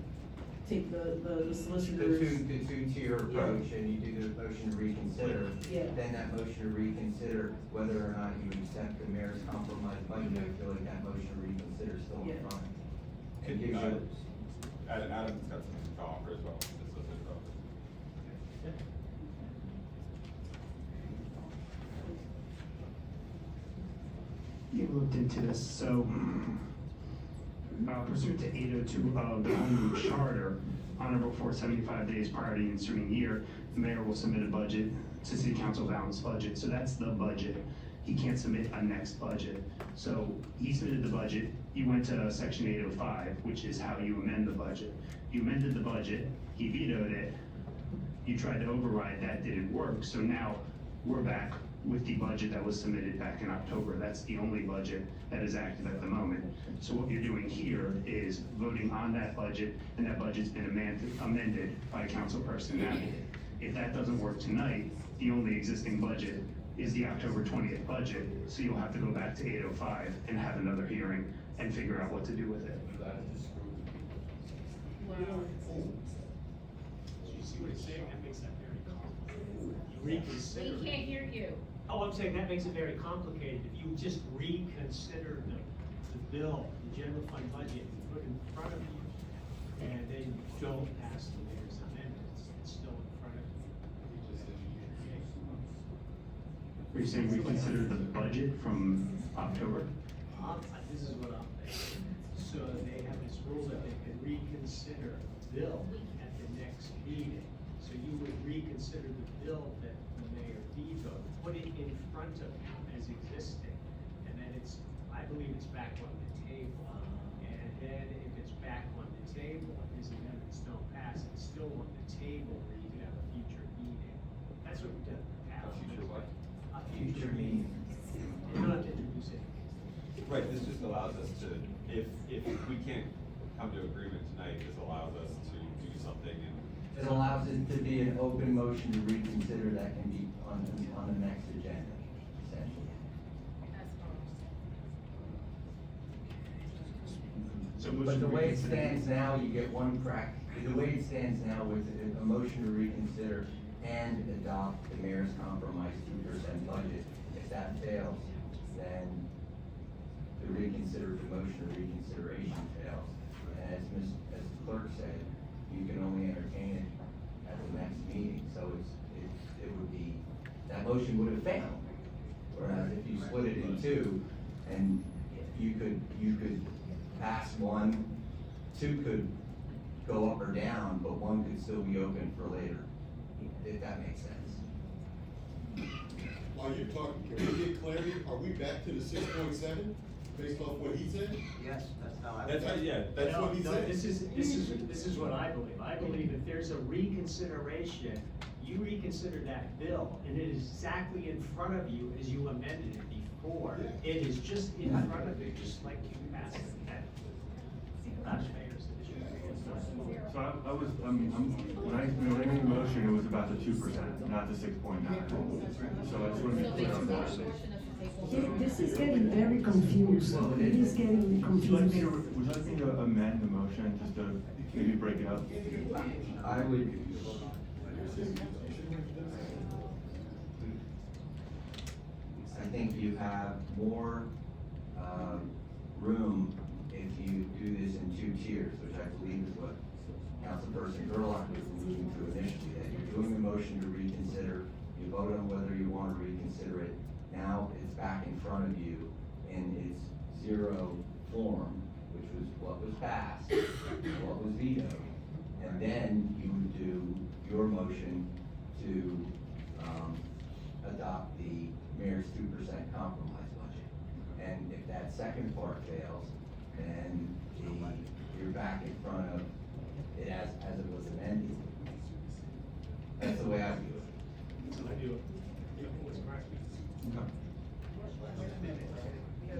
take the solicitors. The two-tier approach, and you do the motion to reconsider, Yeah. then that motion to reconsider whether or not you accept the mayor's compromise budget, I feel like that motion to reconsider is still in front. It gives you. Adam's got something to offer as well. This was his offer. You looked into this, so pursuant to 802 of the home rule charter, on or before 75 days prior to the ensuing year, the mayor will submit a budget to city council balanced budget, so that's the budget. He can't submit a next budget. So he submitted the budget, you went to section 805, which is how you amend the budget. You amended the budget, he vetoed it, you tried to override, that didn't work, so now we're back with the budget that was submitted back in October. That's the only budget that is active at the moment. So what you're doing here is voting on that budget, and that budget's been amended by councilperson now. If that doesn't work tonight, the only existing budget is the October 20th budget, so you'll have to go back to 805 and have another hearing and figure out what to do with it. Do you see what he's saying? That makes that very complicated. You reconsider. We can't hear you. Oh, I'm saying that makes it very complicated. If you just reconsider the bill, the general fund budget, you put it in front of you, and then you don't pass the mayor's amendments, it's still in front of you. Are you saying reconsider the budget from October? This is what I'm thinking. So they have this rule that they can reconsider a bill at the next meeting. So you would reconsider the bill that the mayor vetoed, put it in front of you as existing, and then it's, I believe it's back on the table. And then if it's back on the table, and his amendments don't pass, it's still on the table where you can have a future meeting. That's what we've done in the past. A future what? A future meeting. You don't have to introduce it. Right, this just allows us to, if we can't come to agreement tonight, this allows us to do something and. It allows it to be an open motion to reconsider that can be on the next agenda, essentially. So But the way it stands now, you get one crack. The way it stands now with a motion to reconsider and adopt the mayor's compromise 2% budget, if that fails, then the motion of reconsideration fails. And as the clerk said, you can only entertain it at the next meeting, so it would be, that motion would have failed. Whereas if you split it in two, and you could pass one, two could go up or down, but one could still be open for later, if that makes sense. While you're talking, can we get clarity? Are we back to the 6.7 based off what he said? Yes, that's how I. That's right, yeah, that's what he No, said. this is what I believe. I believe if there's a reconsideration, you reconsider that bill, and it is exactly in front of you as you amended it before. It is just in front of you, just like you passed it. Taxpayers. So I was, when I made the motion, it was about the 2%, not the 6.9. So I just want to be clear on that. This is getting very confused. It is getting Would you like me confusing. to amend the motion, just to maybe break it up? I would. I think you have more, room if you do this in two tiers, which I believe is what Councilperson Gerlach was alluding to initially, that you're doing a motion to reconsider, you vote on whether you want to reconsider it. Now it's back in front of you in its zero form, which was what was passed, what was vetoed. And then you would do your motion to, adopt the mayor's 2% compromise budget. And if that second part fails, then you're back in front of it as it was amended. That's the way I view it. So I do it. What's correct?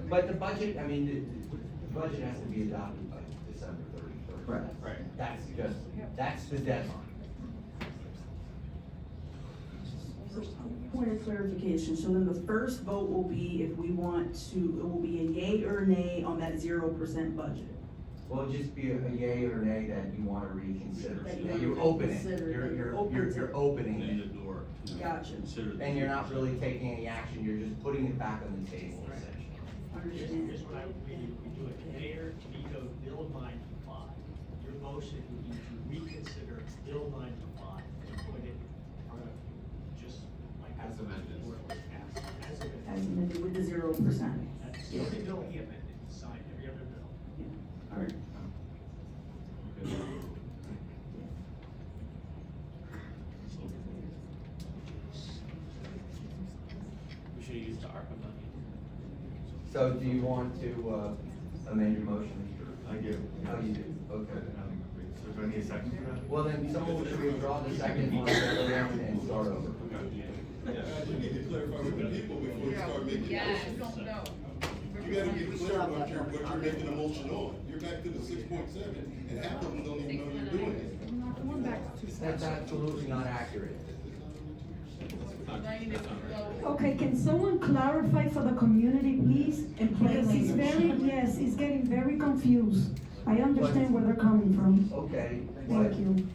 But the budget, I mean, the budget has to be adopted by December 31st. Right. That's the deadline. Point of clarification, so then the first vote will be if we want to, it will be a yay or nay on that 0% budget. Well, just be a yay or nay that you want to reconsider, That you that wanna you're opening, reconsider, that you're you're open to it. opening In the it. door. Gotcha. Consider the. And you're not really taking any action, you're just putting it back on the table essentially. Understand. Here's what I would read, we do it, mayor vetoed Bill 95. Your motion would be to reconsider Bill 95 and put it in front of you, just like. As amended. Where it was passed. As As amended. amended with the 0%. That's the only bill he amended, he signed every other bill. All right. should use the ARPA money. So do you want to, amend your motion? I do. Oh, you do, okay. So do I need a second for that? Well, then someone should withdraw the second on the other round and start over. Guys, you need to clarify with the people before you start making motions. don't know. You gotta be clear what you're making a motion on. You're back to the 6.7, and half of them don't even know you're doing it. That's absolutely not accurate. Okay, can someone clarify for the community, please? In plain Because it's very, language. yes, it's getting very confused. I understand where they're coming from. Okay. Thank you.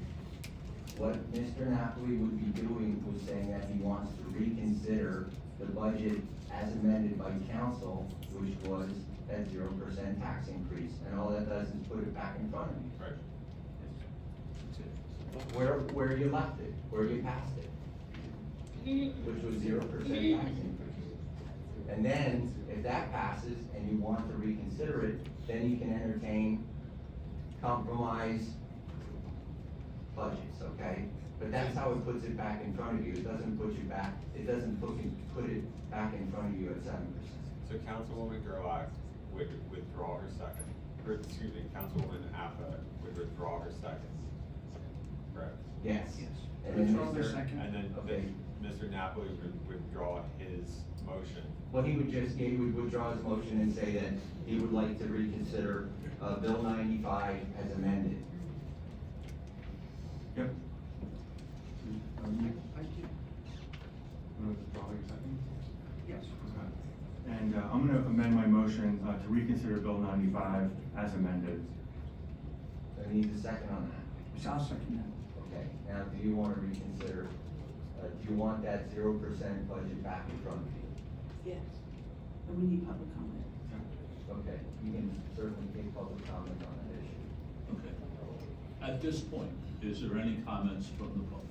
What Mr. Napoli would be doing was saying that he wants to reconsider the budget as amended by council, which was that 0% tax increase, and all that does is put it back in front of you. Right. Where you left it, where you passed it, which was 0% tax increase. And then, if that passes and you want to reconsider it, then you can entertain compromise budgets, okay? But that's how it puts it back in front of you. It doesn't put you back, it doesn't put it back in front of you at 7%. So Councilwoman Gerlach would withdraw her second, or excuse me, Councilwoman Appa would withdraw her second. Correct? Yes. And then Withdraw their Mr. second. And then Okay. Mr. Napoli would withdraw his motion. Well, he would withdraw his motion and say that he would like to reconsider, Bill 95 as amended. Yep. Withdraw your second? Yes. Okay. And I'm gonna amend my motion to reconsider Bill 95 as amended. So he needs a second on that. I'll second Okay, now do you want to reconsider, do you want that 0% budget back in front of you? Yes. And we need public comment. Okay, you can certainly take public comment on that issue. Okay. At this point, is there any comments from the public?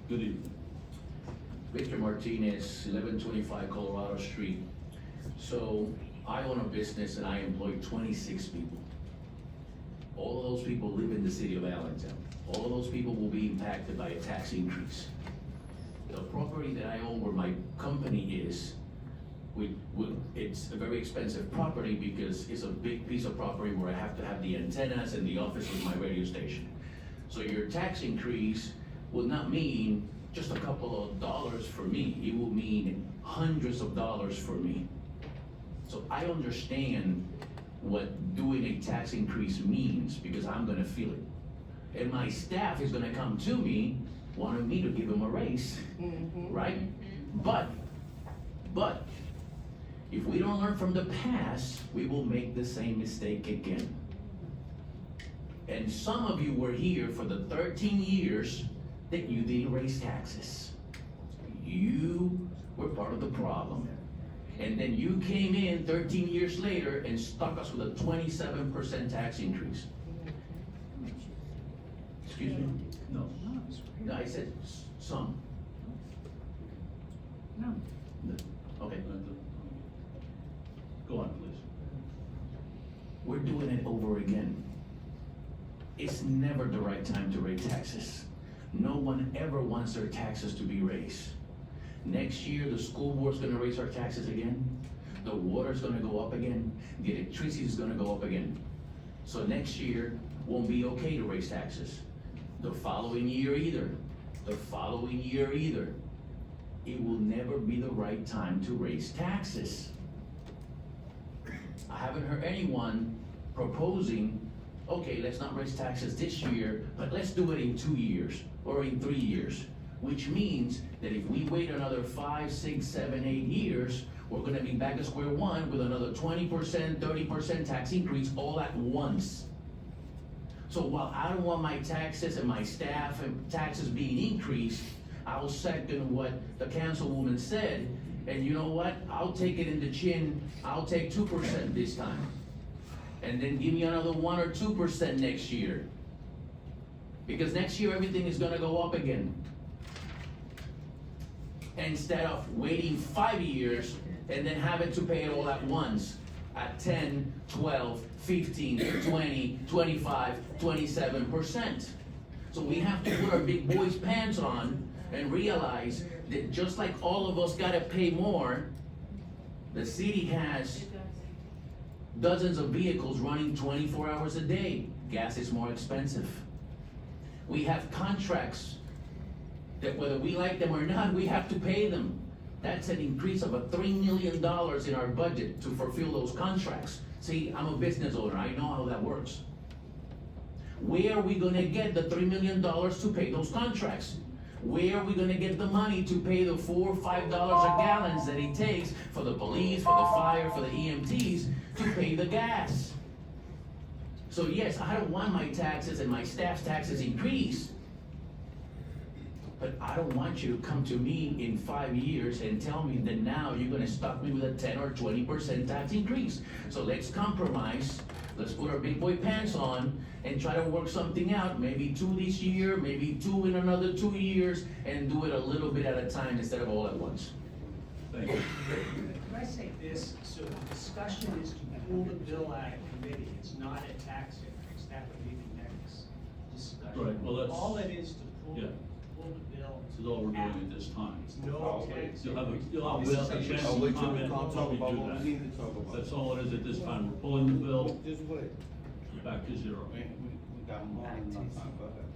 Good evening. Victor Martinez, 1125 Colorado Street. So I own a business and I employ 26 people. All of those people live in the city of Allentown. All of those people will be impacted by a tax increase. The property that I own where my company is, it's a very expensive property because it's a big piece of property where I have to have the antennas and the office with my radio station. So your tax increase will not mean just a couple of dollars for me. It will mean hundreds of dollars for me. So I understand what doing a tax increase means because I'm gonna feel it. And my staff is gonna come to me, wanting me to give them a raise, right? But, if we don't learn from the past, we will make the same mistake again. And some of you were here for the 13 years that you didn't raise taxes. You were part of the problem. And then you came in 13 years later and stuck us with a 27% tax increase. Excuse me? No. No, I said some. No. Okay. Go on, please. We're doing it over again. It's never the right time to raise taxes. No one ever wants their taxes to be raised. Next year, the school board's gonna raise our taxes again. The water's gonna go up again. The electricity is gonna go up again. So next year won't be okay to raise taxes. The following year either. The following year either. It will never be the right time to raise taxes. I haven't heard anyone proposing, okay, let's not raise taxes this year, but let's do it in 2 years or in 3 years. Which means that if we wait another 5, 6, 7, 8 years, we're gonna be back to square one with another 20%, 30% tax increase all at once. So while I don't want my taxes and my staff and taxes being increased, I'll second what the councilwoman said, and you know what? I'll take it in the chin, I'll take 2% this time. And then give me another 1 or 2% next year. Because next year everything is gonna go up again. Instead of waiting 5 years and then having to pay it all at once at 10, 12, 15, 20, 25, 27%. So we have to put our big boys pants on and realize that just like all of us gotta pay more, the city has dozens of vehicles running 24 hours a day. Gas is more expensive. We have contracts that whether we like them or not, we have to pay them. That's an increase of $3 million in our budget to fulfill those contracts. See, I'm a business owner, I know how that works. Where are we gonna get the $3 million to pay those contracts? Where are we gonna get the money to pay the $4 or $5 a gallon that it takes for the police, for the fire, for the EMTs to pay the gas? So yes, I don't want my taxes and my staff's taxes increased. But I don't want you to come to me in 5 years and tell me that now you're gonna stop me with a 10 or 20% tax increase. So let's compromise, let's put our big boy pants on and try to work something out, maybe 2 this year, maybe 2 in another 2 years, and do it a little bit at a time instead of all at once. Thank you. Can I say this, so the discussion is to pull the bill out of committee, it's not a tax increase, that would be the next discussion. Right, well, that's- All it is to pull Yeah. the bill. This is all we're doing at this time. It's no tax. You'll have a increase. chance I'll to wait till we comment talk before we about do what we need to talk that. about. That's all it is at this time. We're pulling the bill Just wait. back to zero. We got more than enough time, go ahead.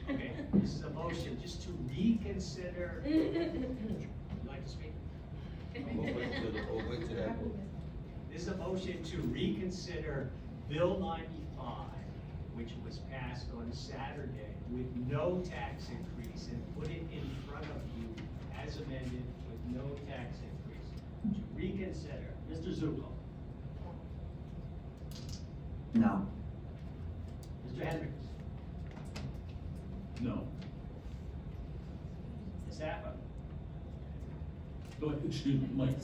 Okay, this is a motion just to reconsider. Would you like to speak? We'll wait till that. This is a motion to reconsider Bill 95, which was passed on Saturday with no tax increase, and put it in front of you as amended with no tax increase. To reconsider. Mr. Zuko. No. Mr. Hendricks. No. Ms. Zappa. Go ahead, excuse me, Mike.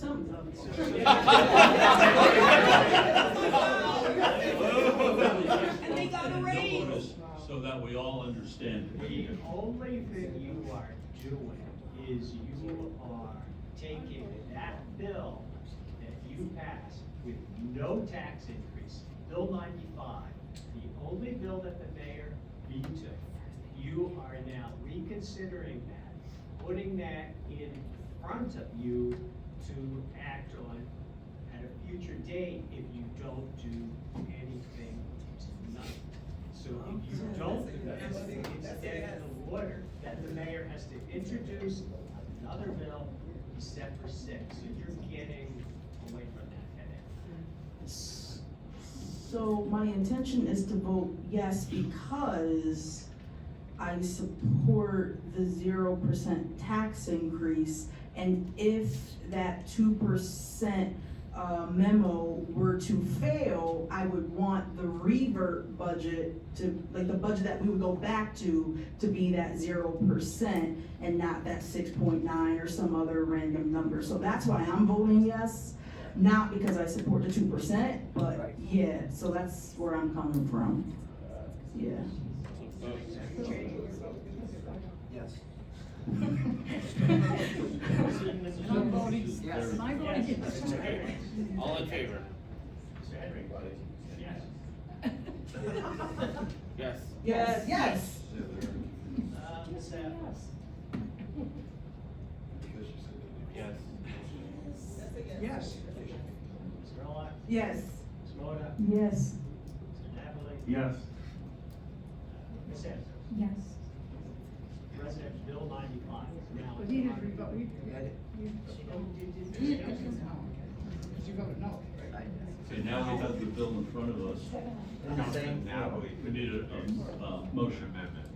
And they got a raise. So that we all understand. The only thing you are doing is you are taking that bill that you passed with no tax increase, Bill 95, the only bill that the mayor vetoed. You are now reconsidering that, putting that in front of you to act on at a future date if you don't do anything tonight. So if you don't do this, it's dead in the water that the mayor has to introduce another bill December 6th. So you're getting away from that headache. So my intention is to vote yes because I support the 0% tax increase. And if that 2% memo were to fail, I would want the revert budget to, like the budget that we would go back to be that 0% and not that 6.9 or some other random number. So that's why I'm voting yes, not because I support the 2%, but yeah, so that's where I'm coming from. Yeah. Yes. I'm voting yes. Yes. I'm voting yes. All in favor? Mr. Henry? Yes. Yes. Yes. Yes. Ms. Zappa? Yes. Yes. Mr. Earlock? Yes. Ms. Moda? Yes. Mr. Napoli? Yes. Ms. Anderson? Yes. President, Bill 95 is now. But he didn't revote. You voted no, right? Okay, now we have the bill in front of us. Now We need a motion amendment.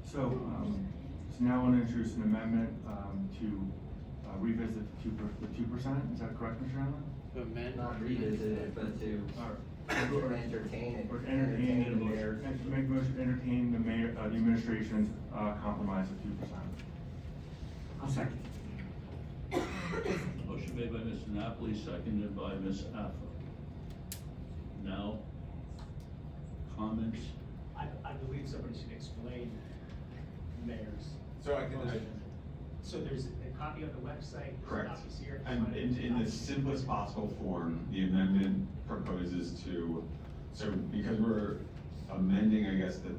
So now I want to introduce an amendment to revisit the 2%. Is that correct, Mr. Allen? To amend? Not revisit it, but to entertain it. Or entertain the mayor, make a motion to entertain the mayor, the administration's compromise of 2%. I'll second. Motion made by Mr. Napoli, seconded by Ms. Affa. Now, comments? I believe somebody should explain mayor's. So I can just. So there's a copy on the website, there's Correct. copies here. And in the simplest possible form, the amendment proposes to, so because we're amending, I guess, the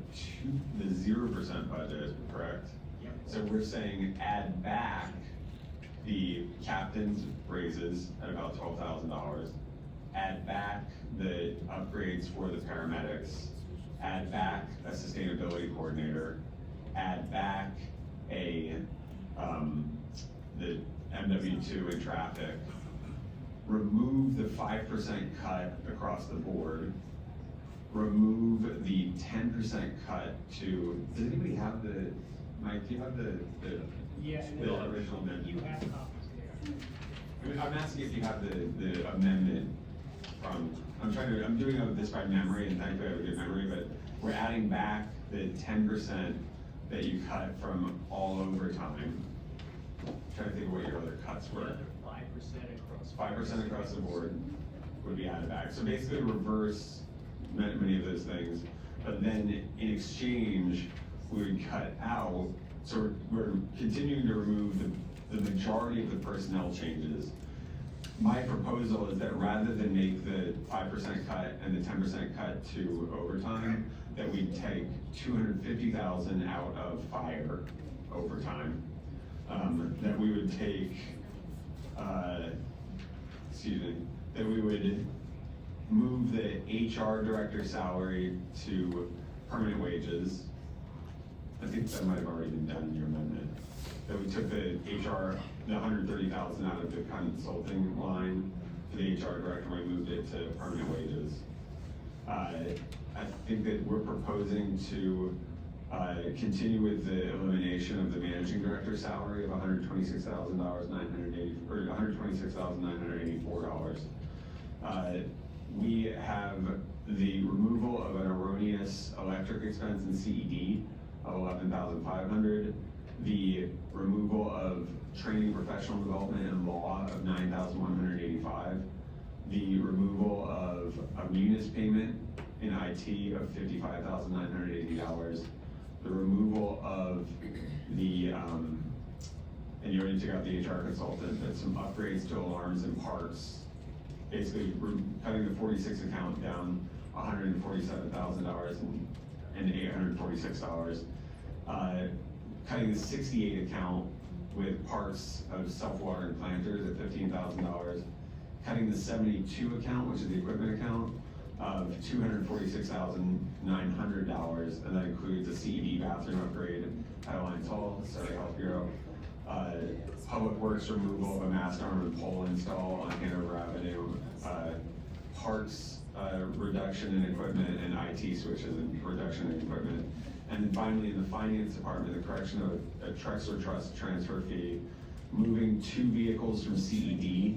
0% budget, correct? Yep. So we're saying add back the captain's raises at about $12,000, add back the upgrades for the paramedics, add back a sustainability coordinator, add back the MW2 in traffic, remove the 5% cut across the board, remove the 10% cut to, does anybody have the, Mike, do you have the Yeah, the original amendment? you have copies there. I mean, I'm asking if you have the amendment from, I'm doing this by memory, and thankfully I have a good memory, but we're adding back the 10% that you cut from all overtime. Trying to think of what your other cuts The were. other 5% across. 5% across the board would be added back. So basically reverse many of those things, but then in exchange, we would cut out, so we're continuing to remove the majority of the personnel changes. My proposal is that rather than make the 5% cut and the 10% cut to overtime, that we take $250,000 out of fire overtime. That we would take, that we would move the HR director salary to permanent wages. I think that might have already been done in your amendment. That we took the HR, the $130,000 out of the consulting line for the HR director, we moved it to permanent wages. I think that we're proposing to continue with the elimination of the managing director salary of $126,980 or $126,984. We have the removal of an erroneous electric expense in CED of $11,500, the removal of training, professional development, and law of $9,185, the removal of a munis payment in IT of $55,980, the removal of the, and you already took out the HR consultant, but some upgrades to alarms and parts. Basically, we're cutting the 46 account down $147,000 and $846. Cutting the 68 account with parts of self-watering planters at $15,000. Cutting the 72 account, which is the equipment account, of $246,900, and that includes a CED bathroom upgrade at Allentown Surrey Health Bureau. Public Works removal of a mast arm and pole install on Hanover Avenue. Parts reduction in equipment and IT switches and reduction in equipment. And then finally, in the finance department, the correction of a Trexler Trust transfer fee, moving 2 vehicles from CED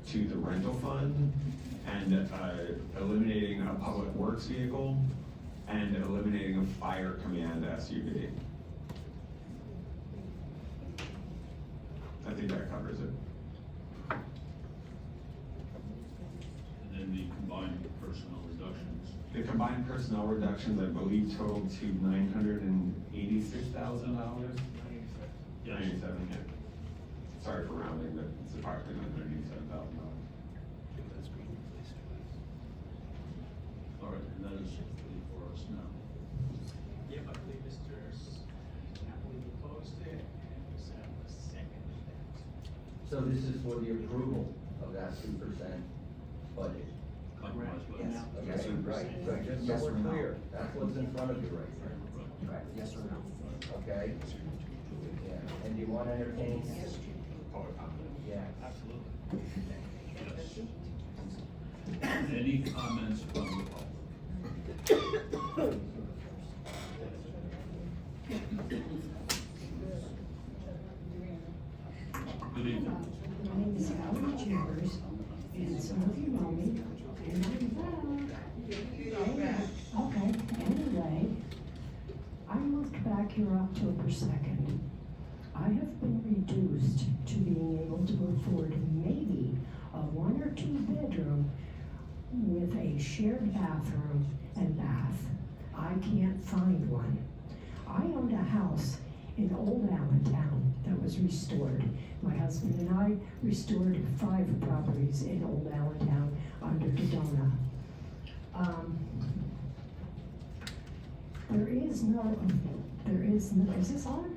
to the rental fund, and eliminating a public works vehicle, and eliminating a fire command SUV. I think that covers it. And then the combined personnel reductions. The combined personnel reductions, I believe, totaled to $986,000. Yes. 97, yeah. Sorry for rounding, but it's approximately $987,000. All right, and that is for us now. Yep, I believe Mr. Napoli proposed it, and Ms. Adams seconded that. So this is for the approval of that 2% budget? Compromise budget. Yes. Okay, right, so just so Yes or we're no? clear, that's what's in front of you right now, Right, yes or no? okay? Yeah, and do you want to entertain? Public comment. Yeah. Absolutely. Yes. Any comments from the public? Good evening. My name is Valerie Chambers, and some of you know me, and I'm okay, anyway, I moved back here October 2nd. I have been reduced to being able to afford maybe a 1 or 2 bedroom with a shared bathroom and bath. I can't find one. I owned a house in Old Allentown that was restored. My husband and I restored 5 properties in Old Allentown under Dodona. is this on?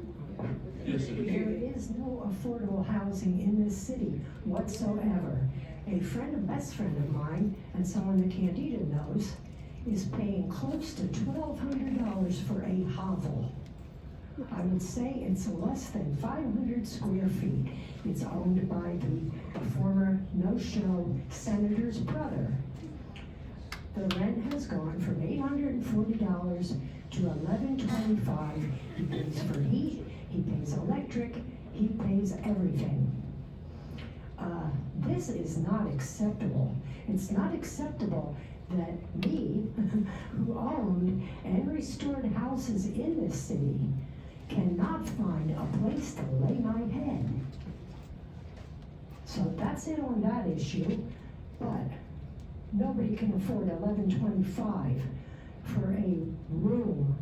Yes, it is. There is no affordable housing in this city whatsoever. A best friend of mine, and someone that Candida knows, is paying close to $1,200 for a hovel. I would say it's less than 500 square feet. It's owned by the former no-show senator's brother. The rent has gone from $840 to $1,125. He pays for heat, he pays electric, he pays everything. This is not acceptable. It's not acceptable that me, who owned and restored houses in this city, cannot find a place to lay my head. So that's it on that issue, but nobody can afford $1,125 for a room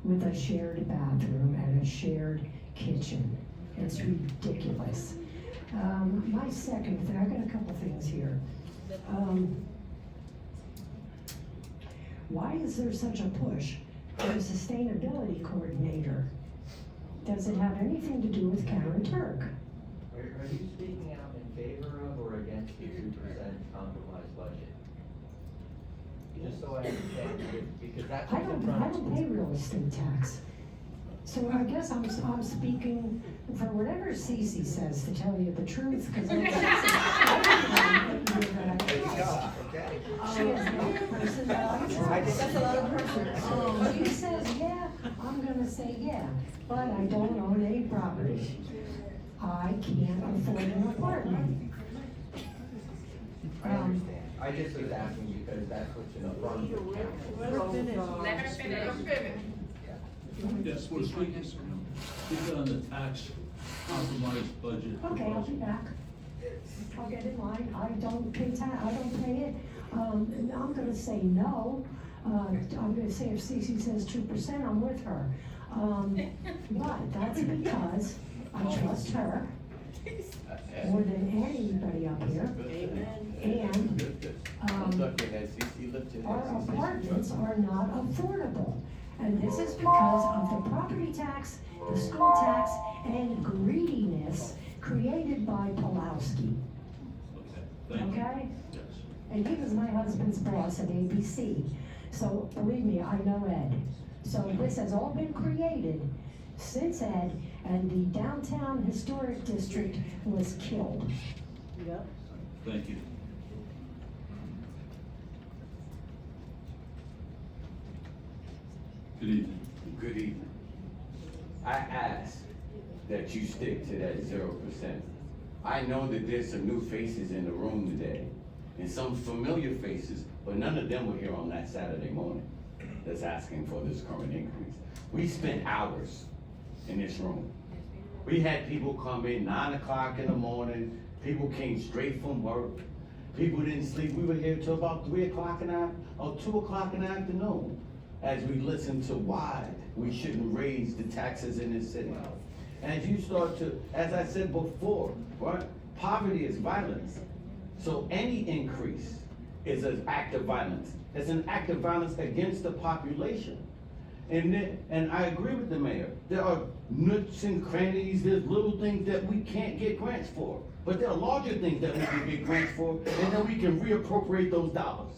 with a shared bathroom and a shared kitchen. It's ridiculous. My second thing, I got a couple things here. Why is there such a push for a sustainability coordinator? Does it have anything to do with Karen Turk? Are you speaking out in favor of or against the 2% compromise budget? Just so I understand, because that's I what's in don't front of pay real estate tax. So I guess I'm speaking for whatever Cece says, to tell you the truth, because There you go, okay. she has no personality. That's a lot of pressure. She says, yeah, I'm gonna say yeah, but I don't own any property. I can't afford an apartment. I understand. I just was asking because that's what's in the front of the council. Let her finish. Yes, we're speaking on the tax compromise budget. Okay, I'll be back. I'll get in line. I don't pay I don't pay it. I'm gonna say no. I'm gonna say if Cece says 2%, I'm with her. But that's because I trust her more than anybody up here. And, our apartments are not affordable. And this is because of the property tax, the school tax, and greediness created by Pulowski. Thank you. Okay? Yes. And he was my husband's boss at ABC. So believe me, I know Ed. So this has all been created since Ed, and the downtown historic district was killed. Yep. Thank you. Good evening. Good evening. I ask that you stick to that 0%. I know that there's some new faces in the room today, and some familiar faces, but none of them were here on that Saturday morning that's asking for this current increase. We spent hours in this room. We had people come in 9 o'clock in the morning, people came straight from work, people didn't sleep. We were here till about 3 o'clock or 2 o'clock in the afternoon as we listened to why we shouldn't raise the taxes in this city. And as you start to, as I said before, right, poverty is violence. So any increase is an act of violence. It's an act of violence against the population. And I agree with the mayor. There are nooks and crannies, there's little things that we can't get grants for. But there are larger things that we can get grants for, and then we can reappropriate those dollars.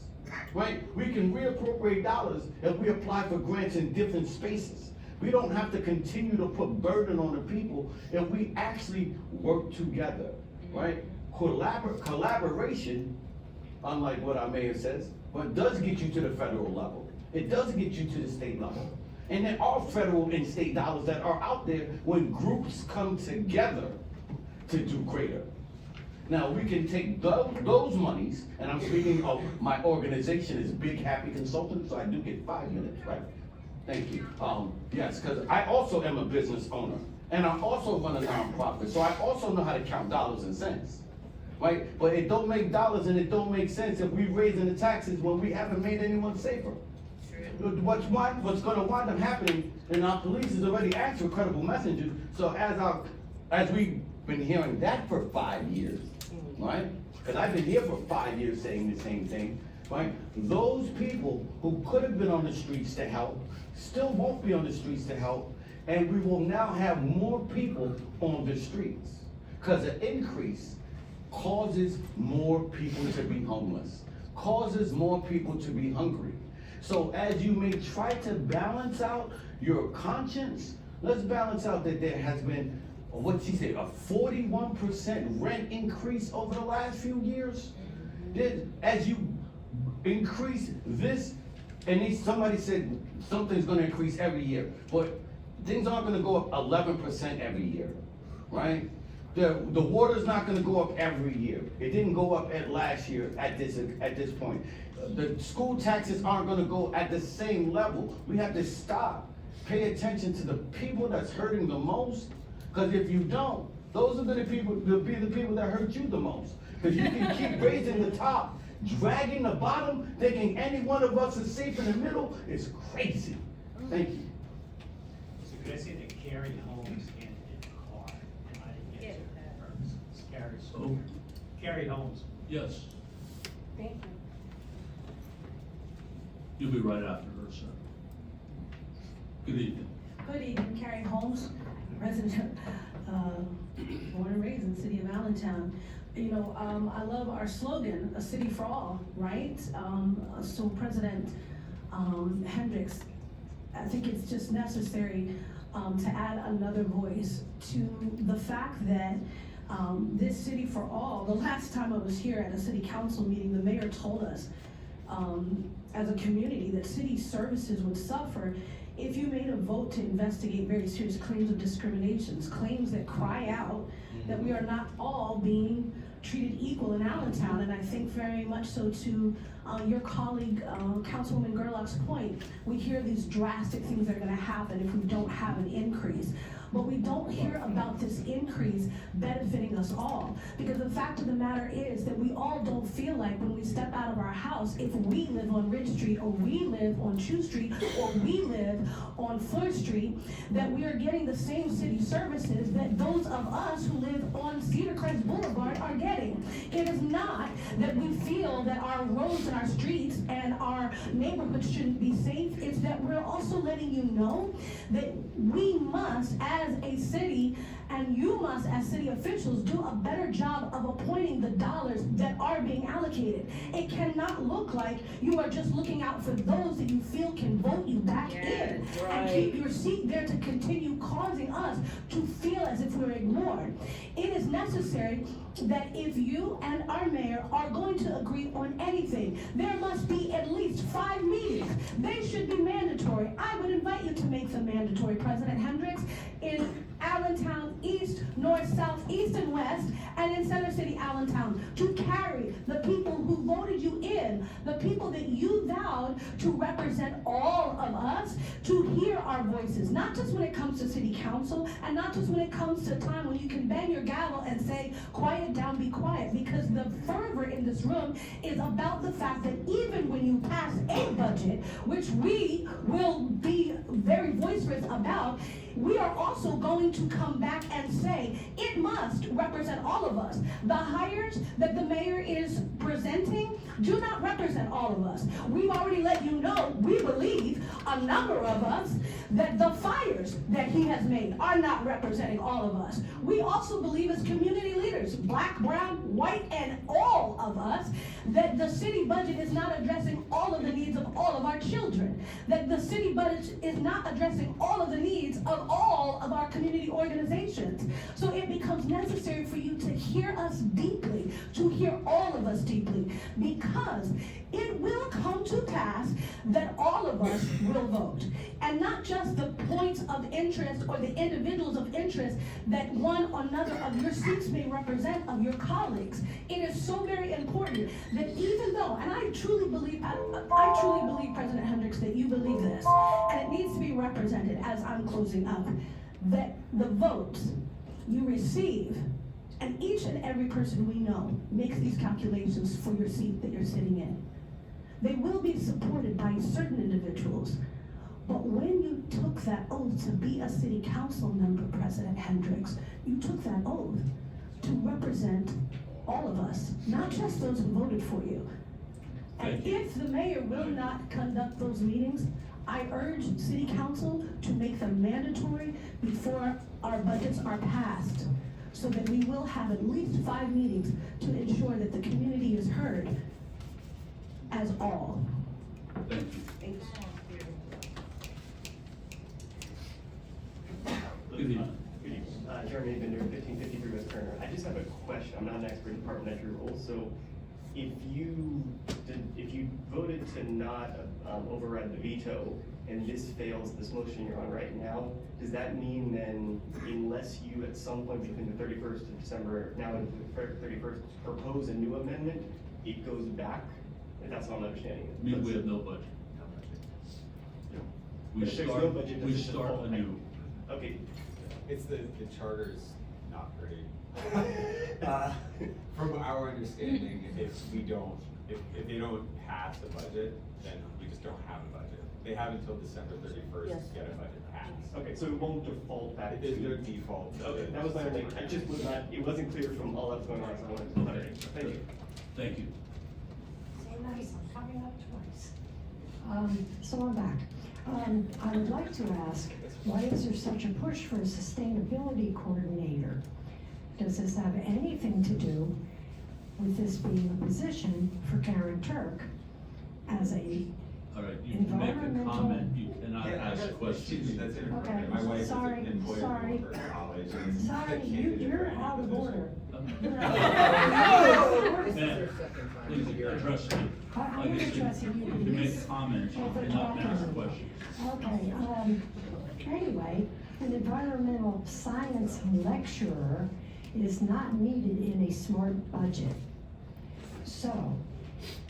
Right? We can reappropriate dollars if we apply for grants in different spaces. We don't have to continue to put burden on the people if we actually work together, right? Collaboration, unlike what our mayor says, but does get you to the federal level. It does get you to the state level. And there are federal and state dollars that are out there when groups come together to do greater. Now, we can take those monies, and I'm speaking of my organization is Big Happy Consultants, so I do get 5 minutes, right? Thank you. Yes, because I also am a business owner, and I also run a nonprofit, so I also know how to count dollars and cents, right? But it don't make dollars and it don't make sense if we raising the taxes when we haven't made anyone safer. What's gonna wind up happening, and our police has already asked for credible messengers, so as we've been hearing that for 5 years, right? Because I've been here for 5 years saying the same thing, right? Those people who could have been on the streets to help still won't be on the streets to help, and we will now have more people on the streets. Because an increase causes more people to be homeless, causes more people to be hungry. So as you may try to balance out your conscience, let's balance out that there has been, what she said, a 41% rent increase over the last few years. As you increase this, and somebody said something's gonna increase every year, but things aren't gonna go up 11% every year, right? The water's not gonna go up every year. It didn't go up at last year at this point. The school taxes aren't gonna go at the same level. We have to stop, pay attention to the people that's hurting the most, because if you don't, those are gonna be the people that hurt you the most. Because you can keep raising the top, dragging the bottom, thinking any one of us is safe in the middle, is crazy. Thank you. So could I say that Carrie Holmes handed in a car, and I didn't get to that purpose. It's Carrie's. Oh. Carrie Holmes. Yes, Thank you. you'll be right after her, sir. Good evening. Good evening, Carrie Holmes, resident, born and raised in the city of Allentown. You know, I love our slogan, a city for all, right? So President Hendricks, I think it's just necessary to add another voice to the fact that this city for all, the last time I was here at a city council meeting, the mayor told us as a community that city services would suffer if you made a vote to investigate very serious claims of discriminations, claims that cry out that we are not all being treated equal in Allentown. And I think very much so to your colleague, Councilwoman Gerlach's point, we hear these drastic things that are gonna happen if we don't have an increase. But we don't hear about this increase benefiting us all. Because the fact of the matter is that we all don't feel like when we step out of our house, if we live on Ridge Street, or we live on Chew Street, or we live on 4th Street, that we are getting the same city services that those of us who live on Cedar Crest Boulevard are getting. It is not that we feel that our roads and our streets and our neighborhoods shouldn't be safe. It's that we're also letting you know that we must, as a city, and you must, as city officials, do a better job of appointing the dollars that are being allocated. It cannot look like you are just looking out for those that you feel can vote you back in and keep your seat there to continue causing us to feel as if we're ignored. It is necessary that if you and our mayor are going to agree on anything, there must be at least 5 meetings. They should be mandatory. I would invite you to make them mandatory, President Hendricks, in Allentown East, North, South, East, and West, and in Center City, Allentown, to carry the people who voted you in, the people that you vowed to represent all of us, to hear our voices, not just when it comes to city council, and not just when it comes to a time when you can bang your gavel and say, quiet down, be quiet, because the fervor in this room is about the fact that even when you pass a budget, which we will be very boisterous about, we are also going to come back and say it must represent all of us. The hires that the mayor is presenting do not represent all of us. We've already let you know, we believe, a number of us, that the fires that he has made are not representing all of us. We also believe as community leaders, black, brown, white, and all of us, that the city budget is not addressing all of the needs of all of our children, that the city budget is not addressing all of the needs of all of our community organizations. So it becomes necessary for you to hear us deeply, to hear all of us deeply, because it will come to pass that all of us will vote. And not just the points of interest or the individuals of interest that one or another of your seats may represent of your colleagues. It is so very important that even though, and I truly believe, President Hendricks, that you believe this, and it needs to be represented as I'm closing up, that the votes you receive, and each and every person we know makes these calculations for your seat that you're sitting in. They will be supported by certain individuals, but when you took that oath to be a city council member, President Hendricks, you took that oath to represent all of us, not just those who voted for you. And if the mayor will not conduct those meetings, I urge city council to make them mandatory before our budgets are passed, so that we will have at least 5 meetings to ensure that the community is heard as all. Thank you. Thanks. Good evening. Good evening. Jeremy Bender, 1553 West Turner. I just have a question. I'm not an expert in parliamentary rules, so if you voted to not override the veto, and this fails, this motion you're on right now, does that mean then, unless you at some point between the 31st of December, now into the 31st, propose a new amendment, it goes back? That's what I'm understanding. I mean, we have no budget. We If there's no start, budget, we does it start default? anew. Okay. It's the charter's not great. From our understanding, if they don't pass a budget, then we just don't have a budget. They have until December 31st to get a budget passed. Okay, so it won't default back to. There's no default. Okay, that was my only, I just was not, it wasn't clear from all that was going on, so I wanted to clarify. Thank you. Thank you. So nice, I'm coming up twice. So I'm back. I would like to ask, why is there such a push for a sustainability coordinator? Does this have anything to do with this being a position for Karen Turk as a All right, you can make a environmental? comment, you cannot ask questions. That's inappropriate. Okay, My wife is sorry, an employee sorry. of her college. And Sorry, candidate you're for out of position. order. Ma'am, please address me. I'm Like I said, addressing you. You can make comments, you cannot ask questions. Okay, anyway, an environmental science lecturer is not needed in a smart budget. So,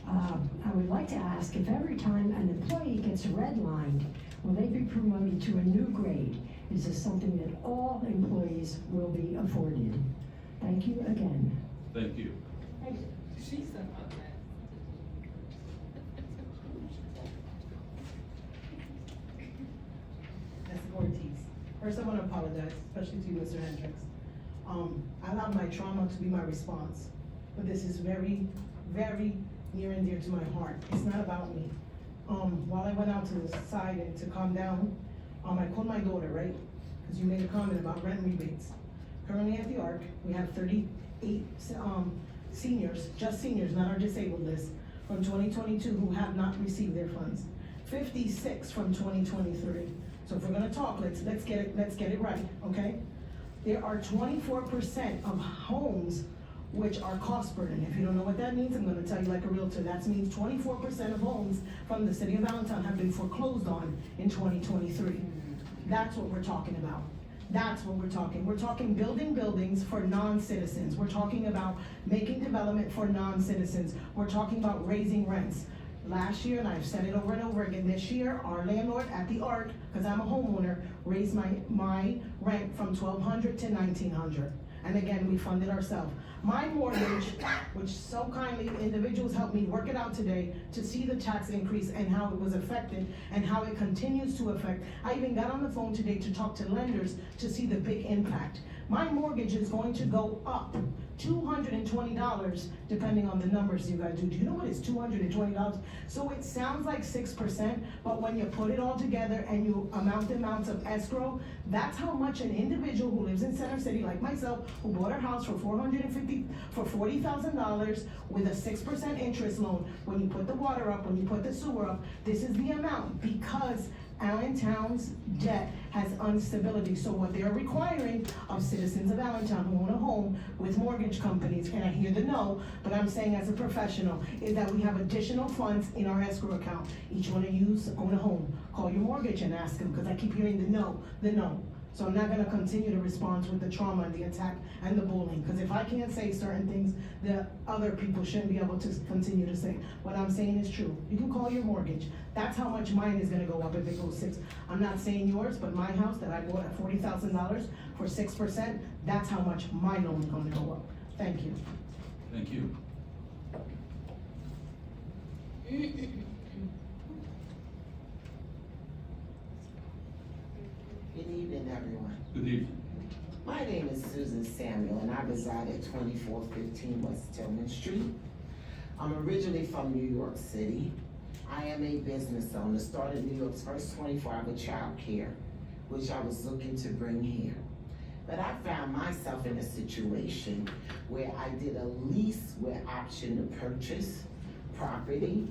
I would like to ask if every time an employee gets redlined, will they be promoted to a new grade? Is this something that all employees will be afforded? Thank you again. Thank you. She said about that. Ms. Ortiz. First, I want to apologize, especially to you, Mr. Hendricks. I allowed my trauma to be my response, but this is very, very near and dear to my heart. It's not about me. While I went out to the side and to calm down, I called my daughter, right? Because you made a comment about rent rebates. Currently at the ARC, we have 38 seniors, just seniors, not our disabled list, from 2022 who have not received their funds. 56 from 2023. So if we're gonna talk, let's get it right, okay? There are 24% of homes which are cost burden. If you don't know what that means, I'm gonna tell you like a realtor. That means 24% of homes from the city of Allentown have been foreclosed on in 2023. That's what we're talking about. That's what we're talking. We're talking building buildings for non-citizens. We're talking about making development for non-citizens. We're talking about raising rents. Last year, and I've said it over and over again, this year, our landlord at the ARC, because I'm a homeowner, raised my rent from $1,200 to $1,900. And again, we fund it ourselves. My mortgage, which so kindly individuals helped me work it out today to see the tax increase and how it was affected and how it continues to affect. I even got on the phone today to talk to lenders to see the big impact. My mortgage is going to go up $220 depending on the numbers you guys do. Do you know what is $220? So it sounds like 6%, but when you put it all together and you amount the amounts of escrow, that's how much an individual who lives in Center City, like myself, who bought a house for $40,000 with a 6% interest loan, when you put the water up, when you put the sewer up, this is the amount, because Allentown's debt has instability. So what they're requiring of citizens of Allentown who own a home with mortgage companies, and I hear the no, but I'm saying as a professional, is that we have additional funds in our escrow account. Each one of you own a home. Call your mortgage and ask them, because I keep hearing the no. So I'm not gonna continue to respond with the trauma and the attack and the bullying, because if I can't say certain things, the other people shouldn't be able to continue to say. What I'm saying is true. You can call your mortgage. That's how much mine is gonna go up if it goes 6. I'm not saying yours, but my house that I bought at $40,000 for 6%, that's how much my loan is gonna go up. Thank you. Thank you. Good evening, everyone. Good evening. My name is Susan Samuel, and I reside at 2415 West Tillman Street. I'm originally from New York City. I am a business owner, started New York's first 24-hour child care, which I was looking to bring here. But I found myself in a situation where I did a lease with option to purchase property,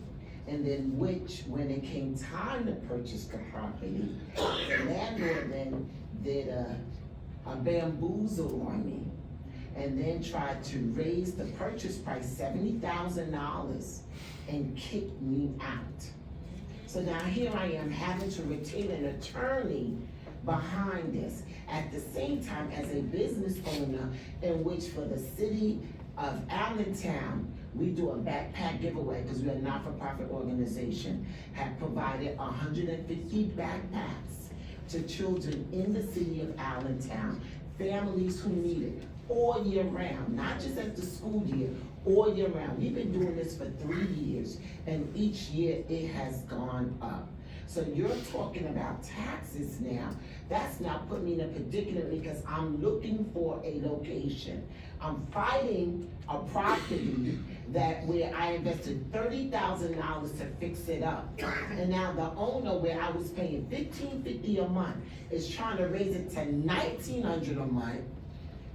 and then which, when it came time to purchase the property, the landlord then did a bamboozle on me, and then tried to raise the purchase price $70,000 and kick me out. So now here I am having to retain an attorney behind this. At the same time, as a business owner, in which for the city of Allentown, we do a backpack giveaway because we're a not-for-profit organization, have provided 150 backpacks to children in the city of Allentown, families who need it, all year round, not just at the school year, all year round. We've been doing this for 3 years, and each year it has gone up. So you're talking about taxes now. That's now put me in a predicament because I'm looking for a location. I'm fighting a property that where I invested $30,000 to fix it up. And now the owner, where I was paying $1,550 a month, is trying to raise it to $1,900 a month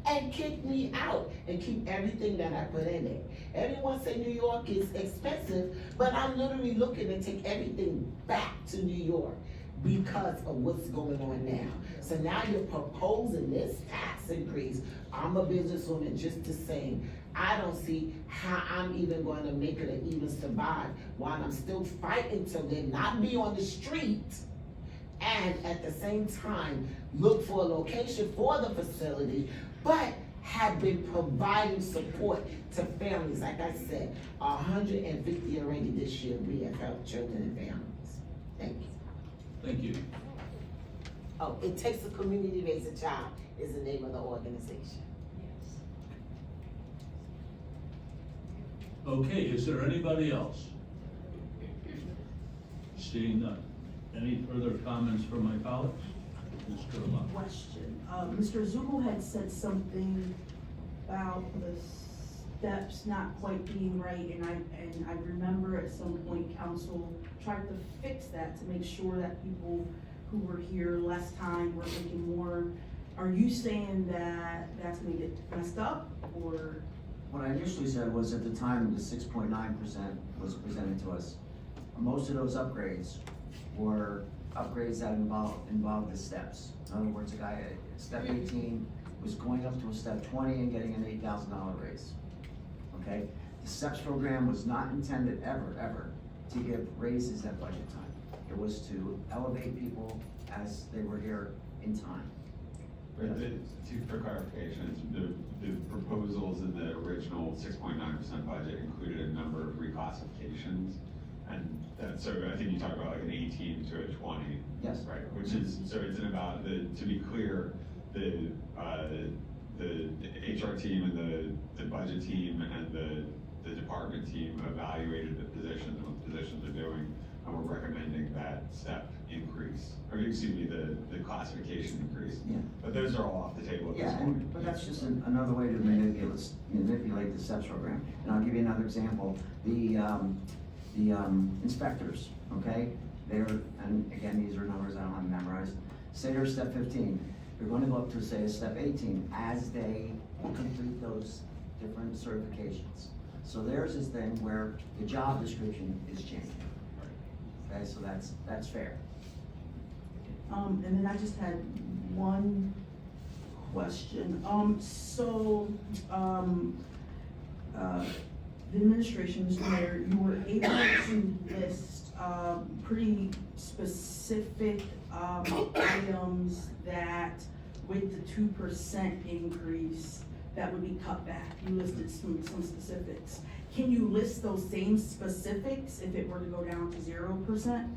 and kick me out and keep everything that I put in it. Everyone say New York is expensive, but I'm literally looking to take everything back to New York because of what's going on now. So now you're proposing this tax increase. I'm a businesswoman just the same. I don't see how I'm even going to make it or even survive while I'm still fighting to live, not be on the street, and at the same time look for a location for the facility, but have been providing support to families. Like I said, 150 already this year we have helped children and families. Thank you. Thank you. Oh, It Takes a Community to Raise a Child is the name of the organization. Okay, is there anybody else? Seeing none. Any further comments from my colleagues? Mr. Locke. Question. Mr. Zugel had said something about the steps not quite being right, and I remember at some point council tried to fix that to make sure that people who were here less time were making more. Are you saying that that's gonna get messed up, or? What I initially said was at the time the 6.9% was presented to us, most of those upgrades were upgrades that involved the steps. In other words, a guy at step 18 was going up to a step 20 and getting an $8,000 raise, okay? The steps program was not intended ever to give raises at budget time. It was to elevate people as they were here in time. But for clarification, the proposals in the original 6.9% budget included a number of reclassifications. And that, so I think you talked about like an 18 to a 20. Yes. Right, which is, so it's about to be clear, the HR team and the budget team and the department team evaluated the positions and what the positions are doing, and we're recommending that step increase, or excuse me, the classification increase. Yeah. But those are all off the table at this Yeah, point. but that's just another way to manipulate the steps program. And I'll give you another example. The inspectors, okay? And again, these are numbers I don't have memorized. Say they're step 15, they're gonna go up to say a step 18 as they complete those different certifications. So there's this thing where the job description is changing. Okay, so that's fair. And then I just had one question. The administration, Mr. Mayor, you were able to list pretty specific items that with the 2% increase that would be cut back. You listed some specifics. Can you list those same specifics if it were to go down to 0%?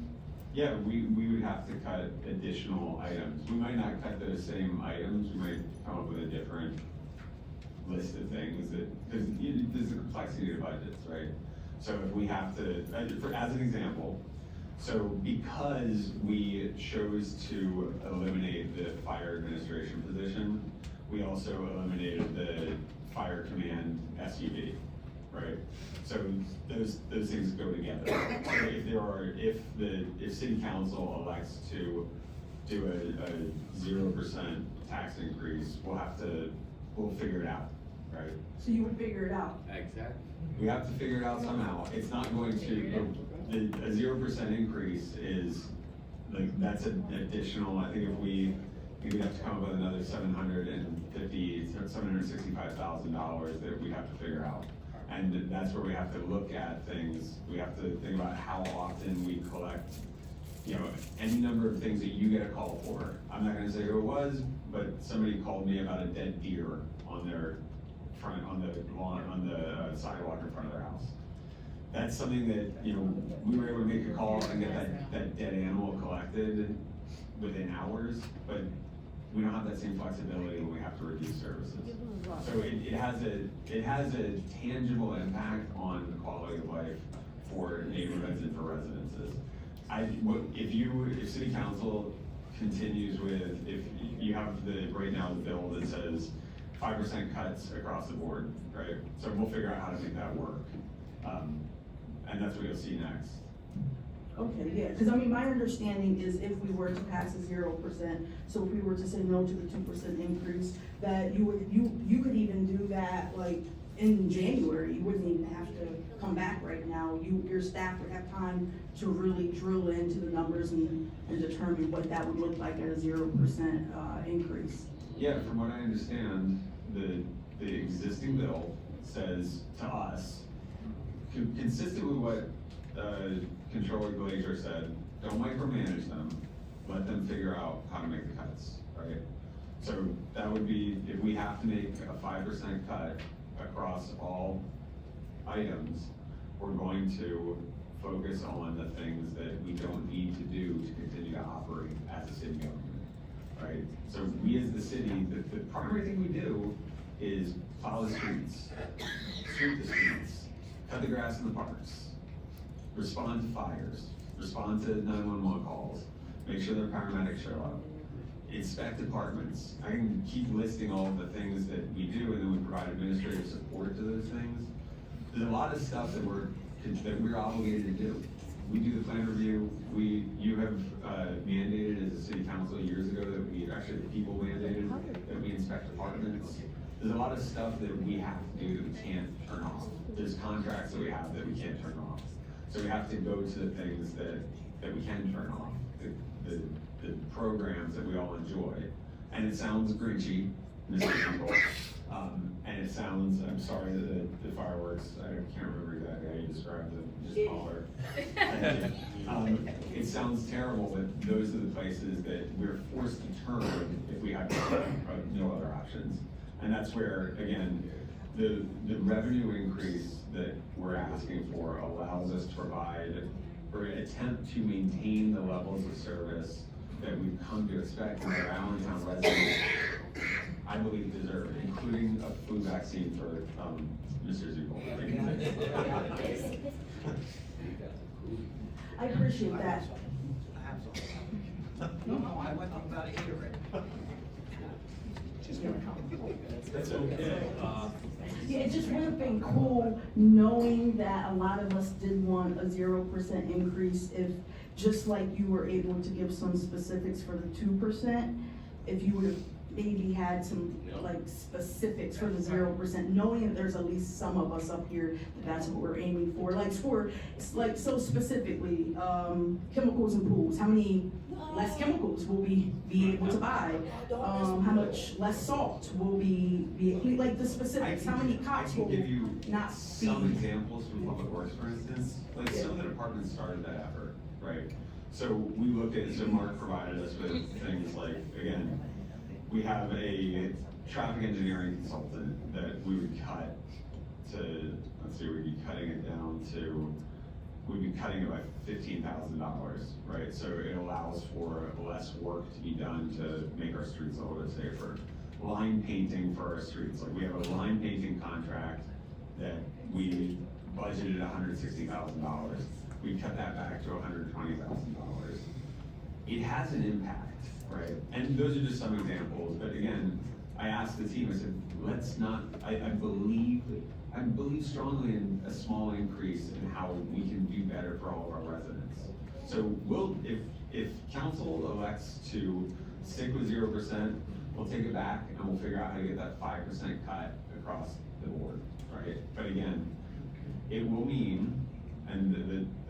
Yeah, we would have to cut additional items. We might not cut those same items, we might come up with a different list of things that, because there's a complexity to budgets, right? So if we have to, as an example, so because we chose to eliminate the fire administration position, we also eliminated the fire command SUV, right? So those things go together. So if city council elects to do a 0% tax increase, we'll figure it out, right? So you would figure it out? Exactly. We have to figure it out somehow. It's not going to, a 0% increase is, like, that's an additional, I think we'd have to come up with another $765,000 that we have to figure out. And that's where we have to look at things. We have to think about how often we collect, any number of things that you get a call for. I'm not gonna say who it was, but somebody called me about a dead deer on their front, on the lawn, on the sidewalk in front of their house. That's something that, we were able to make a call and get that dead animal collected within hours, but we don't have that same flexibility when we have to reduce services. So it has a tangible impact on the quality of life for neighborhoods and for residences. If city council continues with, if you have right now the bill that says 5% cuts across the board, right? So we'll figure out how to make that work. And that's what you'll see next. Okay, yeah, because I mean, my understanding is if we were to pass a 0%, so if we were to say no to the 2% increase, that you could even do that like in January. You wouldn't even have to come back right now. Your staff would have time to really drill into the numbers and determine what that would look like at a 0% increase. Yeah, from what I understand, the existing bill says to us, consistent with what Controller Glazer said, don't micromanage them, let them figure out how to make the cuts, right? So that would be, if we have to make a 5% cut across all items, we're going to focus on the things that we don't need to do to continue to operate as a city government, right? So we as the city, the primary thing we do is plow the streets, sweep the streets, cut the grass in the parks, respond to fires, respond to 911 calls, make sure their paramedics show up, inspect apartments. I can keep listing all of the things that we do, and then we provide administrative support to those things. There's a lot of stuff that we're obligated to do. We do the plan review. You have mandated as a city council years ago that the people mandated that we inspect apartments. There's a lot of stuff that we have to do that we can't turn off. There's contracts that we have that we can't turn off. So we have to go to the things that we can turn off, the programs that we all enjoy. And it sounds grinchy, Mr. People. And it sounds, I'm sorry, the fireworks, I can't remember exactly how you described it, just color. It sounds terrible, but those are the places that we're forced to turn if we have no other options. And that's where, again, the revenue increase that we're asking for allows us to provide, or attempt to maintain the levels of service that we've come to expect from our Allentown residents, I believe deserve, including a flu vaccine for Mr. Zuckel. I appreciate that. No, I went up about 8 already. That's okay. Yeah, it just would have been cool knowing that a lot of us did want a 0% increase if, just like you were able to give some specifics for the 2%, if you would have maybe had some like specifics for the 0%, knowing that there's at least some of us up here that's what we're aiming for. Like so specifically, chemicals in pools. How many less chemicals will we be able to buy? How much less salt will be like the specifics? How many cots will give you not some be? examples from Public Works, for instance. Like some of the departments started that effort, right? So we looked at, so Mark provided us with things like, again, we have a traffic engineering consultant that we would cut to, let's see, we'd be cutting it down to, we'd be cutting it by $15,000, right? So it allows for less work to be done to make our streets a little bit safer. Line painting for our streets, like we have a line painting contract that we budgeted $160,000. We cut that back to $120,000. It has an impact, right? And those are just some examples, but again, I asked the team, I said, let's not, I believe I believe strongly in a small increase in how we can do better for all of our residents. So if council elects to stick with 0%, we'll take it back and we'll figure out how to get that 5% cut across the board, right? But again, it will mean, and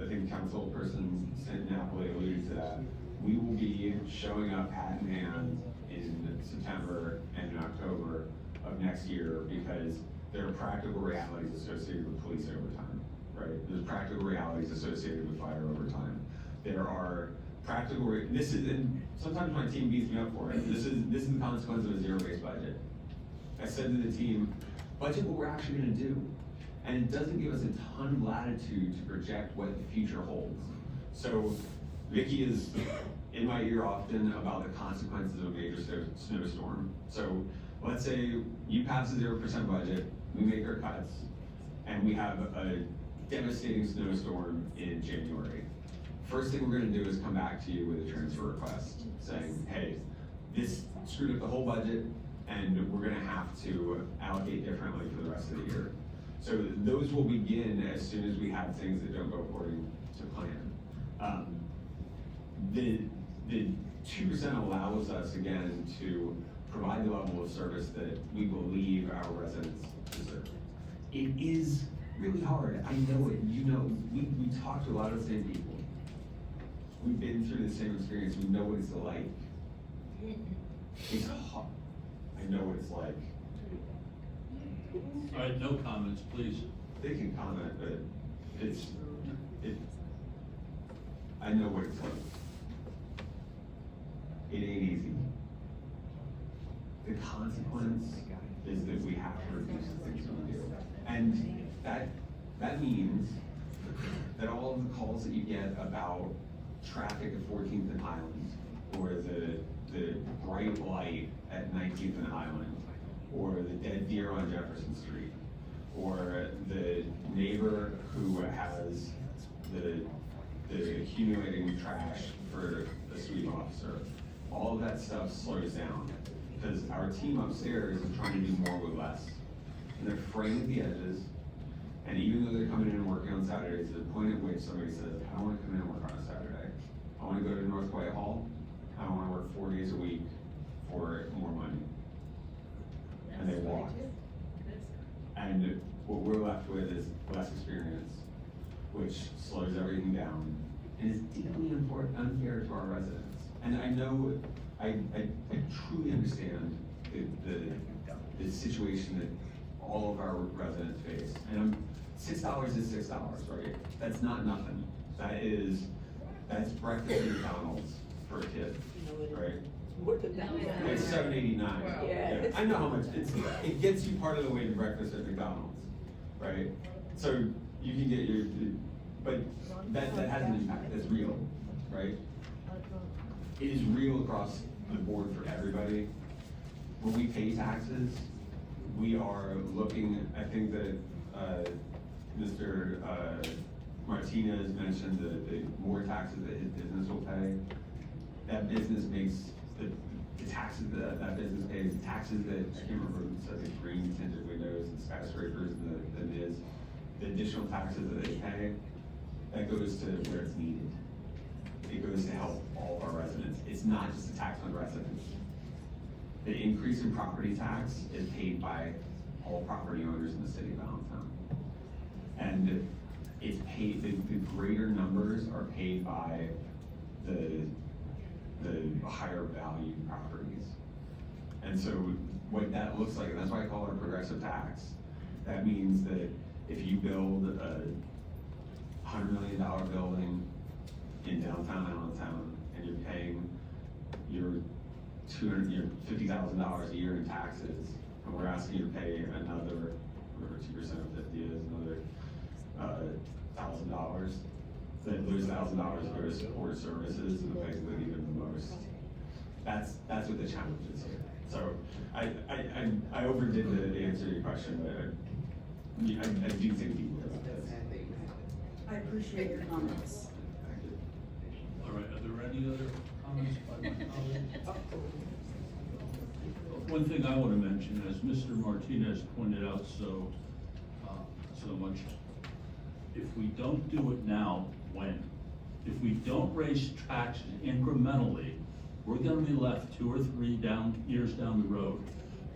I think council person Napoli alluded to that, we will be showing up hat in hand in September and in October of next year because there are practical realities associated with police overtime, right? There's practical realities associated with fire overtime. There are practical, and sometimes my team beats me up for it. This is the consequence of a zero-based budget. I said to the team, budget what we're actually gonna do. And it doesn't give us a ton of latitude to project what the future holds. So Vicky is in my ear often about the consequences of a major snowstorm. So let's say you pass a 0% budget, we make our cuts, and we have a devastating snowstorm in January. First thing we're gonna do is come back to you with a transfer request saying, hey, this screwed up the whole budget and we're gonna have to allocate differently for the rest of the year. So those will begin as soon as we have things that don't go according to plan. The 2% allows us again to provide the level of service that we believe our residents deserve. It is really hard, I know it, you know, we talk to a lot of the same people. We've been through the same experience, we know what it's like. It's hard, I know what it's like. All right, no comments, please. They can comment, but I know what it's like. It ain't easy. The consequence is that we have to reduce the things we do. And that means that all of the calls that you get about traffic at 14th and Highland, or the bright light at 19th and Highland, or the dead deer on Jefferson Street, or the neighbor who has the accumulating trash for the sweep officer, all of that stuff slows down because our team upstairs is trying to do more with less. And they're fraying at the edges, and even though they're coming in and working on Saturdays, to the point at which somebody says, I don't want to come in and work on a Saturday. I want to go to North Whitehall, I don't want to work 4 days a week for more money. And they walk. And what we're left with is less experience, which slows everything down and is deeply unfair to our residents. And I know, I truly understand the situation that all of our residents face. And $6 is $6, right? That's not nothing. That's breakfast at McDonald's for a kid, right? It's $7.89. Yeah. I know how much it gets you part of the way to breakfast at McDonald's, right? So you can get but that has an impact. That's real, right? It is real across the board for everybody. When we pay taxes, we are looking. I think that Mr. Martinez mentioned the more taxes that his business will pay. That business makes the taxes that business pays, the taxes that, I can't remember who said, the green tinted windows and skyscrapers and the additional taxes that they pay, that goes to where it's needed. It goes to help all of our residents. It's not just a tax on residents. The increase in property tax is paid by all property owners in the city of Allentown. And it's paid, the greater numbers are paid by the higher value properties. And so what that looks like, and that's why I call it a progressive tax, that means that if you build a $100 million building in downtown Allentown and you're paying your $50,000 a year in taxes, and we're asking you to pay another, whatever 2% of 50 is, another $1,000, then those $1,000 go to support services and the places that need them the most. That's what the challenge is here. So I overdid the answer to your question, but I do think people about this. I appreciate your comments. All right, are there any other comments by my colleagues? One thing I want to mention, as Mr. Martinez pointed out so so much. If we don't do it now, when? If we don't raise taxes incrementally, we're gonna be left 2 or 3 years down the road,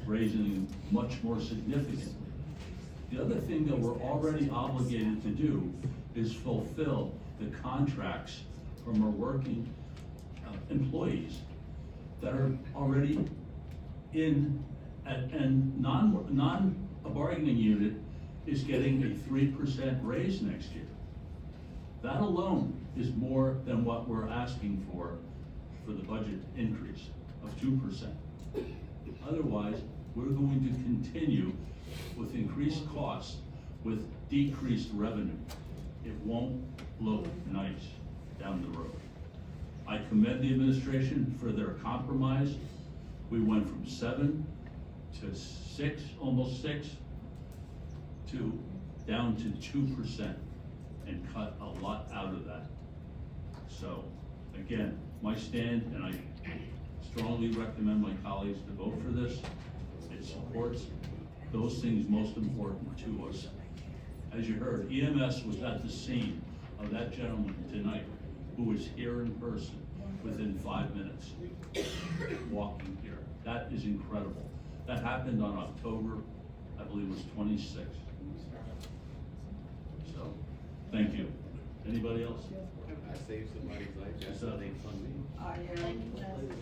raising much more significantly. The other thing that we're already obligated to do is fulfill the contracts from our working employees that are already in, and a bargaining unit is getting a 3% raise next year. That alone is more than what we're asking for the budget increase of 2%. Otherwise, we're going to continue with increased costs with decreased revenue. It won't look nice down the road. I commend the administration for their compromise. We went from 7 to 6, almost 6, to down to 2% and cut a lot out of that. So, again, my stand, and I strongly recommend my colleagues to vote for this. It supports those things most important to us. As you heard, EMS was at the scene of that gentleman tonight who was here in person within 5 minutes walking here. That is incredible. That happened on October, I believe it was 26th. So, thank you. Anybody else? I saved somebody's life, that's how they fund me.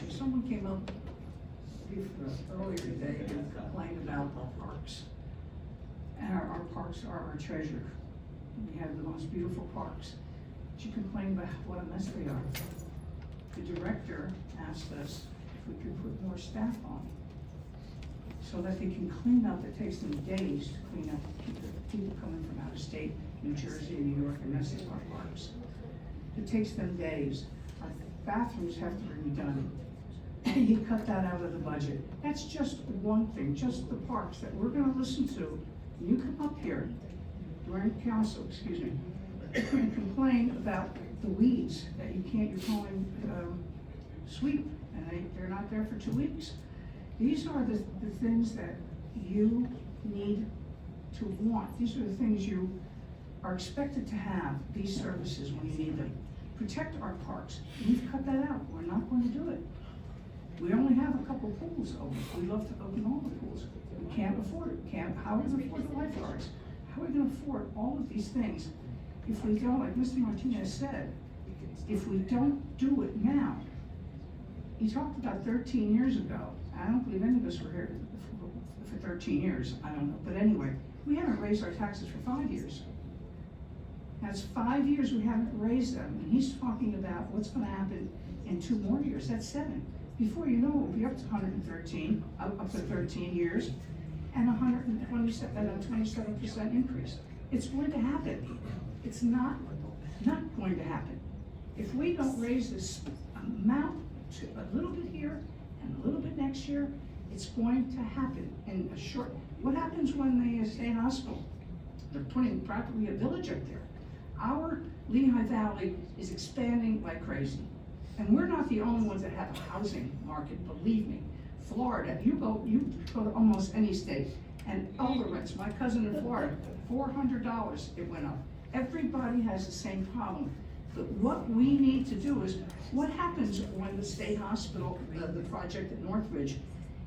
Someone came up earlier today and complained about the parks. And our parks are our treasure. We have the most beautiful parks. She complained about what a mess they are. The director asked us if we could put more staff on so that they can clean up. It takes them days to clean up. People coming from out of state, New Jersey, New York, and messing our parks. It takes them days. Our bathrooms have to be redone. And he cut that out of the budget. That's just one thing, just the parks that we're gonna listen to. You come up here during council, excuse me, and complain about the weeds that you can't, you're calling, sweep, and they're not there for 2 weeks. These are the things that you need to want. These are the things you are expected to have, these services when you need them. Protect our parks. We've cut that out. We're not going to do it. We only have a couple pools open. We love to open all the pools. We can't afford it. How are we going to afford the lifeguards? How are we going to afford all of these things if we don't, like Mr. Martinez said, if we don't do it now? He talked about 13 years ago. I don't believe any of us were here for 13 years. I don't know. But anyway, we haven't raised our taxes for 5 years. That's 5 years we haven't raised them. And he's talking about what's going to happen in 2 more years. That's 7. Before you know it, we'll be up to 113, up to 13 years, and 27% increase. It's going to happen. It's not going to happen. If we don't raise this amount to a little bit here and a little bit next year, it's going to happen in a short. What happens when the state hospital? They're putting practically a village up there. Our Lehigh Valley is expanding like crazy. And we're not the only ones that have a housing market, believe me. Florida, you go to almost any state, and all the rents. My cousin in Florida, $400 it went up. Everybody has the same problem. But what we need to do is, what happens when the state hospital, the project at Northridge,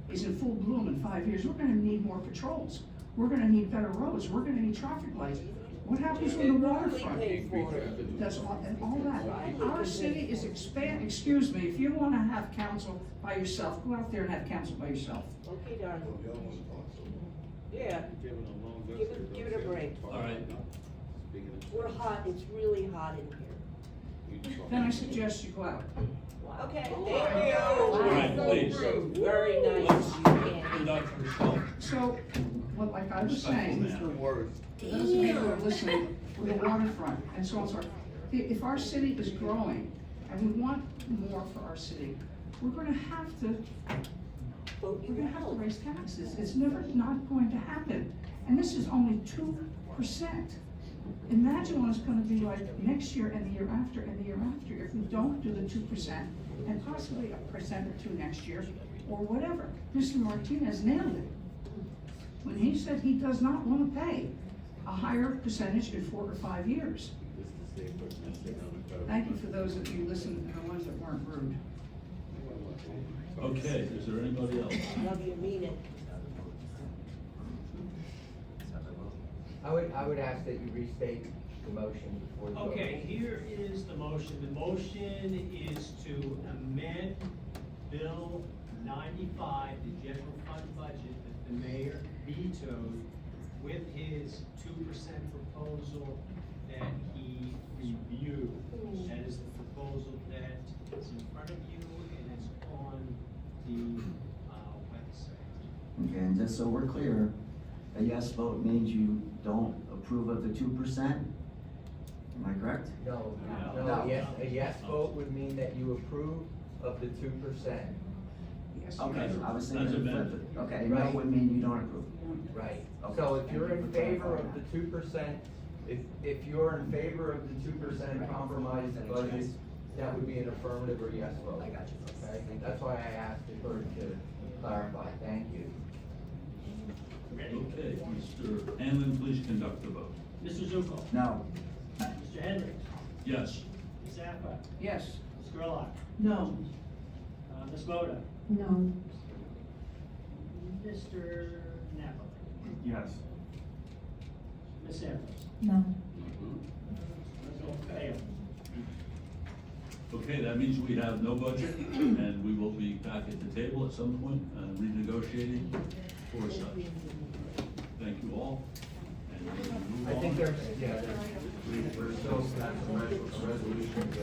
is in full bloom in 5 years? We're gonna need more patrols. We're gonna need better roads. We're gonna need traffic lights. What happens when the waterfront? That's all, and all that. Our city is expanding. Excuse me, if you want to have council by yourself, go out there and have council by yourself. Okay, darling. Yeah. Give it a break. All right. We're hot, it's really hot in here. Then I suggest you go out. Okay, thank you. All right, please. Very nice. Let's conduct yourself. So, what, like I was saying, for those of you who are listening, with the waterfront and so on and so forth, if our city is growing and we want more for our city, we're gonna have to raise taxes. It's never not going to happen. And this is only 2%. Imagine what it's gonna be like next year and the year after and the year after if we don't do the 2% and possibly 1% or 2% next year or whatever. Mr. Martinez nailed it when he said he does not want to pay a higher percentage in 4 or 5 years. This is the same person that's sitting on the code. Thank you for those of you listening and the ones that weren't rude. Okay, is there anybody else? Love you, mean it. I would ask that you restate the motion before the vote. Okay, here is the motion. The motion is to amend Bill 95, the general fund budget that the mayor vetoed with his 2% proposal that he reviewed. That is the proposal that is in front of you and is on the website. Okay, and just so we're clear, a yes vote means you don't approve of the 2%? Am I correct? No, No. no, yes, a yes vote would mean that you approve of the 2%. Yes, Okay, you I was That's thinking, amended. okay, no Right. would mean you don't approve. Right. Okay. So if you're in Thank you for favor of clarifying the 2%, if you're in favor of the 2% compromise budget, that would be an affirmative or yes vote. I got you. Okay, that's why I asked the clerk to clarify. Thank you. Ready? Okay, Mr. Hanlon, please conduct the vote. Mr. Zuko? No. Mr. Hendricks? Yes. Ms. Zappa? Yes. Ms. Gerlach? No. Ms. Moda? No. Mr. Napa? Yes. Ms. Ambrose? No. Fail. Okay, that means we have no budget, and we will be back at the table at some point, renegotiating for such. Thank you all. And we will move I think on. there's, yeah, we're still got some resolutions,